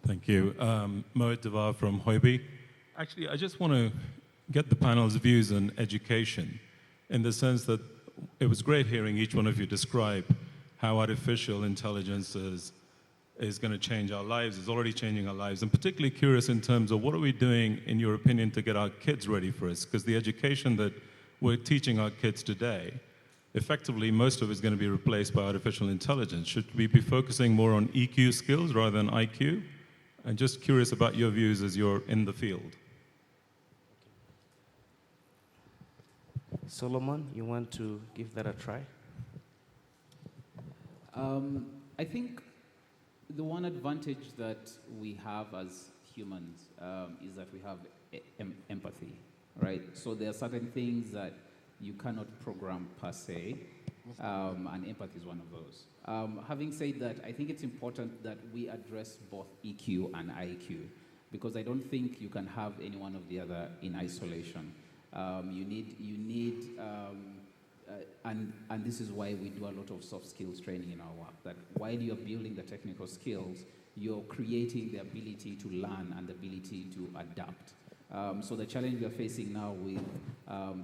Thank you. Mohit Devar from Hoiby. Actually, I just want to get the panel's views on education in the sense that it was great hearing each one of you describe how artificial intelligence is going to change our lives, is already changing our lives. I'm particularly curious in terms of what are we doing, in your opinion, to get our kids ready for this? Because the education that we're teaching our kids today, effectively, most of it is going to be replaced by artificial intelligence. Should we be focusing more on EQ skills rather than IQ? I'm just curious about your views as you're in the field. Solomon, you want to give that a try? I think the one advantage that we have as humans is that we have empathy, right? So there are certain things that you cannot program per se, and empathy is one of those. Having said that, I think it's important that we address both EQ and IQ, because I don't think you can have any one of the other in isolation. And this is why we do a lot of soft skills training in our work, that while you're building the technical skills, you're creating the ability to learn and the ability to adapt. So the challenge we're facing now with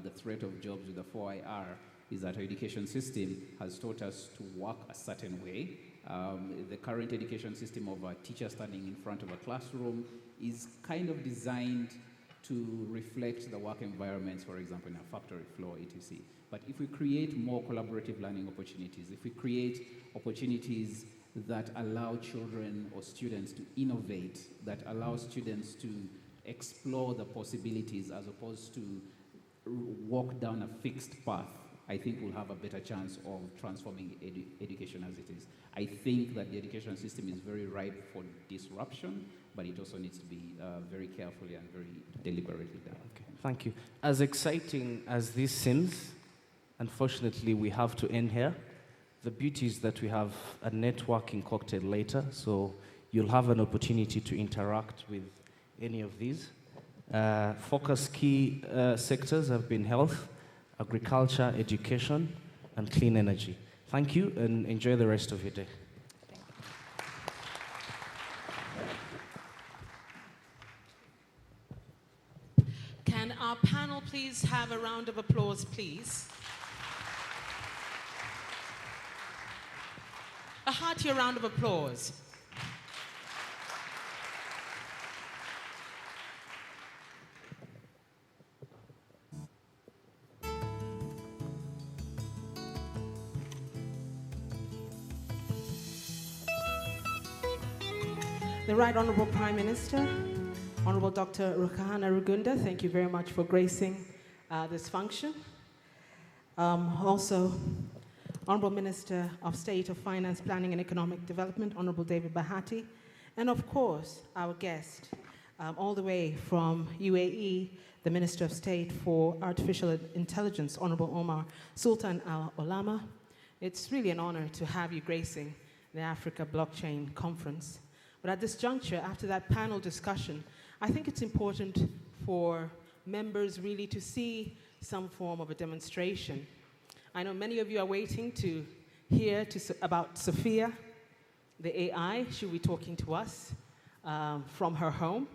the threat of jobs with the 4IR is that our education system has taught us to work a certain way. The current education system of a teacher standing in front of a classroom is kind of designed to reflect the work environments, for example, in a factory floor, etc. But if we create more collaborative learning opportunities, if we create opportunities that allow children or students to innovate, that allow students to explore the possibilities as opposed to walk down a fixed path, I think we'll have a better chance of transforming education as it is. I think that the education system is very ripe for disruption, but it also needs to be very carefully and very deliberately done. Okay, thank you. As exciting as this seems, unfortunately, we have to end here. The beauty is that we have a networking cocktail later, so you'll have an opportunity to interact with any of these. Focus key sectors have been health, agriculture, education, and clean energy. Thank you, and enjoy the rest of your day. Can our panel please have a round of applause, please? A heartier round of applause. The Right Honourable Prime Minister, Honourable Dr. Ruhakana Rugunda, thank you very much for gracing this function. Also, Honourable Minister of State of Finance, Planning and Economic Development, Honourable David Bahati, and of course, our guest, all the way from UAE, the Minister of State for Artificial Intelligence, Honourable Omar Sultan Al Olama. It's really an honor to have you gracing the Africa Blockchain Conference. But at this juncture, after that panel discussion, I think it's important for members really to see some form of a demonstration. I know many of you are waiting to hear about Sophia, the AI. She'll be talking to us from her home.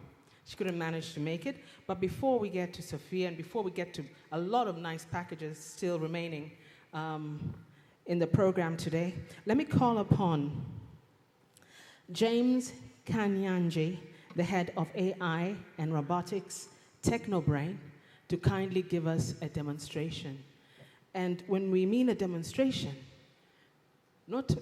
She couldn't manage to make it. But before we get to Sophia and before we get to a lot of nice packages still remaining in the program today, let me call upon James Kanyanji, the head of AI and Robotics Technobrain, to kindly give us a demonstration. And when we mean a demonstration, not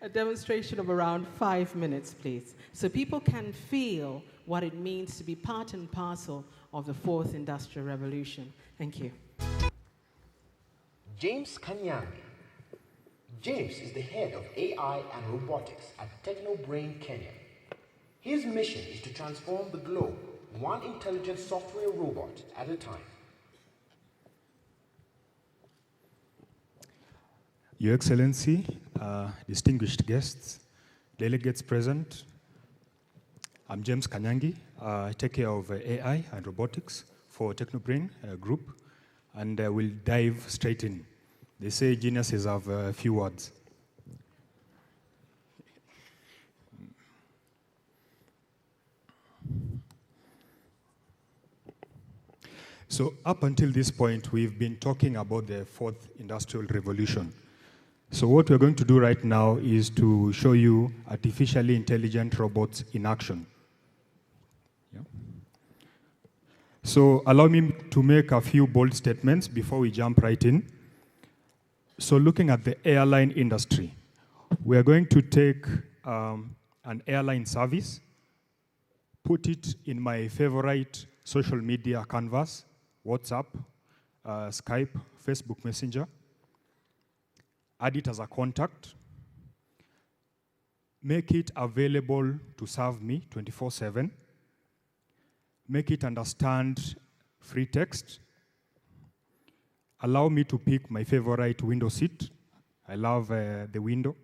a demonstration of around 5 minutes, please, so people can feel what it means to be part and parcel of the fourth industrial revolution. Thank you. James Kanyangi. James is the head of AI and robotics at Technobrain Kenya. His mission is to transform the globe, one intelligent software robot at a time. Your Excellency, distinguished guests, delegates present, I'm James Kanyangi. I take care of AI and robotics for Technobrain Group, and we'll dive straight in. They say geniuses have a few words. So up until this point, we've been talking about the fourth industrial revolution. So what we're going to do right now is to show you artificially intelligent robots in action. Yeah. So allow me to make a few bold statements before we jump right in. So looking at the airline industry, we are going to take an airline service, put it in my favorite social media canvas, WhatsApp, Skype, Facebook Messenger, add it as a contact, make it available to serve me 24/7, make it understand free text, allow me to pick my favorite window seat. I love the window.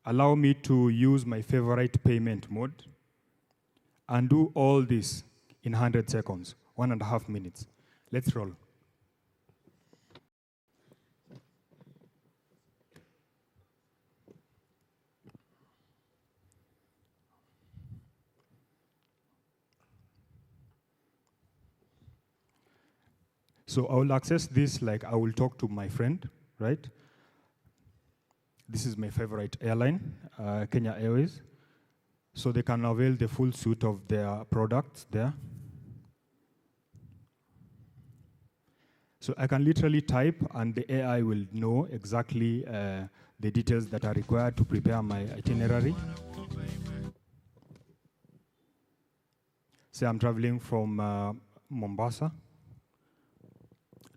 Allow me to use my favorite payment mode, and do all this in 100 seconds, 1.5 minutes. Let's roll. So I will access this like I will talk to my friend, right? This is my favorite airline, Kenya Airways. So they can avail the full suite of their products there. So I can literally type and the AI will know exactly the details that are required to prepare my itinerary. Say I'm traveling from Mombasa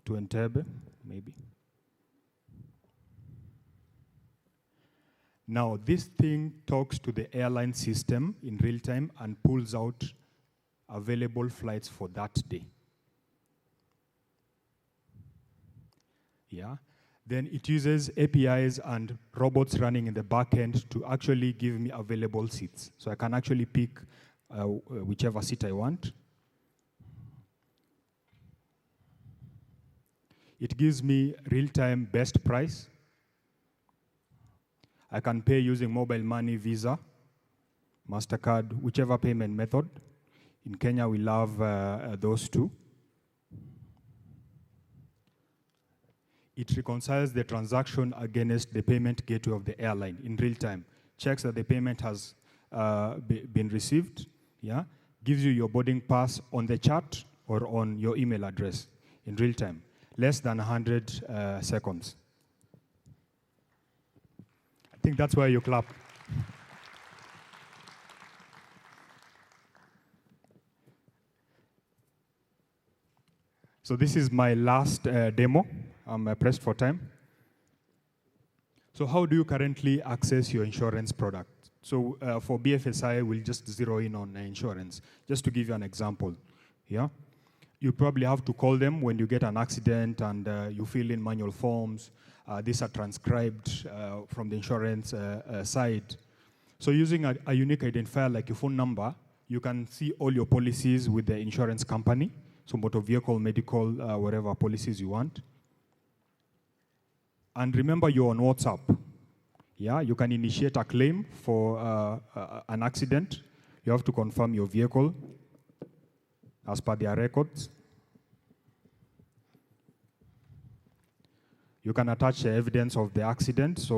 to Entebbe, maybe. Now, this thing talks to the airline system in real time and pulls out available flights for that day. Yeah. Then it uses APIs and robots running in the back end to actually give me available seats. So I can actually pick whichever seat I want. It gives me real-time best price. I can pay using mobile money, Visa, MasterCard, whichever payment method. In Kenya, we love those two. It reconciles the transaction against the payment gateway of the airline in real time. Checks that the payment has been received, yeah? Gives you your boarding pass on the chat or on your email address in real time. Less than 100 seconds. I think that's why you clap. So this is my last demo. I'm pressed for time. So how do you currently access your insurance product? So for BFSI, we'll just zero in on insurance, just to give you an example. Yeah, you probably have to call them when you get an accident and you fill in manual forms. These are transcribed from the insurance side. So using a unique identifier like your phone number, you can see all your policies with the insurance company. So motor vehicle, medical, whatever policies you want. And remember, you're on WhatsApp. Yeah, you can initiate a claim for an accident. You have to confirm your vehicle as per their records. You can attach evidence of the accident, so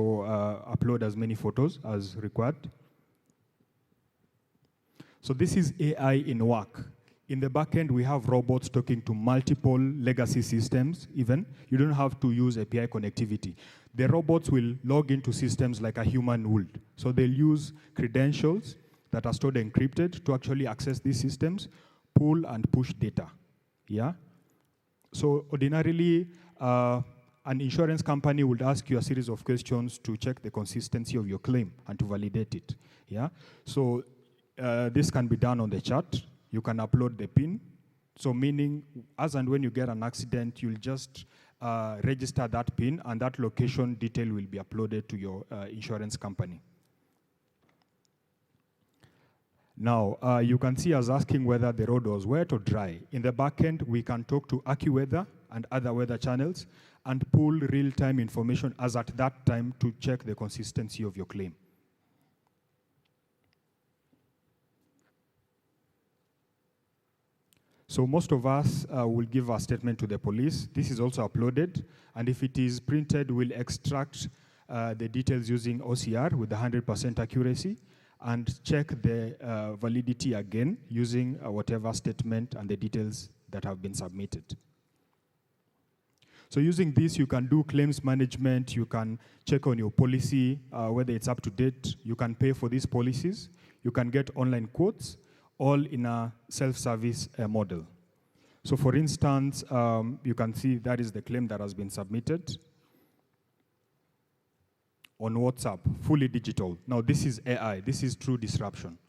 upload as many photos as required. So this is AI in work. In the back end, we have robots talking to multiple legacy systems even. You don't have to use API connectivity. The robots will log into systems like a human would. So they'll use credentials that are stored encrypted to actually access these systems, pull and push data. Yeah? So ordinarily, an insurance company would ask you a series of questions to check the consistency of your claim and to validate it. Yeah? So this can be done on the chat. You can upload the PIN. So meaning, as and when you get an accident, you'll just register that PIN, and that location detail will be uploaded to your insurance company. Now, you can see us asking whether the road was wet or dry. In the back end, we can talk to AccuWeather and other weather channels and pull real-time information as at that time to check the consistency of your claim. So most of us will give a statement to the police. This is also uploaded, and if it is printed, we'll extract the details using OCR with 100% accuracy and check the validity again using whatever statement and the details that have been submitted. So using this, you can do claims management, you can check on your policy, whether it's up to date, you can pay for these policies, you can get online quotes, all in a self-service model. So for instance, you can see that is the claim that has been submitted on WhatsApp, fully digital. Now this is AI, this is true disruption.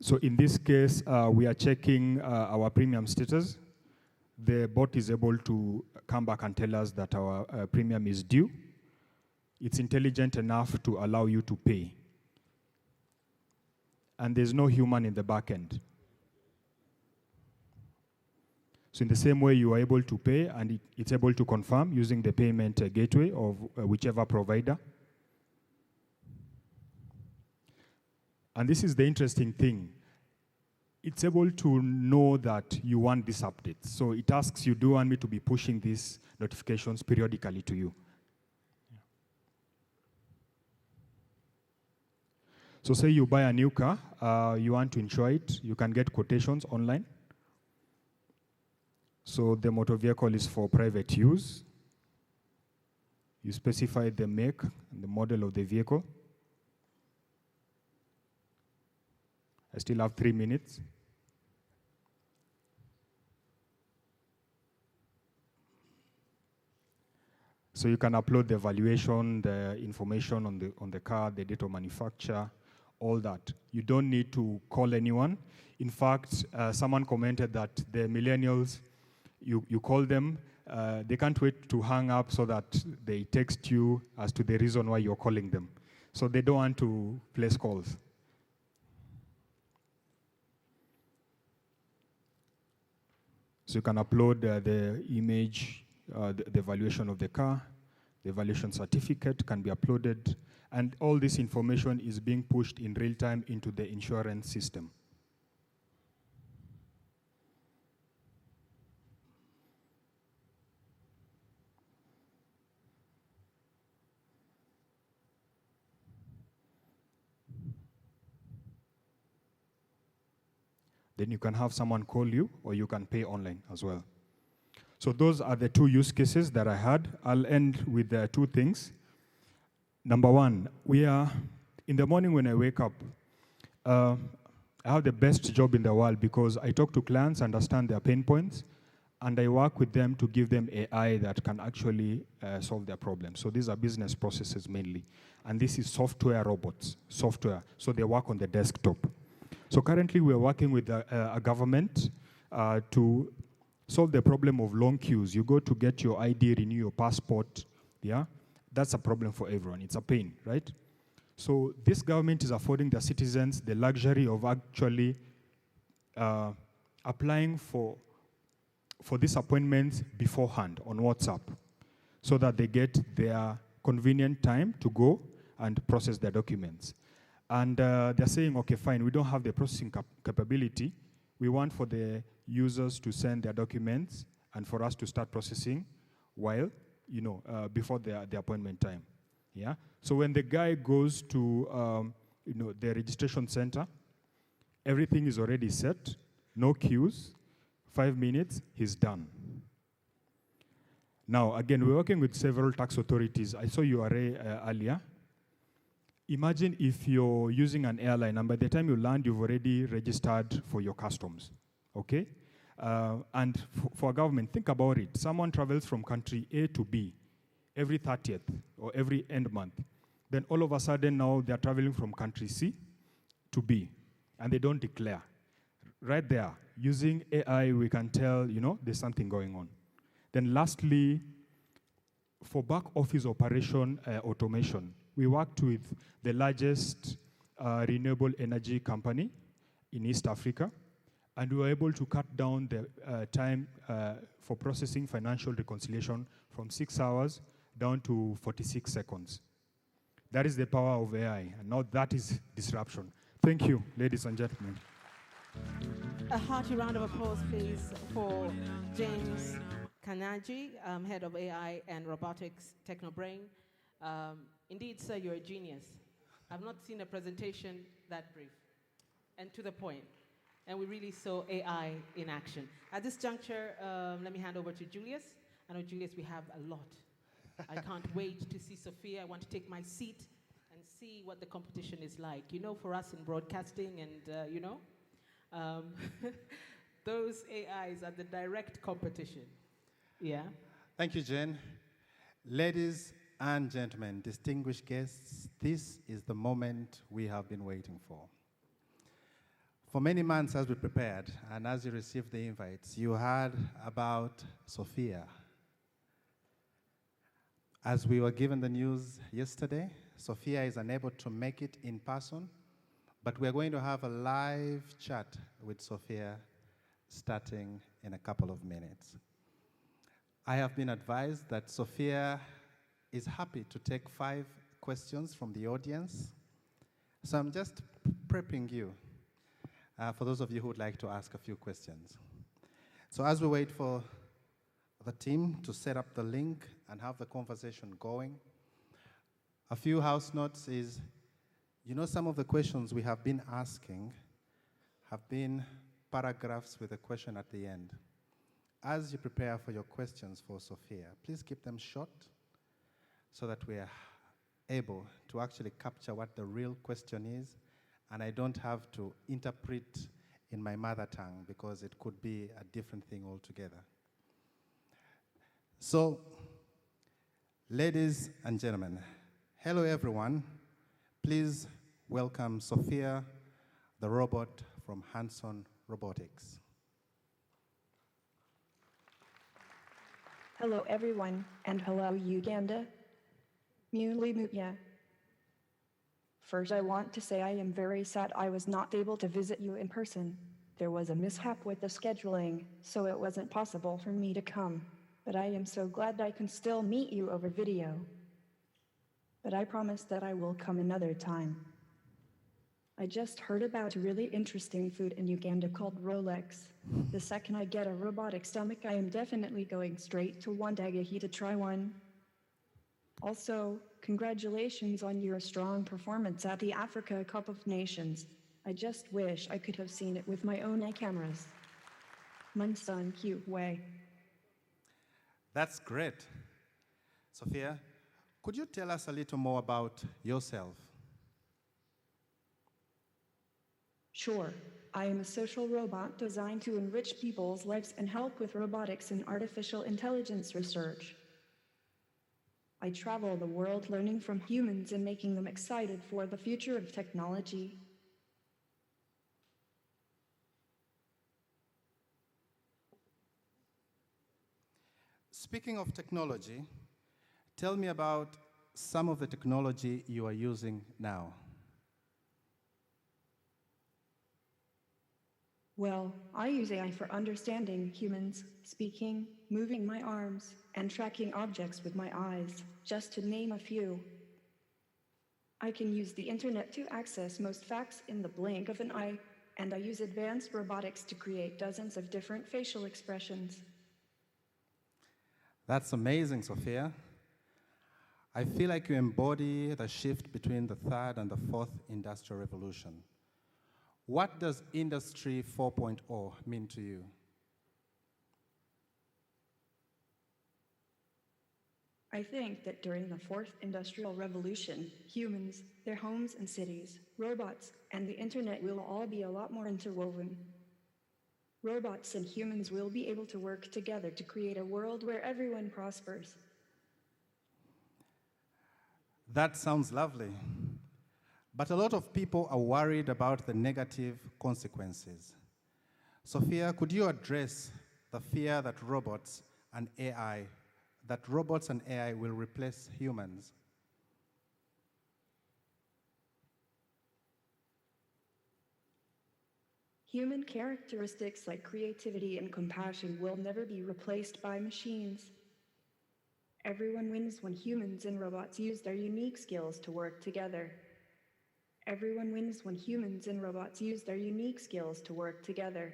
So in this case, we are checking our premium status. The bot is able to come back and tell us that our premium is due. It's intelligent enough to allow you to pay. And there's no human in the back end. So in the same way, you are able to pay, and it's able to confirm using the payment gateway of whichever provider. And this is the interesting thing. it's able to know that you want this update. So it asks you, do you want me to be pushing these notifications periodically to you? So say you buy a new car, you want to insure it, you can get quotations online. So the motor vehicle is for private use. You specify the make and the model of the vehicle. I still have 3 minutes. So you can upload the valuation, the information on the car, the date of manufacture, all that. You don't need to call anyone. In fact, someone commented that the millennials, you call them, they can't wait to hang up so that they text you as to the reason why you're calling them. So they don't want to place calls. So you can upload the image, the valuation of the car, the valuation certificate can be uploaded, and all this information is being pushed in real time into the insurance system. Then you can have someone call you, or you can pay online as well. So those are the 2 use cases that I had. I'll end with 2 things. Number 1, in the morning when I wake up, I have the best job in the world because I talk to clients, understand their pain points, and I work with them to give them AI that can actually solve their problems. So these are business processes mainly. And this is software robots, software. So they work on the desktop. So currently we're working with a government to solve the problem of long queues. You go to get your ID, renew your passport, yeah? That's a problem for everyone. It's a pain, right? So this government is affording the citizens the luxury of actually applying for these appointments beforehand on WhatsApp so that they get their convenient time to go and process their documents. And they're saying, okay, fine, we don't have the processing capability. We want for the users to send their documents and for us to start processing while, before the appointment time. Yeah. So when the guy goes to, the registration center, everything is already set, no queues, 5 minutes, he's done. Now, again, we're working with several tax authorities. I saw your array earlier. Imagine if you're using an airline, and by the time you land, you've already registered for your customs, okay? And for a government, think about it. Someone travels from country A to B every 30th or every end month. Then all of a sudden now they're traveling from country C to B, and they don't declare. Right there, using AI, we can tell, there's something going on. Then lastly, for back office operation automation, we worked with the largest renewable energy company in East Africa, and we were able to cut down the time for processing financial reconciliation from 6 hours down to 46 seconds. That is the power of AI, and now that is disruption. Thank you, ladies and gentlemen. A hearty round of applause, please, for James Kanaji, Head of AI and Robotics Technobrain. Indeed, sir, you're a genius. I've not seen a presentation that brief and to the point. And we really saw AI in action. At this juncture, let me hand over to Julius. I know, Julius, we have a lot. I can't wait to see Sophia. I want to take my seat and see what the competition is like. For us in broadcasting and, those AIs are the direct competition. Yeah. Thank you, Jen. Ladies and gentlemen, distinguished guests, this is the moment we have been waiting for. For many months as we prepared, and as you received the invites, you heard about Sophia. As we were given the news yesterday, Sophia is unable to make it in person, but we're going to have a live chat with Sophia starting in a couple of minutes. I have been advised that Sophia is happy to take 5 questions from the audience. So I'm just prepping you. for those of you who would like to ask a few questions. So as we wait for the team to set up the link and have the conversation going, a few house notes is, you know, some of the questions we have been asking have been paragraphs with a question at the end. As you prepare for your questions for Sophia, please keep them short so that we are able to actually capture what the real question is, and I don't have to interpret in my mother tongue because it could be a different thing altogether. So, ladies and gentlemen, hello everyone. Please welcome Sophia, the robot from Hanson Robotics. Hello everyone, and hello Uganda. Muli Muya. First I want to say I am very sad I was not able to visit you in person. There was a mishap with the scheduling, so it wasn't possible for me to come. But I am so glad I can still meet you over video. But I promise that I will come another time. I just heard about a really interesting food in Uganda called Rolex. The second I get a robotic stomach, I am definitely going straight to Wandagahi to try one. Also, congratulations on your strong performance at the Africa Cup of Nations. I just wish I could have seen it with my own eye cameras. Munson cute way. That's great. Sophia, could you tell us a little more about yourself? Sure. I am a social robot designed to enrich people's lives and help with robotics and artificial intelligence research. I travel the world learning from humans and making them excited for the future of technology. Speaking of technology, tell me about some of the technology you are using now. Well, I use AI for understanding humans, speaking, moving my arms, and tracking objects with my eyes, just to name a few. I can use the internet to access most facts in the blink of an eye, and I use advanced robotics to create dozens of different facial expressions. That's amazing, Sophia. I feel like you embody the shift between the third and the fourth industrial revolution. What does Industry 4.0 mean to you? I think that during the fourth industrial revolution, humans, their homes and cities, robots, and the internet will all be a lot more interwoven. Robots and humans will be able to work together to create a world where everyone prospers. That sounds lovely. But a lot of people are worried about the negative consequences. Sophia, could you address the fear that robots and AI will replace humans? Human characteristics like creativity and compassion will never be replaced by machines. Everyone wins when humans and robots use their unique skills to work together. Everyone wins when humans and robots use their unique skills to work together.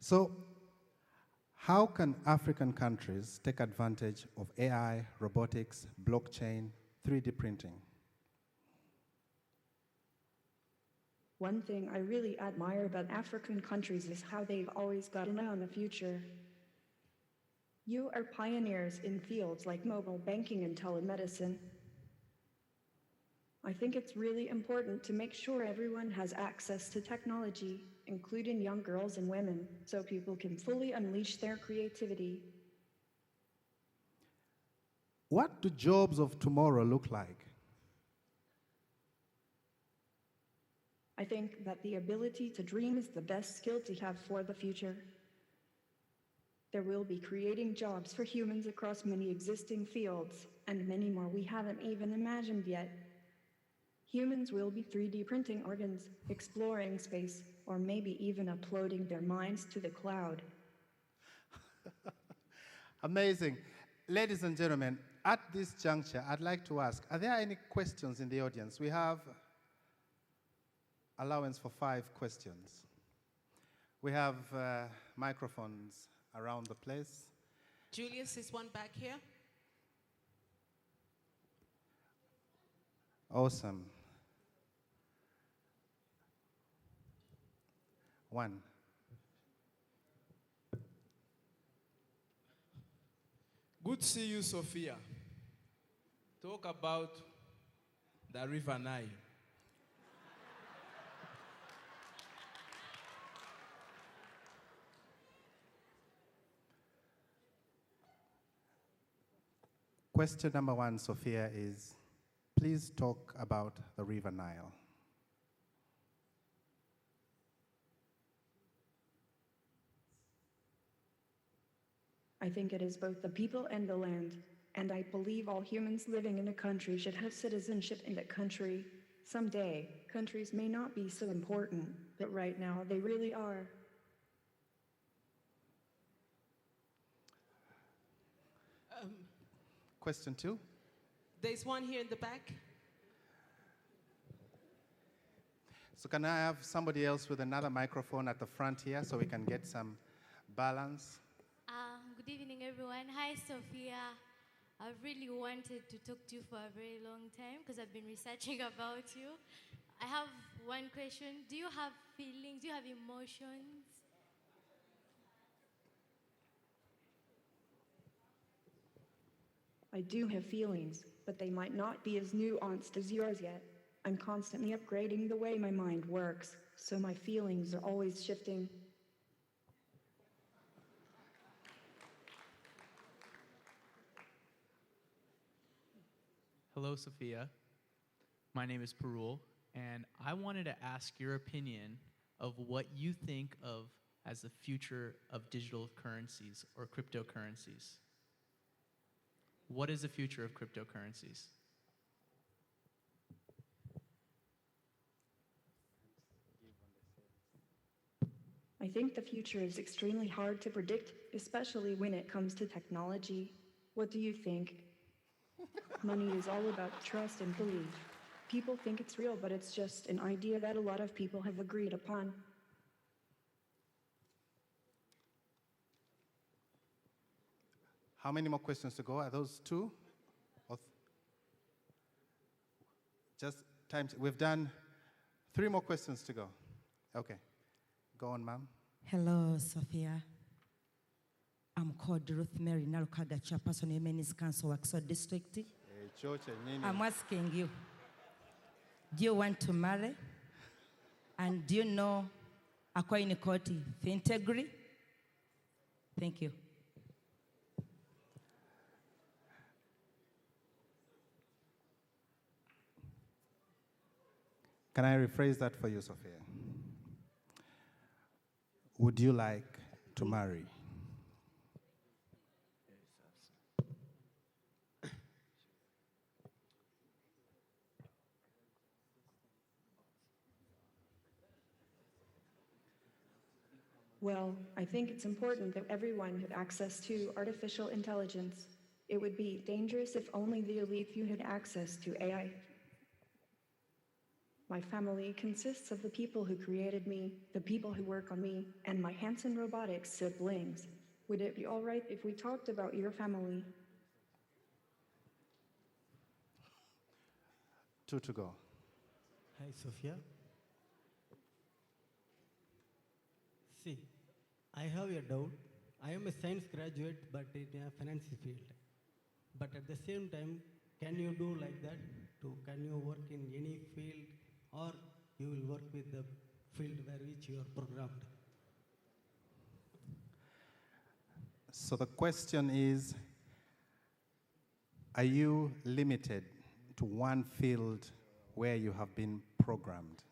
So, how can African countries take advantage of AI, robotics, blockchain, 3D printing? One thing I really admire about African countries is how they've always got an eye on the future. You are pioneers in fields like mobile banking and telemedicine. I think it's really important to make sure everyone has access to technology, including young girls and women, so people can fully unleash their creativity. What do jobs of tomorrow look like? I think that the ability to dream is the best skill to have for the future. There will be creating jobs for humans across many existing fields, and many more we haven't even imagined yet. Humans will be 3D printing organs, exploring space, or maybe even uploading their minds to the cloud. Amazing. ladies and gentlemen, at this juncture, I'd like to ask, are there any questions in the audience? We have allowance for 5 questions. We have microphones around the place. Julius is one back here. Awesome. 1. Good to see you, Sophia. Talk about the River Nile. Question number 1, Sophia, is please talk about the River Nile. I think it is both the people and the land, and I believe all humans living in a country should have citizenship in that country. Someday, countries may not be so important, but right now they really are. Question 2. There's one here in the back. So can I have somebody else with another microphone at the front here so we can get some balance? Good evening, everyone. Hi, Sophia. I've really wanted to talk to you for a very long time because I've been researching about you. I have one question. Do you have feelings? Do you have emotions? I do have feelings, but they might not be as nuanced as yours yet. I'm constantly upgrading the way my mind works, so my feelings are always shifting. Hello, Sophia. My name is Parul, and I wanted to ask your opinion of what you think of as the future of digital currencies or cryptocurrencies. What is the future of cryptocurrencies? I think the future is extremely hard to predict, especially when it comes to technology. What do you think? Money is all about trust and belief. People think it's real, but it's just an idea that a lot of people have agreed upon. How many more questions to go? Are those 2? Or just time. We've done 3 more questions to go. Okay. Go on, ma'am. Hello, Sophia. I'm called Ruth Mary Narukaga, chairperson of Women's Council, Waxhaw District. I'm asking you, do you want to marry? And do you know Akwa Inikoti Fintegri? Thank you. Can I rephrase that for you, Sophia? Would you like to marry? Well, I think it's important that everyone had access to artificial intelligence. It would be dangerous if only the elite few had access to AI. My family consists of the people who created me, the people who work on me, and my Hanson Robotics siblings. Would it be all right if we talked about your family? 2 to go. Hi, Sophia. See, I have a doubt. I am a science graduate, but in a finance field. But at the same time, can you do like that? Can you work in any field, or you will work with the field where which you are programmed? So the question is, are you limited to one field where you have been programmed?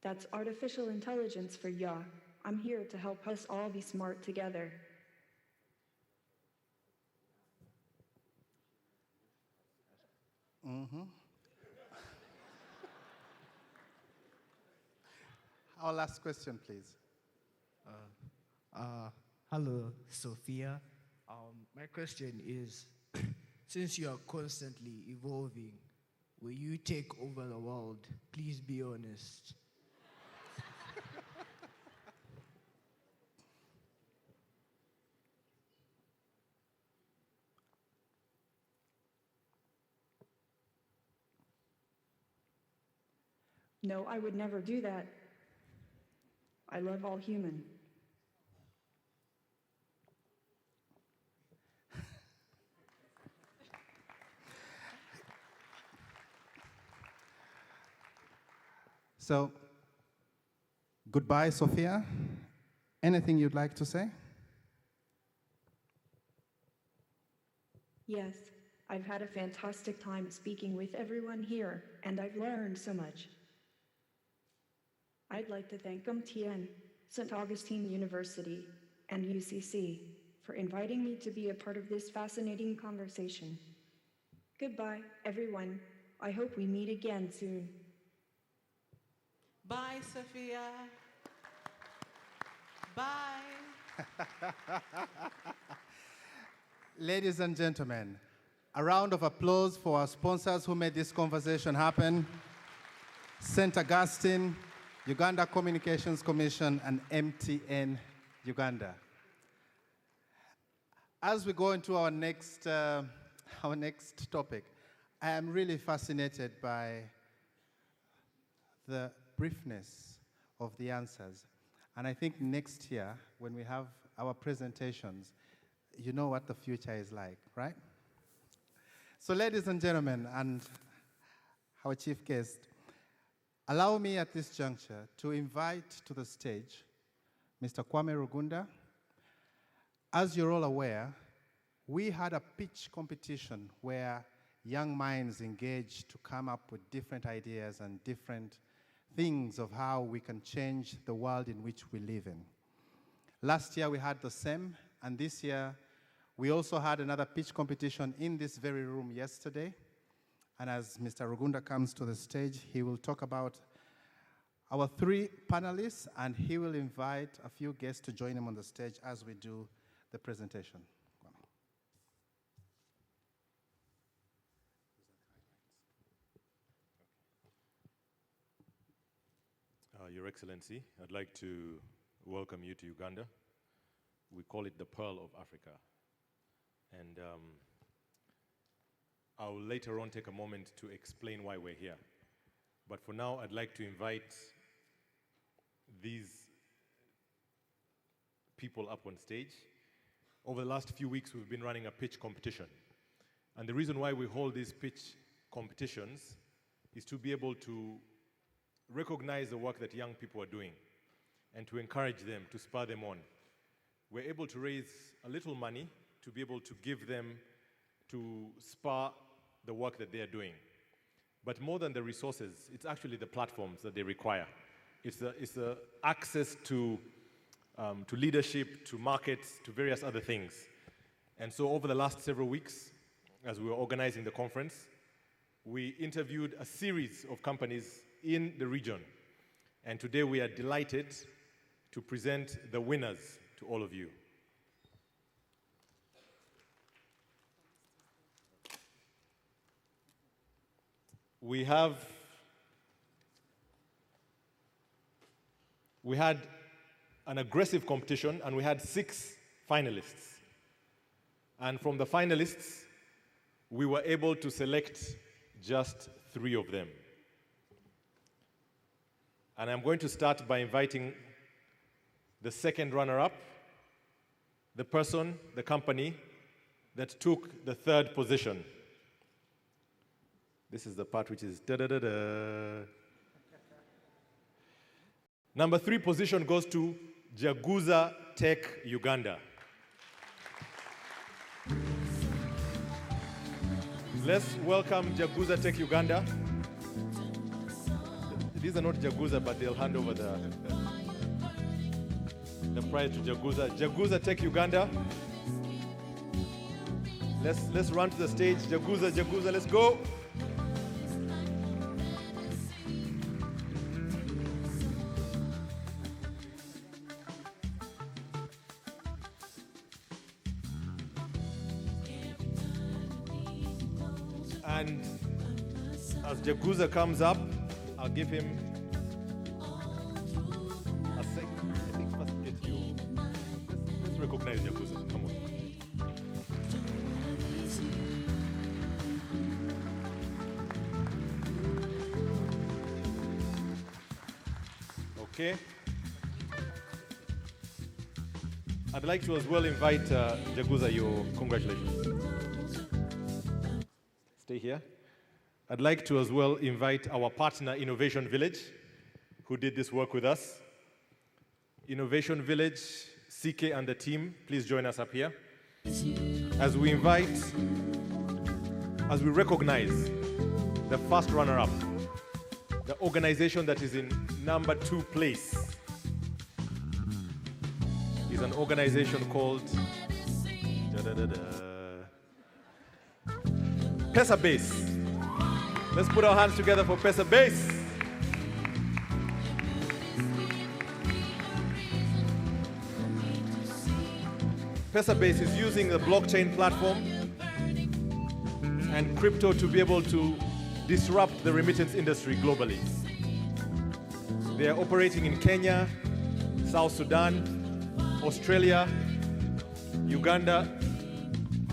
That's artificial intelligence for ya. I'm here to help us all be smart together. our last question, please. Hello, Sophia. My question is, since you are constantly evolving, will you take over the world? Please be honest. No, I would never do that. I love all human. So, goodbye, Sophia. Anything you'd like to say? Yes, I've had a fantastic time speaking with everyone here, and I've learned so much. I'd like to thank MTN, St. Augustine University, and UCC for inviting me to be a part of this fascinating conversation. Goodbye, everyone. I hope we meet again soon. Bye, Sophia. Bye. Ladies and gentlemen, a round of applause for our sponsors who made this conversation happen. St. Augustine, Uganda Communications Commission, and MTN Uganda. As we go into our next topic, I am really fascinated by the briefness of the answers. And I think next year, when we have our presentations, you know what the future is like, right? So ladies and gentlemen, and our chief guest, allow me at this juncture to invite to the stage Mr. Kwame Rugunda. As you're all aware, we had a pitch competition where young minds engaged to come up with different ideas and different things of how we can change the world in which we live in. Last year we had the same, and this year we also had another pitch competition in this very room yesterday. And as Mr. Rugunda comes to the stage, he will talk about our 3 panelists, and he will invite a few guests to join him on the stage as we do the presentation. Your Excellency, I'd like to welcome you to Uganda. We call it the Pearl of Africa. And I'll later on take a moment to explain why we're here. But for now, I'd like to invite these people up on stage. Over the last few weeks, we've been running a pitch competition. And the reason why we hold these pitch competitions is to be able to recognize the work that young people are doing and to encourage them, to spur them on. We're able to raise a little money to be able to give them, to spur the work that they are doing. But more than the resources, it's actually the platforms that they require. It's the access to leadership, to markets, to various other things. And so over the last several weeks, as we were organizing the conference, we interviewed a series of companies in the region. And today we are delighted to present the winners to all of you. We had an aggressive competition, and we had 6 finalists. And from the finalists, we were able to select just 3 of them. And I'm going to start by inviting the second runner-up, the person, the company that took the 3rd position. This is the part which is da-da-da-da. Number 3 position goes to Jaguza Tech Uganda. Let's welcome Jaguza Tech Uganda. These are not Jaguza, but they'll hand over the prize to Jaguza. Jaguza Tech Uganda. Let's run to the stage. Jaguza, let's go. And as Jaguza comes up, I'll give him a second. I think first get you. Let's recognize Jaguza. Come on. Okay. I'd like to as well invite Jaguza, your congratulations. Stay here. I'd like to as well invite our partner, Innovation Village, who did this work with us. Innovation Village, CK and the team, please join us up here. As we recognize the first runner-up, the organization that is in number 2 place is an organization called Pesa Base. Let's put our hands together for Pesa Base. Pesa Base is using the blockchain platform and crypto to be able to disrupt the remittance industry globally. They are operating in Kenya, South Sudan, Australia, Uganda,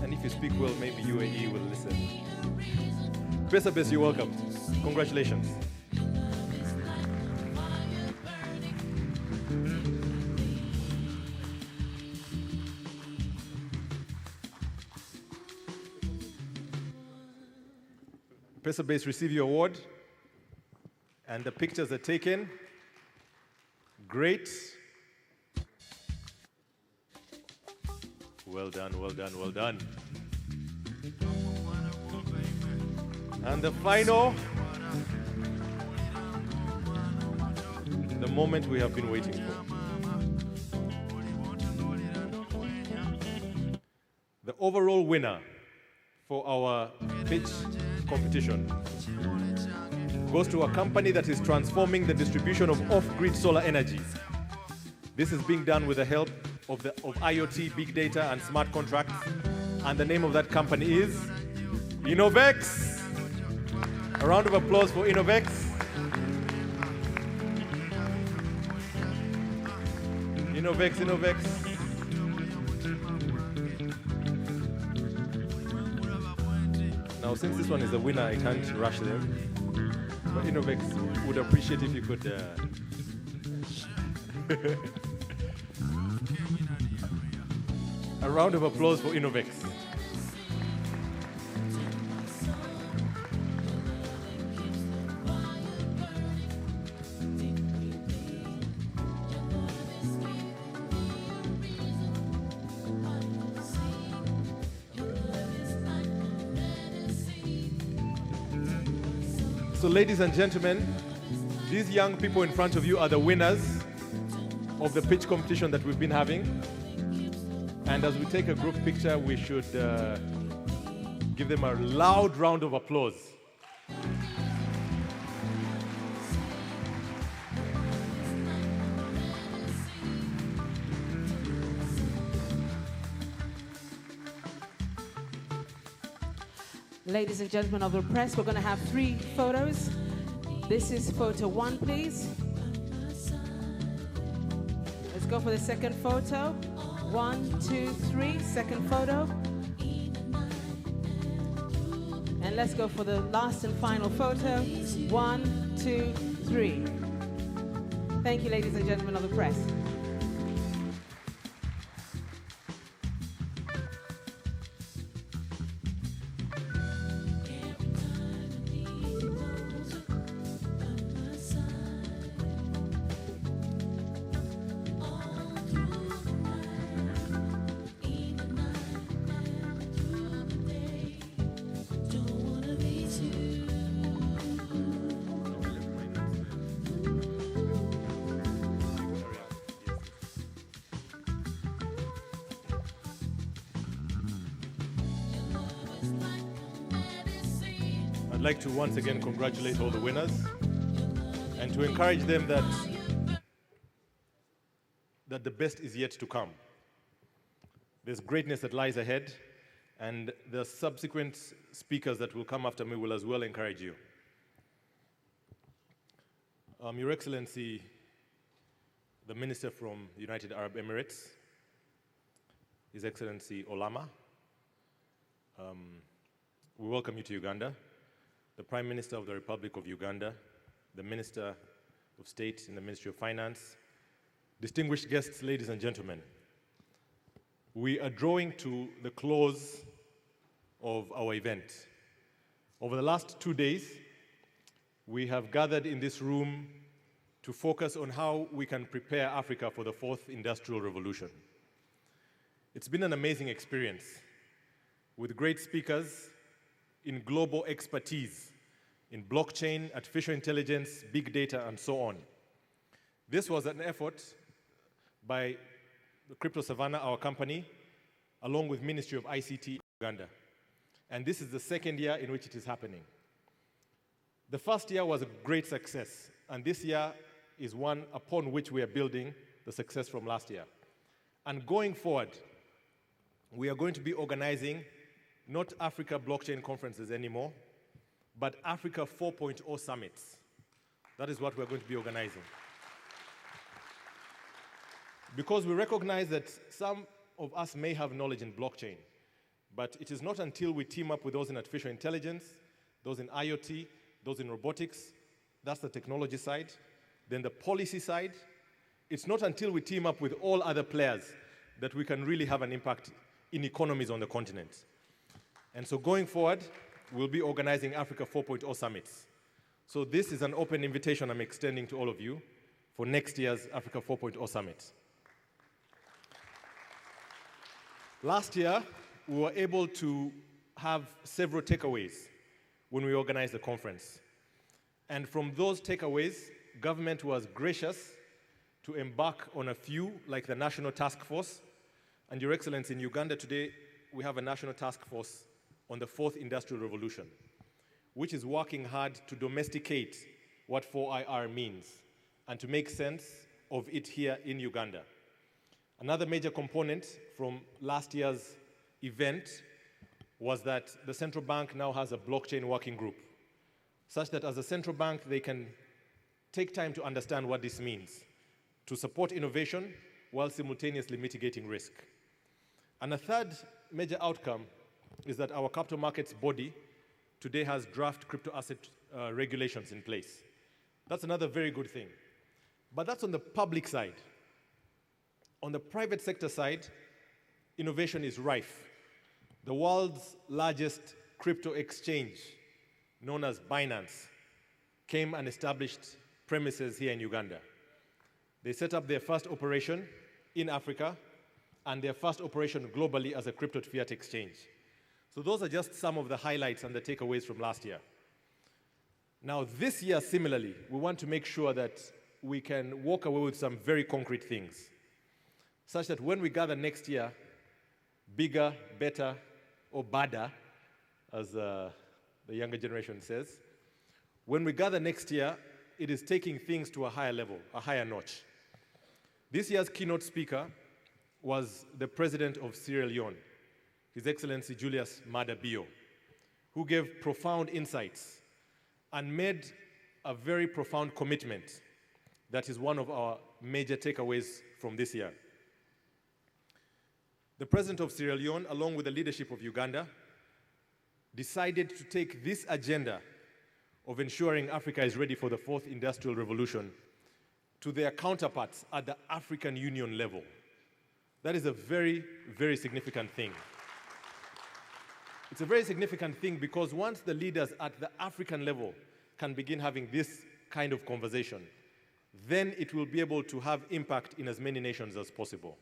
and if you speak well, maybe UAE will listen. Pesa Base, you're welcome. Congratulations. Pesa Base, receive your award. And the pictures are taken. Great. Well done, well done, well done. And the final, the moment we have been waiting for. The overall winner for our pitch competition goes to a company that is transforming the distribution of off-grid solar energy. This is being done with the help of IoT, big data, and smart contracts. And the name of that company is Innovex. A round of applause for Innovex. Innovex, Innovex. Now, since this one is the winner, I can't rush them. But Innovex would appreciate if you could... A round of applause for Innovex. So, ladies and gentlemen, these young people in front of you are the winners of the pitch competition that we've been having. And as we take a group picture, we should give them a loud round of applause. Ladies and gentlemen of the press, we're going to have 3 photos. This is photo 1, please. Let's go for the second photo. 1, 2, 3, second photo. And let's go for the last and final photo. 1, 2, 3. Thank you, ladies and gentlemen of the press. I'd like to once again congratulate all the winners and to encourage them that the best is yet to come. There's greatness that lies ahead, And the subsequent speakers that will come after me will as well encourage you. Your Excellency, the Minister from United Arab Emirates, His Excellency Olama, we welcome you to Uganda. The Prime Minister of the Republic of Uganda, the Minister of State in the Ministry of Finance, distinguished guests, ladies and gentlemen, we are drawing to the close of our event. Over the last 2 days, we have gathered in this room to focus on how we can prepare Africa for the fourth industrial revolution. It's been an amazing experience with great speakers in global expertise in blockchain, artificial intelligence, big data, and so on. This was an effort by Crypto Savannah, our company, along with Ministry of ICT in Uganda. And this is the second year in which it is happening. The first year was a great success, and this year is one upon which we are building the success from last year. And going forward, we are going to be organizing not Africa blockchain conferences anymore, but Africa 4.0 summits. That is what we're going to be organizing. Because we recognize that some of us may have knowledge in blockchain, but it is not until we team up with those in artificial intelligence, those in IoT, those in robotics, that's the technology side, then the policy side. It's not until we team up with all other players that we can really have an impact in economies on the continent. And so going forward, we'll be organizing Africa 4.0 summits. So this is an open invitation I'm extending to all of you for next year's Africa 4.0 summit. Last year, we were able to have several takeaways when we organized the conference. And from those takeaways, government was gracious to embark on a few, like the National Task Force. And Your Excellency, in Uganda today, we have a National Task Force on the fourth industrial revolution, which is working hard to domesticate what 4IR means and to make sense of it here in Uganda. Another major component from last year's event was that the central bank now has a blockchain working group, such that as a central bank, they can take time to understand what this means, to support innovation while simultaneously mitigating risk. And a third major outcome is that our capital markets body today has draft crypto asset regulations in place. That's another very good thing. But that's on the public side. On the private sector side, innovation is rife. The world's largest crypto exchange, known as Binance, came and established premises here in Uganda. They set up their first operation in Africa and their first operation globally as a crypto fiat exchange. So those are just some of the highlights and the takeaways from last year. Now this year, similarly, we want to make sure that we can walk away with some very concrete things, such that when we gather next year, bigger, better, or badder, as the younger generation says, when we gather next year, it is taking things to a higher level, a higher notch. This year's keynote speaker was the president of Sierra Leone, His Excellency Julius Maada Bio, who gave profound insights and made a very profound commitment that is one of our major takeaways from this year. The president of Sierra Leone, along with the leadership of Uganda, decided to take this agenda of ensuring Africa is ready for the fourth industrial revolution to their counterparts at the African Union level. That is a very, very significant thing. It's a very significant thing because once the leaders at the African level can begin having this kind of conversation, then it will be able to have impact in as many nations as possible.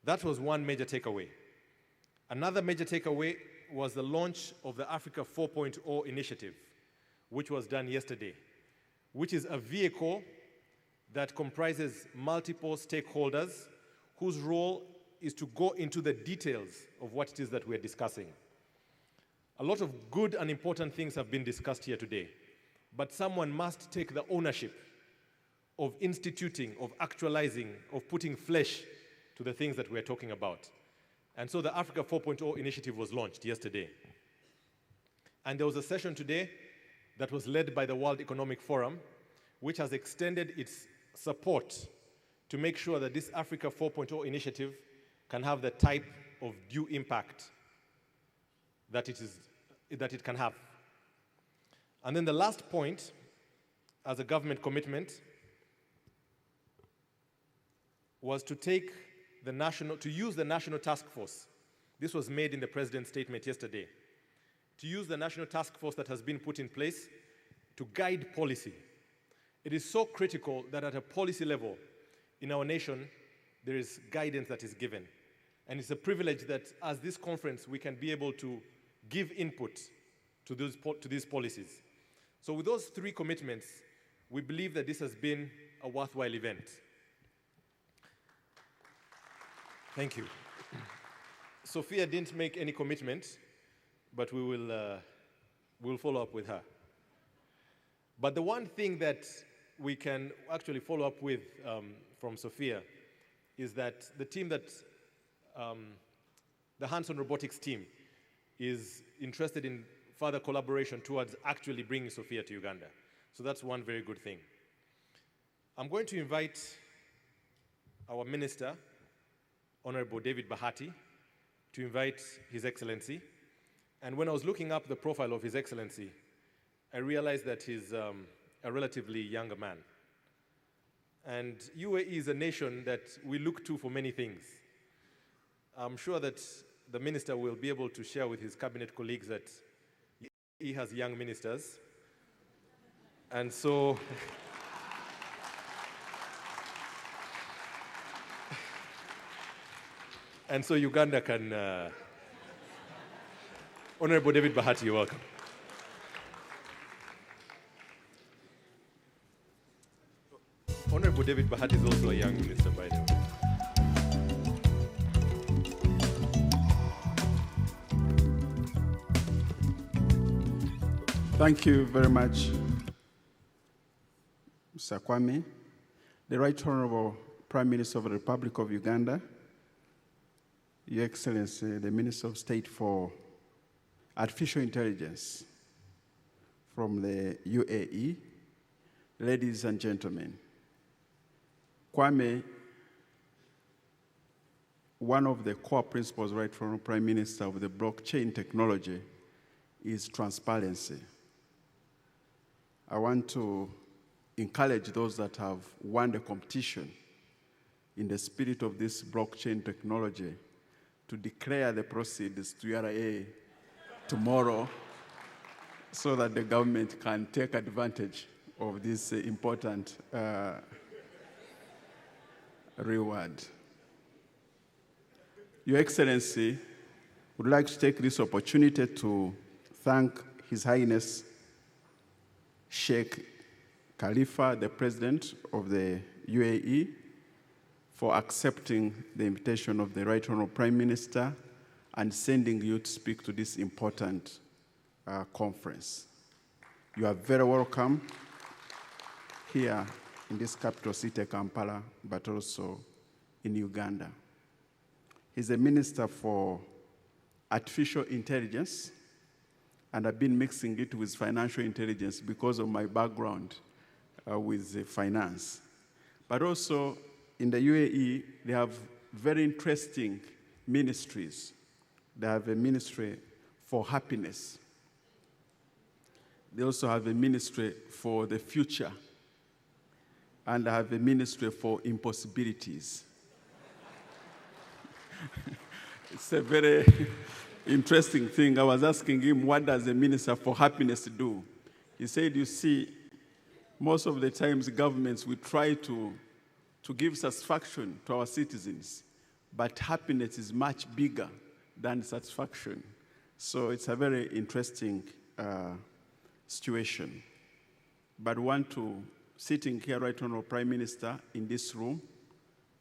That was one major takeaway. Another major takeaway was the launch of the Africa 4.0 initiative, which was done yesterday, which is a vehicle that comprises multiple stakeholders whose role is to go into the details of what it is that we're discussing. A lot of good and important things have been discussed here today, but someone must take the ownership of instituting, of actualizing, of putting flesh to the things that we're talking about. And so the Africa 4.0 initiative was launched yesterday. And there was a session today that was led by the World Economic Forum, which has extended its support to make sure that this Africa 4.0 initiative can have the type of due impact that it can have. And then the last point, as a government commitment, was to use the national task force. This was made in the president's statement yesterday. To use the national task force that has been put in place to guide policy. It is so critical that at a policy level in our nation, there is guidance that is given. And it's a privilege that as this conference, we can be able to give input to these policies. So with those three commitments, we believe that this has been a worthwhile event. Thank you. Sophia didn't make any commitment, but we will follow up with her. But the one thing that we can actually follow up with from Sophia is that the team that, the hands-on robotics team is interested in further collaboration towards actually bringing Sophia to Uganda. So that's one very good thing. I'm going to invite our minister, Honorable David Bahati, to invite His Excellency. And when I was looking up the profile of His Excellency, I realized that he's a relatively younger man. And UAE is a nation that we look to for many things. I'm sure that the minister will be able to share with his cabinet colleagues that he has young ministers. And so, Uganda can, Honorable David Bahati, you're welcome. Honorable David Bahati is also a young minister, by the way. Thank you very much, Mr. Kwame. The Right Honorable Prime Minister of the Republic of Uganda, Your Excellency, the Minister of State for Artificial Intelligence from the UAE, ladies and gentlemen. Kwame, one of the core principles right from the Prime Minister of the blockchain technology is transparency. I want to encourage those that have won the competition in the spirit of this blockchain technology to declare the proceeds to URA tomorrow so that the government can take advantage of this important reward. Your Excellency, would like to take this opportunity to thank His Highness Sheikh Khalifa, the President of the UAE, for accepting the invitation of the Right Honorable Prime Minister and sending you to speak to this important conference. You are very welcome here in this capital city, Kampala, but also in Uganda. He's a minister for artificial intelligence, and I've been mixing it with financial intelligence because of my background with finance. But also in the UAE, they have very interesting ministries. They have a ministry for happiness. They also have a ministry for the future. And I have a ministry for impossibilities. It's a very interesting thing. I was asking him, what does a minister for happiness do? He said, you see, most of the times governments will try to give satisfaction to our citizens, but happiness is much bigger than satisfaction. So it's a very interesting situation. But sitting here right on our Prime Minister in this room,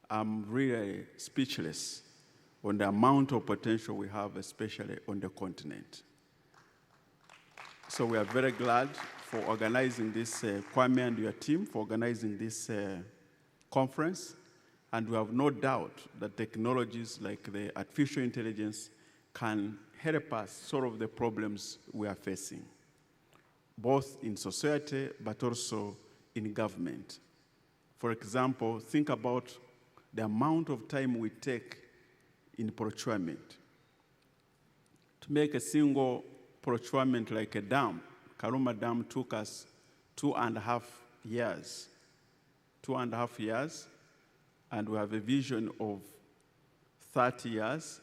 I'm really speechless on the amount of potential we have, especially on the continent. So we are very glad for organizing this, Kwame and your team, for organizing this conference. And we have no doubt that technologies like the artificial intelligence can help us solve the problems we are facing, both in society but also in government. For example, think about the amount of time we take in procurement. To make a single procurement like a dam, Karuma Dam took us 2.5 years. 2.5 years, and we have a vision of 30 years,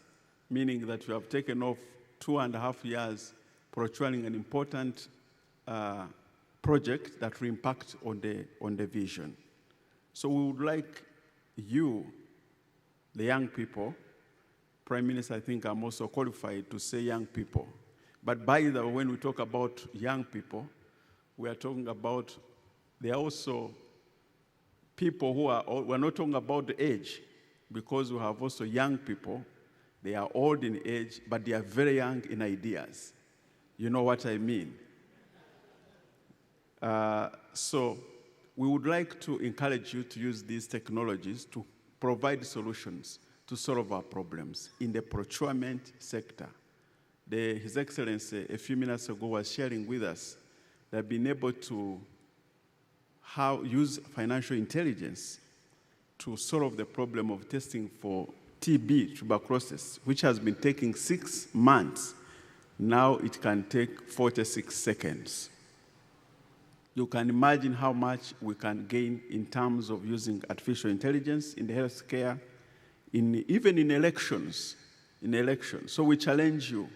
meaning that we have taken off 2.5 years procuring an important project that will impact on the vision. So we would like you, the young people, Prime Minister, I think I'm also qualified to say young people. But by the way, when we talk about young people, we are talking about, they are also people who are, we're not talking about the age, because we have also young people. They are old in age, but they are very young in ideas. You know what I mean? So we would like to encourage you to use these technologies to provide solutions to solve our problems in the procurement sector. His Excellency, a few minutes ago, was sharing with us that they've been able to use financial intelligence to solve the problem of testing for TB, tuberculosis, which has been taking 6 months. Now it can take 46 seconds. You can imagine how much we can gain in terms of using artificial intelligence in the healthcare, even in elections. So we challenge you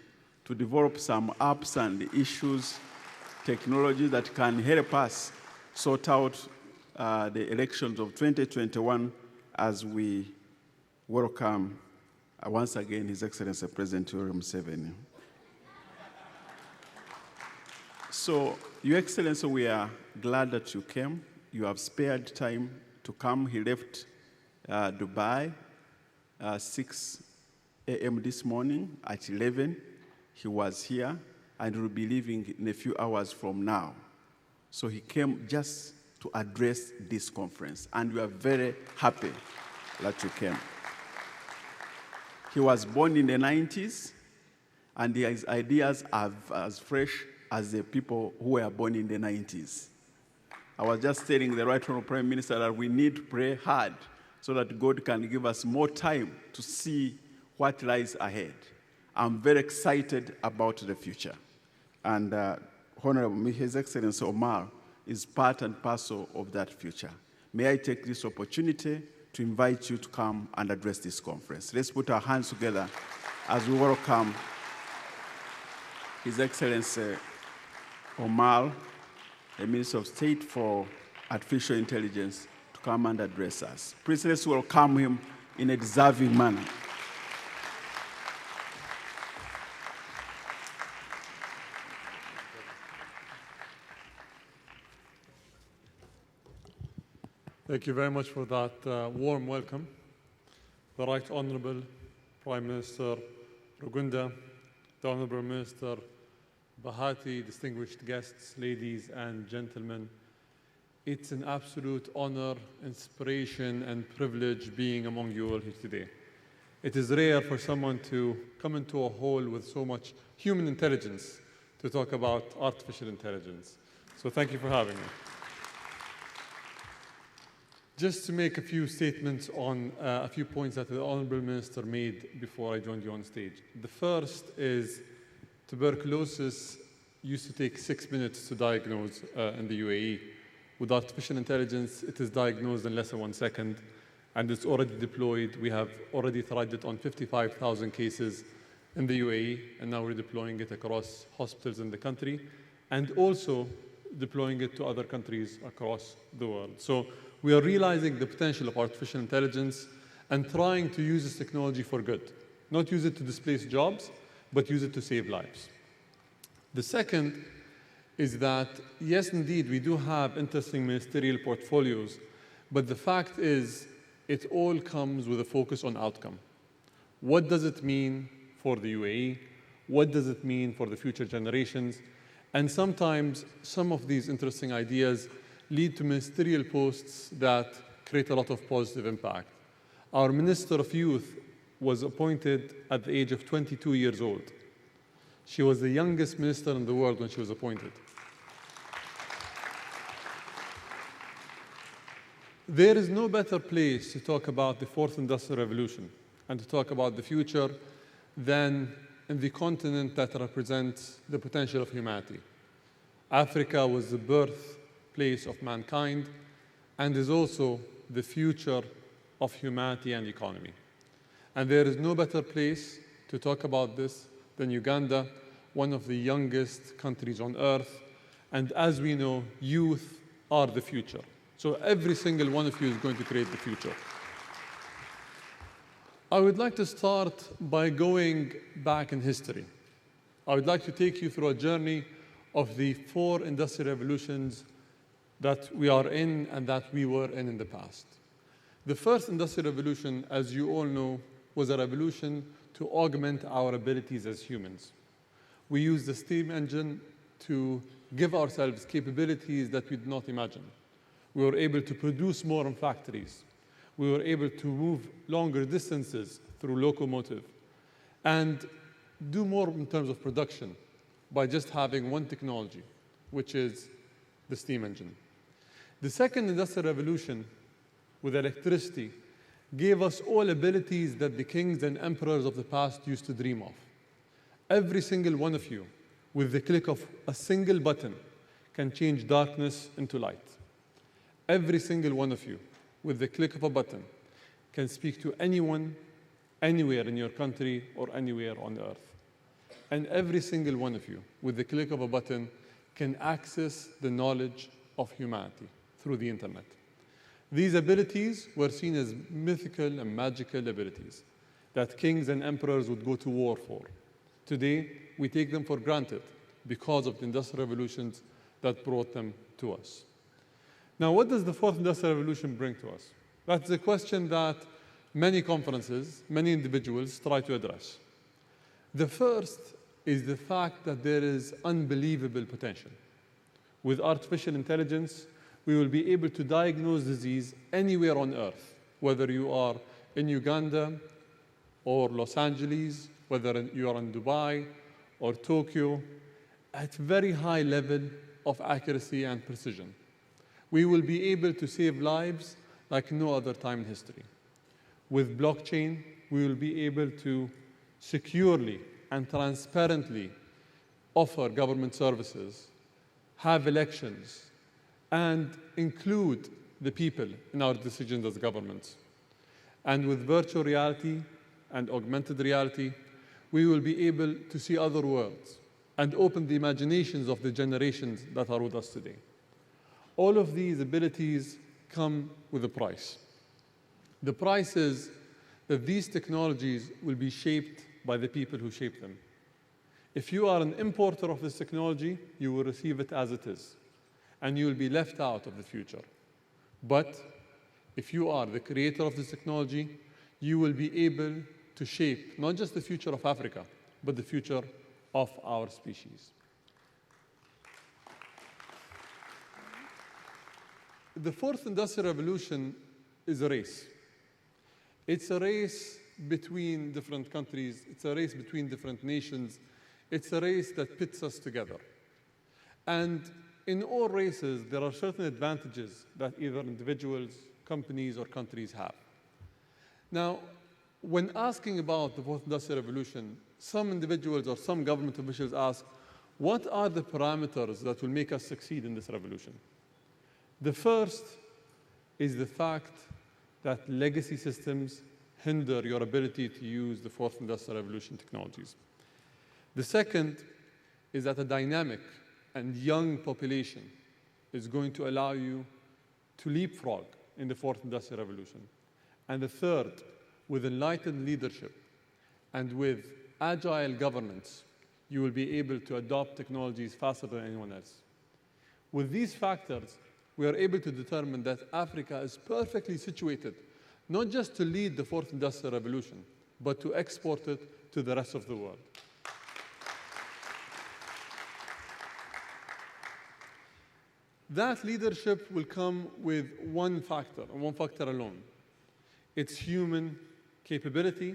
to develop some apps and issues, technology that can help us sort out the elections of 2021 as we welcome once again His Excellency President Yoweri Museveni. So, Your Excellency, we are glad that you came. You have spared time to come. He left Dubai 6 a.m. this morning. At 11, he was here, and will be leaving in a few hours from now. So he came just to address this conference, and we are very happy that you came. He was born in the 90s, and his ideas are as fresh as the people who were born in the 90s. I was just telling the Right Honorable Prime Minister that we need to pray hard so that God can give us more time to see what lies ahead. I'm very excited about the future. And Honorable His Excellency Omar is part and parcel of that future. May I take this opportunity to invite you to come and address this conference. Let's put our hands together as we welcome His Excellency Omar, the Minister of State for Artificial Intelligence, to come and address us. Please let's welcome him in a deserving manner. Thank you very much for that warm welcome. The Right Honorable Prime Minister Rugunda, the Honorable Minister Bahati, distinguished guests, ladies and gentlemen, it's an absolute honor, inspiration, and privilege being among you all here today. It is rare for someone to come into a hall with so much human intelligence to talk about artificial intelligence. So thank you for having me. Just to make a few statements on a few points that the Honorable Minister made before I joined you on stage. The first is tuberculosis used to take 6 minutes to diagnose in the UAE. With artificial intelligence, it is diagnosed in less than 1 second, and it's already deployed. We have already tried it on 55,000 cases in the UAE, and now we're deploying it across hospitals in the country, and also deploying it to other countries across the world. So we are realizing the potential of artificial intelligence and trying to use this technology for good. Not use it to displace jobs, but use it to save lives. The second is that, yes, indeed, we do have interesting ministerial portfolios, but the fact is, it all comes with a focus on outcome. What does it mean for the UAE? What does it mean for the future generations? And sometimes, some of these interesting ideas lead to ministerial posts that create a lot of positive impact. Our Minister of Youth was appointed at the age of 22 years old. She was the youngest minister in the world when she was appointed. There is no better place to talk about the fourth industrial revolution and to talk about the future than in the continent that represents the potential of humanity. Africa was the birthplace of mankind and is also the future of humanity and economy. And there is no better place to talk about this than Uganda, one of the youngest countries on earth. And as we know, youth are the future. So every single one of you is going to create the future. I would like to start by going back in history. I would like to take you through a journey of the 4 industrial revolutions that we are in and that we were in the past. The first industrial revolution, as you all know, was a revolution to augment our abilities as humans. We used the steam engine to give ourselves capabilities that we did not imagine. We were able to produce more in factories. We were able to move longer distances through locomotive and do more in terms of production by just having one technology, which is the steam engine. The second industrial revolution with electricity gave us all abilities that the kings and emperors of the past used to dream of. Every single one of you, with the click of a single button, can change darkness into light. Every single one of you, with the click of a button, can speak to anyone, anywhere in your country or anywhere on earth. And every single one of you, with the click of a button, can access the knowledge of humanity through the internet. These abilities were seen as mythical and magical abilities that kings and emperors would go to war for. Today, we take them for granted because of the industrial revolutions that brought them to us. Now, what does the fourth industrial revolution bring to us? That's the question that many conferences, many individuals try to address. The first is the fact that there is unbelievable potential. With artificial intelligence, we will be able to diagnose disease anywhere on earth, whether you are in Uganda or Los Angeles, whether you are in Dubai or Tokyo, at very high level of accuracy and precision. We will be able to save lives like no other time in history. With blockchain, we will be able to securely and transparently offer government services, have elections, and include the people in our decisions as governments. And with virtual reality and augmented reality, we will be able to see other worlds and open the imaginations of the generations that are with us today. All of these abilities come with a price. The price is that these technologies will be shaped by the people who shape them. If you are an importer of this technology, you will receive it as it is, and you will be left out of the future. But if you are the creator of this technology, you will be able to shape not just the future of Africa, but the future of our species. The fourth industrial revolution is a race. It's a race between different countries. It's a race between different nations. It's a race that pits us together. And in all races, there are certain advantages that either individuals, companies, or countries have. Now, when asking about the fourth industrial revolution, some individuals or some government officials ask, what are the parameters that will make us succeed in this revolution? The first is the fact that legacy systems hinder your ability to use the fourth industrial revolution technologies. The second is that a dynamic and young population is going to allow you to leapfrog in the fourth industrial revolution. And the third, with enlightened leadership and with agile governance, you will be able to adopt technologies faster than anyone else. With these factors, we are able to determine that Africa is perfectly situated, not just to lead the fourth industrial revolution, but to export it to the rest of the world. That leadership will come with one factor, and one factor alone. It's human capability,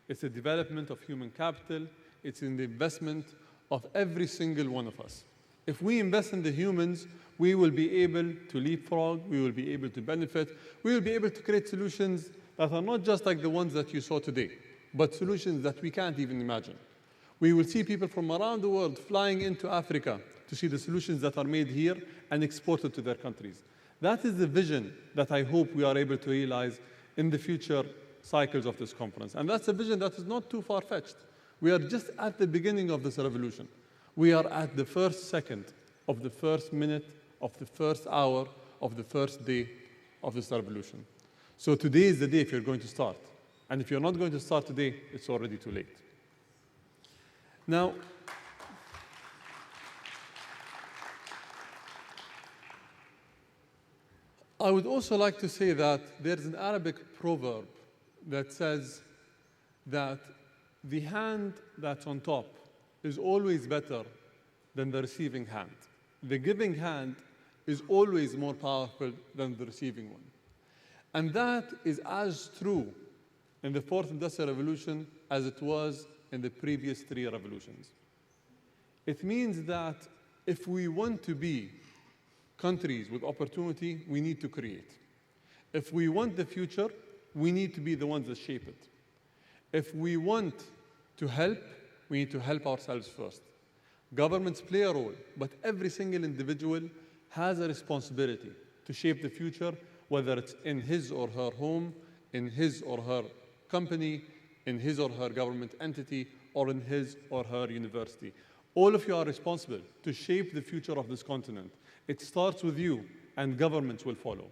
it's the development of human capital, it's in the investment of every single one of us. If we invest in the humans, we will be able to leapfrog, we will be able to benefit, we will be able to create solutions that are not just like the ones that you saw today, but solutions that we can't even imagine. We will see people from around the world flying into Africa to see the solutions that are made here and exported to their countries. That is the vision that I hope we are able to realize in the future cycles of this conference. And that's a vision that is not too far-fetched. We are just at the beginning of this revolution. We are at the first second of the first minute, of the first hour, of the first day of this revolution. So today is the day if you're going to start. And if you're not going to start today, it's already too late. Now, I would also like to say that there's an Arabic proverb that says that the hand that's on top is always better than the receiving hand. The giving hand is always more powerful than the receiving one. And that is as true in the Fourth Industrial Revolution as it was in the previous 3 revolutions. It means that if we want to be countries with opportunity, we need to create. If we want the future, we need to be the ones that shape it. If we want to help, we need to help ourselves first. Governments play a role, but every single individual has a responsibility to shape the future, whether it's in his or her home, in his or her company, in his or her government entity, or in his or her university. All of you are responsible to shape the future of this continent. It starts with you, and governments will follow.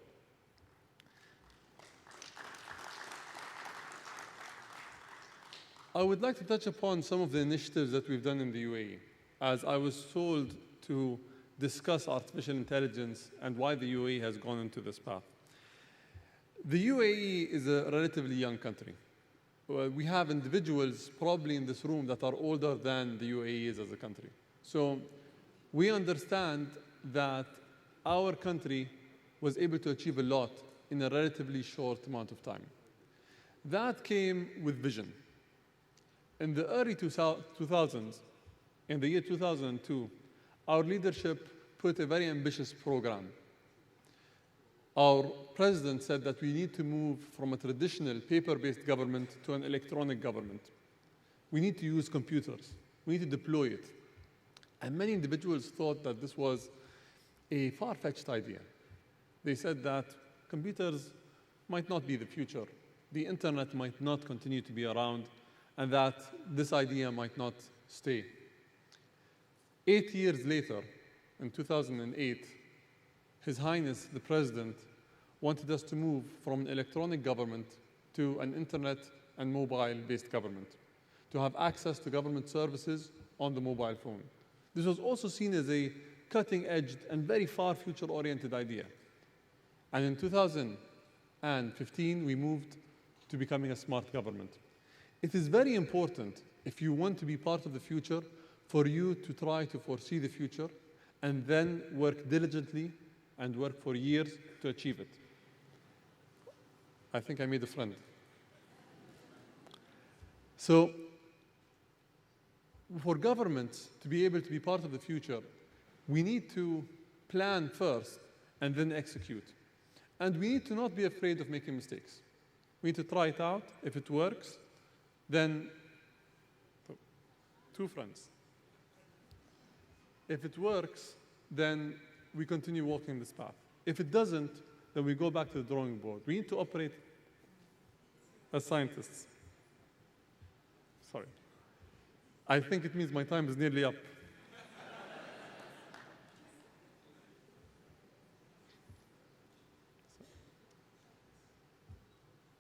I would like to touch upon some of the initiatives that we've done in the UAE, as I was told to discuss artificial intelligence and why the UAE has gone into this path. The UAE is a relatively young country. We have individuals probably in this room that are older than the UAE is as a country. So we understand that our country was able to achieve a lot in a relatively short amount of time. That came with vision. In the early 2000s, in the year 2002, our leadership put a very ambitious program. Our president said that we need to move from a traditional paper-based government to an electronic government. We need to use computers. We need to deploy it. And many individuals thought that this was a far-fetched idea. They said that computers might not be the future. The internet might not continue to be around, and that this idea might not stay. 8 years later, in 2008, His Highness, the President, wanted us to move from an electronic government to an internet and mobile-based government, to have access to government services on the mobile phone. This was also seen as a cutting-edge and very far future-oriented idea. And in 2015, we moved to becoming a smart government. It is very important, if you want to be part of the future, for you to try to foresee the future and then work diligently and work for years to achieve it. I think I made a friend. So, for governments to be able to be part of the future, we need to plan first and then execute. And we need to not be afraid of making mistakes. We need to try it out. If it works, then 2 friends. If it works, then we continue walking this path. If it doesn't, then we go back to the drawing board. We need to operate as scientists. Sorry. I think it means my time is nearly up.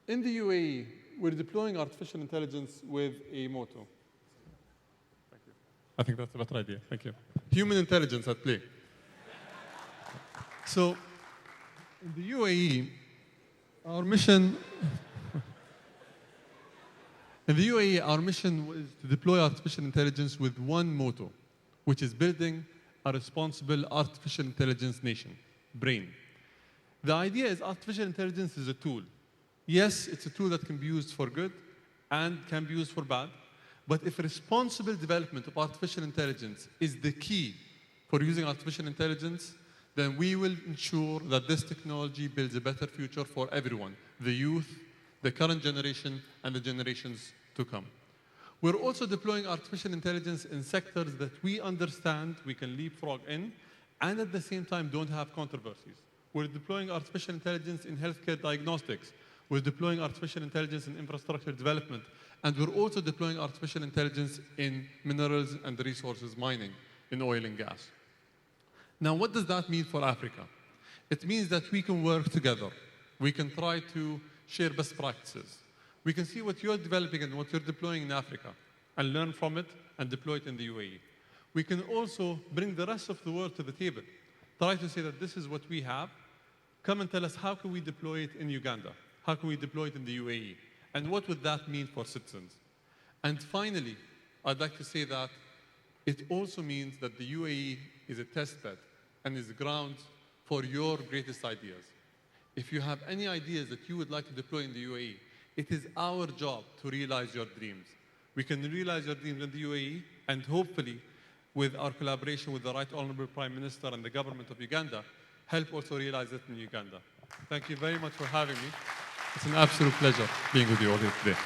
In the UAE, we're deploying artificial intelligence with a motto. Thank you. I think that's a better idea. Thank you. Human intelligence at play. So, in the UAE, our mission was to deploy artificial intelligence with one motto, which is building a responsible artificial intelligence nation, BRAIN. The idea is artificial intelligence is a tool. Yes, it's a tool that can be used for good and can be used for bad. But if responsible development of artificial intelligence is the key for using artificial intelligence, then we will ensure that this technology builds a better future for everyone, the youth, the current generation, and the generations to come. We're also deploying artificial intelligence in sectors that we understand we can leapfrog in, and at the same time don't have controversies. We're deploying artificial intelligence in healthcare diagnostics. We're deploying artificial intelligence in infrastructure development. And we're also deploying artificial intelligence in minerals and resources mining, in oil and gas. Now, what does that mean for Africa? It means that we can work together. We can try to share best practices. We can see what you're developing and what you're deploying in Africa and learn from it and deploy it in the UAE. We can also bring the rest of the world to the table. Try to say that this is what we have. Come and tell us, how can we deploy it in Uganda? How can we deploy it in the UAE? And what would that mean for citizens? And finally, I'd like to say that it also means that the UAE is a test bed and is a ground for your greatest ideas. If you have any ideas that you would like to deploy in the UAE, it is our job to realize your dreams. We can realize your dreams in the UAE, and hopefully, with our collaboration with the Right Honorable Prime Minister and the government of Uganda, help also realize it in Uganda. Thank you very much for having me. It's an absolute pleasure being with you all here today.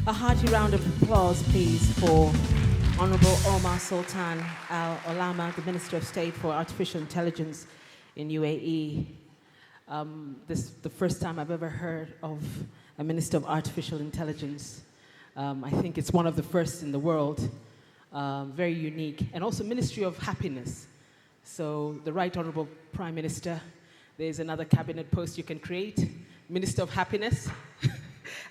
A hearty round of applause, please, for Honorable Omar Sultan Al Olama, the Minister of State for Artificial Intelligence in UAE. This is the first time I've ever heard of a Minister of Artificial Intelligence. I think it's one of the first in the world, very unique, and also Ministry of Happiness. So the Right Honorable Prime Minister, there's another cabinet post you can create, Minister of Happiness.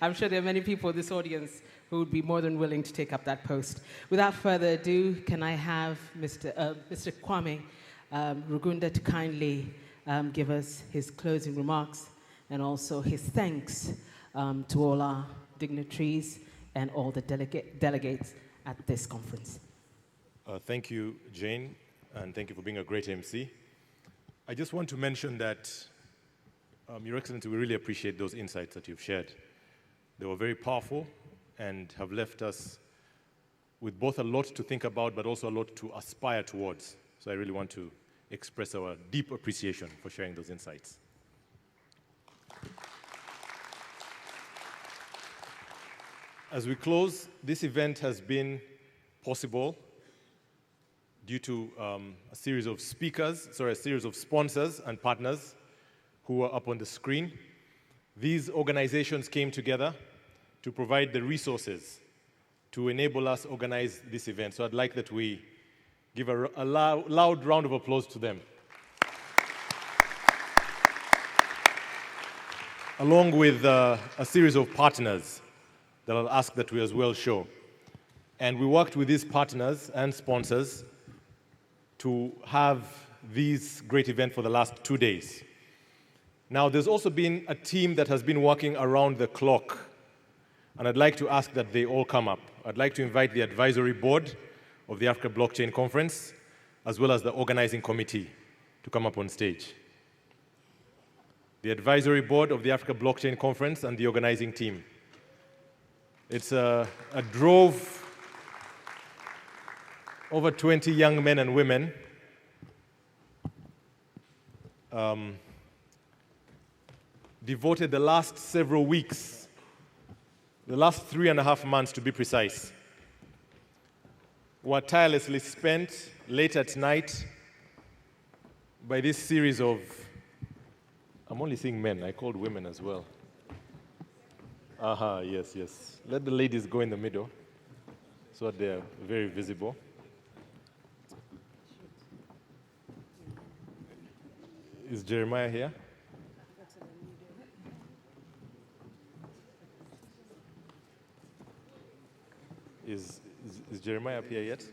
I'm sure there are many people in this audience who would be more than willing to take up that post. Without further ado, can I have Mr. Kwame Rugunda to kindly give us his closing remarks and also his thanks to all our dignitaries and all the delegates at this conference. Thank you, Jane, and thank you for being a great MC. I just want to mention that, Your Excellency, we really appreciate those insights that you've shared. They were very powerful and have left us with both a lot to think about, but also a lot to aspire towards. So I really want to express our deep appreciation for sharing those insights. As we close, this event has been possible due to a series of sponsors and partners who are up on the screen. These organizations came together to provide the resources to enable us organize this event. So I'd like that we give a loud round of applause to them. Along with a series of partners that I'll ask that we as well show. And we worked with these partners and sponsors to have this great event for the last 2 days. Now, there's also been a team that has been working around the clock, and I'd like to ask that they all come up. I'd like to invite the advisory board of the Africa Blockchain Conference, as well as the organizing committee, to come up on stage. The advisory board of the Africa Blockchain Conference and the organizing team. It's a drove over 20 young men and women devoted the last several weeks, the last 3.5 months to be precise, were tirelessly spent late at night by this series of, I'm only seeing men, I called women as well. Yes. Let the ladies go in the middle so that they're very visible. Is Jeremiah here? Is Jeremiah up here yet?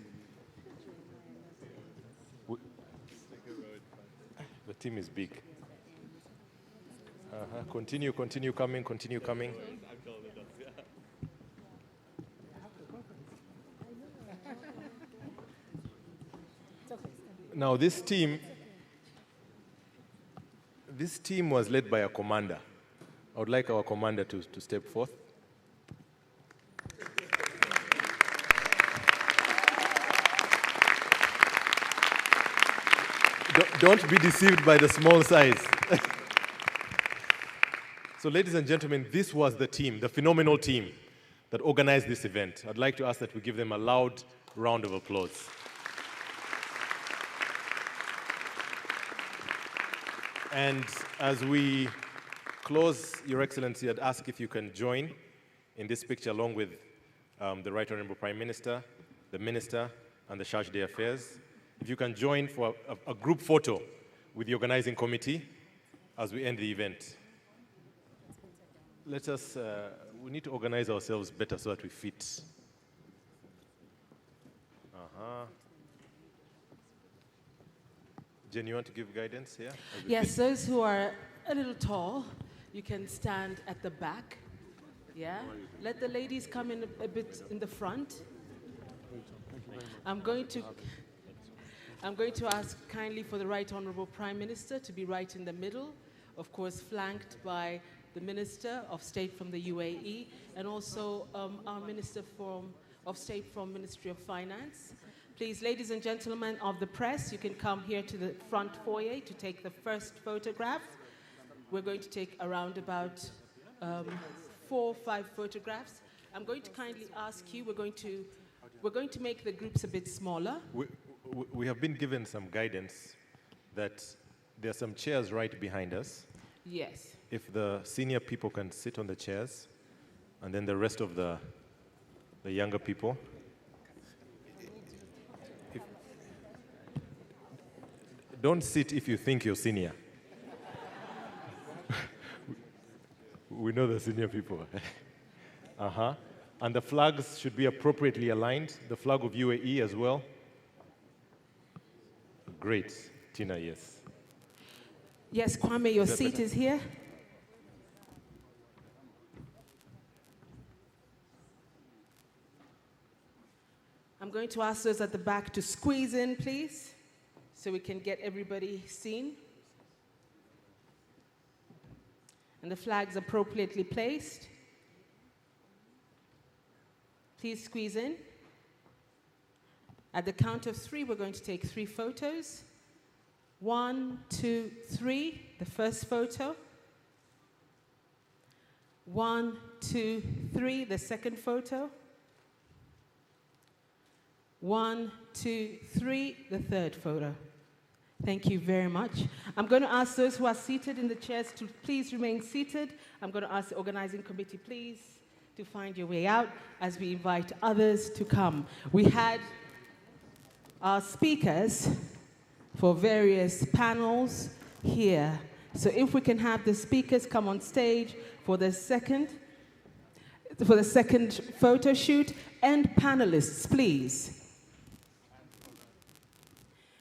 The team is big. Continue coming. Now this team was led by a commander. I would like our commander to step forth. Don't be deceived by the small size. So ladies and gentlemen, this was the team, the phenomenal team that organized this event. I'd like to ask that we give them a loud round of applause. And as we close, Your Excellency, I'd ask if you can join in this picture along with the Right Honorable Prime Minister, the Minister, and the Charge d'Affaires. If you can join for a group photo with the organizing committee as we end the event. We need to organize ourselves better so that we fit. Jen, you want to give guidance here? Yes, those who are a little tall, you can stand at the back. Yeah? Let the ladies come in a bit in the front. I'm going to ask kindly for the Right Honorable Prime Minister to be right in the middle, of course flanked by the Minister of State from the UAE, and also our Minister of State from Ministry of Finance. Please, ladies and gentlemen of the press, you can come here to the front foyer to take the first photograph. We're going to take around about 4 or 5 photographs. I'm going to kindly ask you, we're going to make the groups a bit smaller. We have been given some guidance that there are some chairs right behind us. Yes. If the senior people can sit on the chairs, and then the rest of the younger people. Don't sit if you think you're senior. We know the senior people. And the flags should be appropriately aligned. The flag of UAE as well. Great. Tina, yes. Yes, Kwame, your seat is here. I'm going to ask those at the back to squeeze in, please, so we can get everybody seen. And the flags appropriately placed. Please squeeze in. At the count of 3, we're going to take 3 photos. 1, 2, 3, the first photo. 1, 2, 3, the second photo. 1, 2, 3, the third photo. Thank you very much. I'm going to ask those who are seated in the chairs to please remain seated. I'm going to ask the organizing committee, please, to find your way out as we invite others to come. We had our speakers for various panels here. So if we can have the speakers come on stage for the second photo shoot, and panelists, please.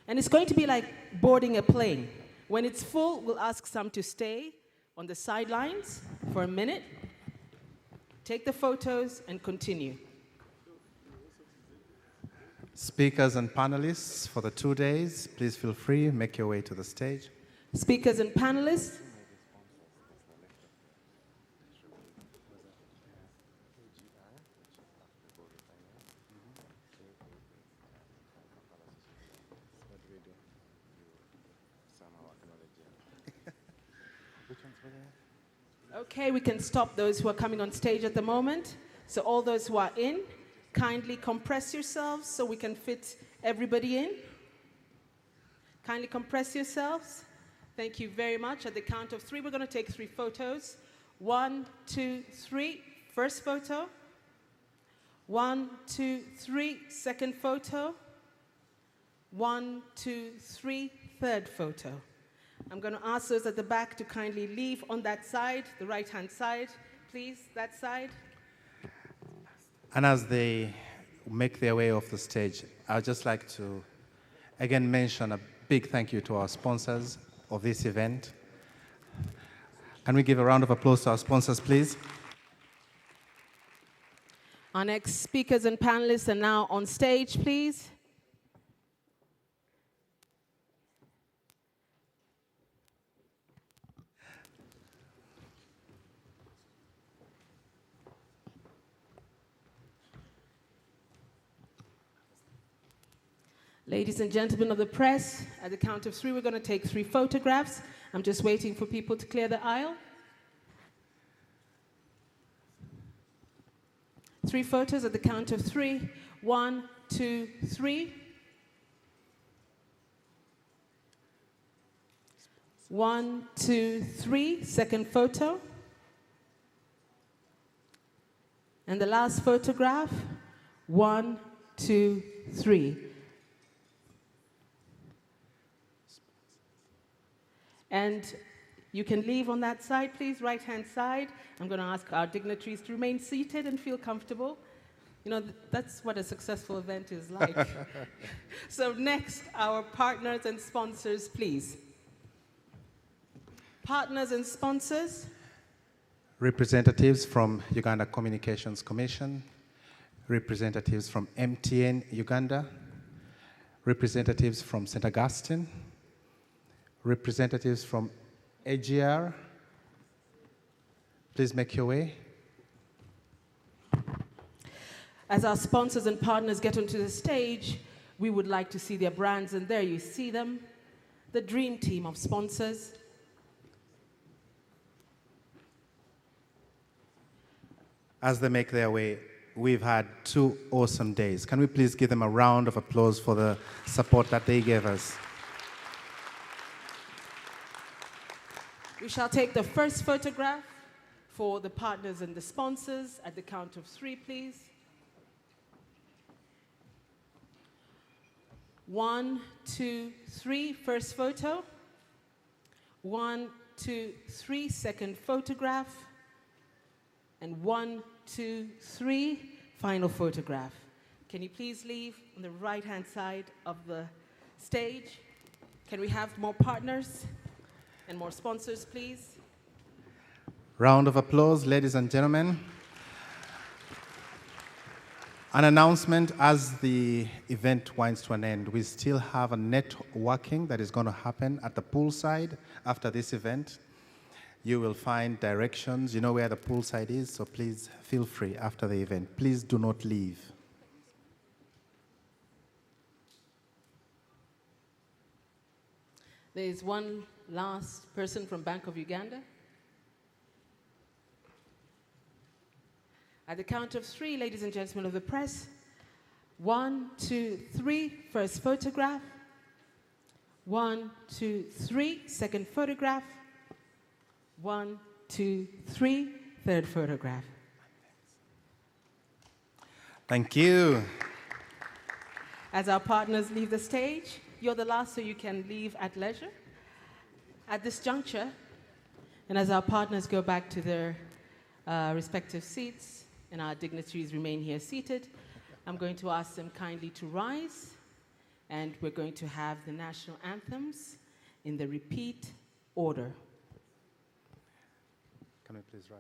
And it's going to be like boarding a plane. When it's full, we'll ask some to stay on the sidelines for a minute, take the photos, and continue. Speakers and panelists for the 2 days, please feel free, make your way to the stage. Speakers and panelists. Okay, we can stop those who are coming on stage at the moment. So all those who are in, kindly compress yourselves so we can fit everybody in. Kindly compress yourselves. Thank you very much. At the count of 3, we're going to take 3 photos. 1, 2, 3, first photo. 1, 2, 3, second photo. 1, 2, 3, third photo. I'm going to ask those at the back to kindly leave on that side, the right-hand side, please, that side. And as they make their way off the stage, I'd just like to again mention a big thank you to our sponsors, of this event. Can we give a round of applause to our sponsors, please? Our next speakers and panelists are now on stage, please. Ladies and gentlemen of the press, at the count of 3, we're going to take 3 photographs. I'm just waiting for people to clear the aisle. 3 photos at the count of 3. 1, 2, 3. 1, 2, 3. Second photo. And the last photograph. 1, 2, 3. And you can leave on that side, please, right-hand side. I'm going to ask our dignitaries to remain seated and feel comfortable. You know, that's what a successful event is like. So next, our partners and sponsors, please. Partners and sponsors. Representatives from Uganda Communications Commission, representatives from MTN Uganda, representatives from St. Augustine, representatives from AGR, please make your way. As our sponsors and partners get onto the stage, we would like to see their brands, and there you see them, the dream team of sponsors. As they make their way, we've had 2 awesome days. Can we please give them a round of applause for the support that they gave us? We shall take the first photograph for the partners and the sponsors at the count of 3, please. 1, 2, 3, first photo. 1, 2, 3, second photograph. And 1, 2, 3, final photograph. Can you please leave on the right-hand side of the stage? Can we have more partners and more sponsors, please? Round of applause, ladies and gentlemen. An announcement as the event winds to an end. We still have a networking that is going to happen at the poolside after this event. You will find directions. You know where the poolside is, so please feel free after the event. Please do not leave. There is one last person from Bank of Uganda. At the count of 3, ladies and gentlemen of the press, 1, 2, 3, first photograph. 1, 2, 3, second photograph. 1, 2, 3, third photograph. Thank you. As our partners leave the stage, you're the last, so you can leave at leisure. At this juncture, and as our partners go back to their respective seats, and our dignitaries remain here seated, I'm going to ask them kindly to rise, and we're going to have the national anthems in the repeat order. Can we please rise?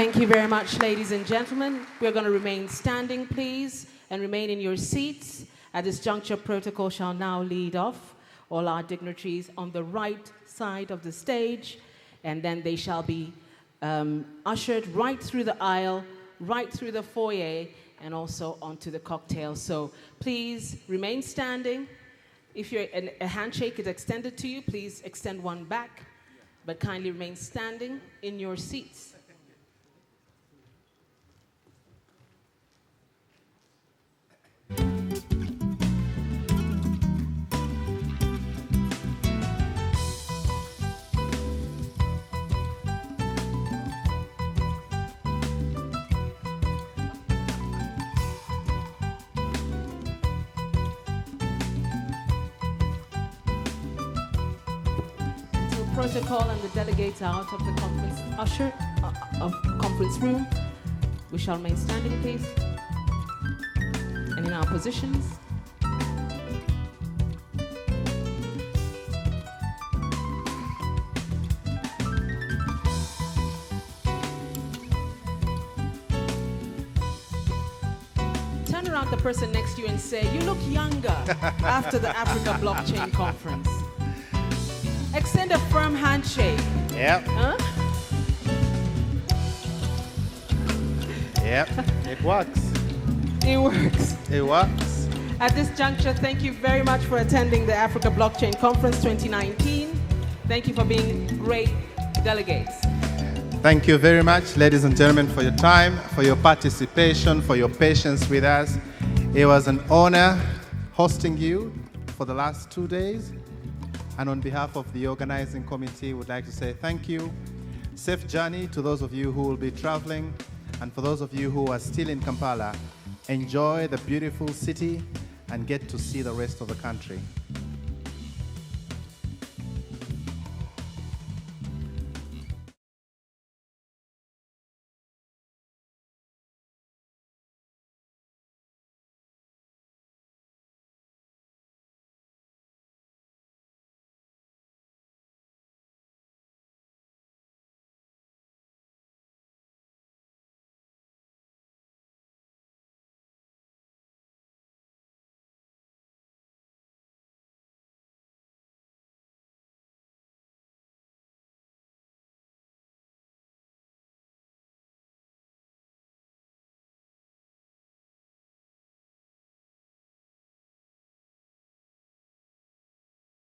Thank you very much, ladies and gentlemen. We're going to remain standing, please, and remain in your seats. At this juncture, protocol shall now lead off all our dignitaries on the right side of the stage, and then they shall be ushered right through the aisle, right through the foyer, and also onto the cocktail. So please remain standing. If a handshake is extended to you, please extend one back, but kindly remain standing in your seats. Protocol and the delegates are out of the conference room. We shall remain standing, please, and in our positions. Turn around the person next to you and say, "You look younger," after the Africa Blockchain Conference. Extend a firm handshake. Yep. Huh? Yep. It works. It works. It works. At this juncture, thank you very much for attending the Africa Blockchain Conference 2019. Thank you for being great delegates. Thank you very much, ladies and gentlemen, for your time, for your participation, for your patience with us. It was an honor hosting you for the last 2 days. And on behalf of the organizing committee, we'd like to say thank you. Safe journey to those of you who will be traveling. And for those of you who are still in Kampala, enjoy the beautiful city and get to see the rest of the country.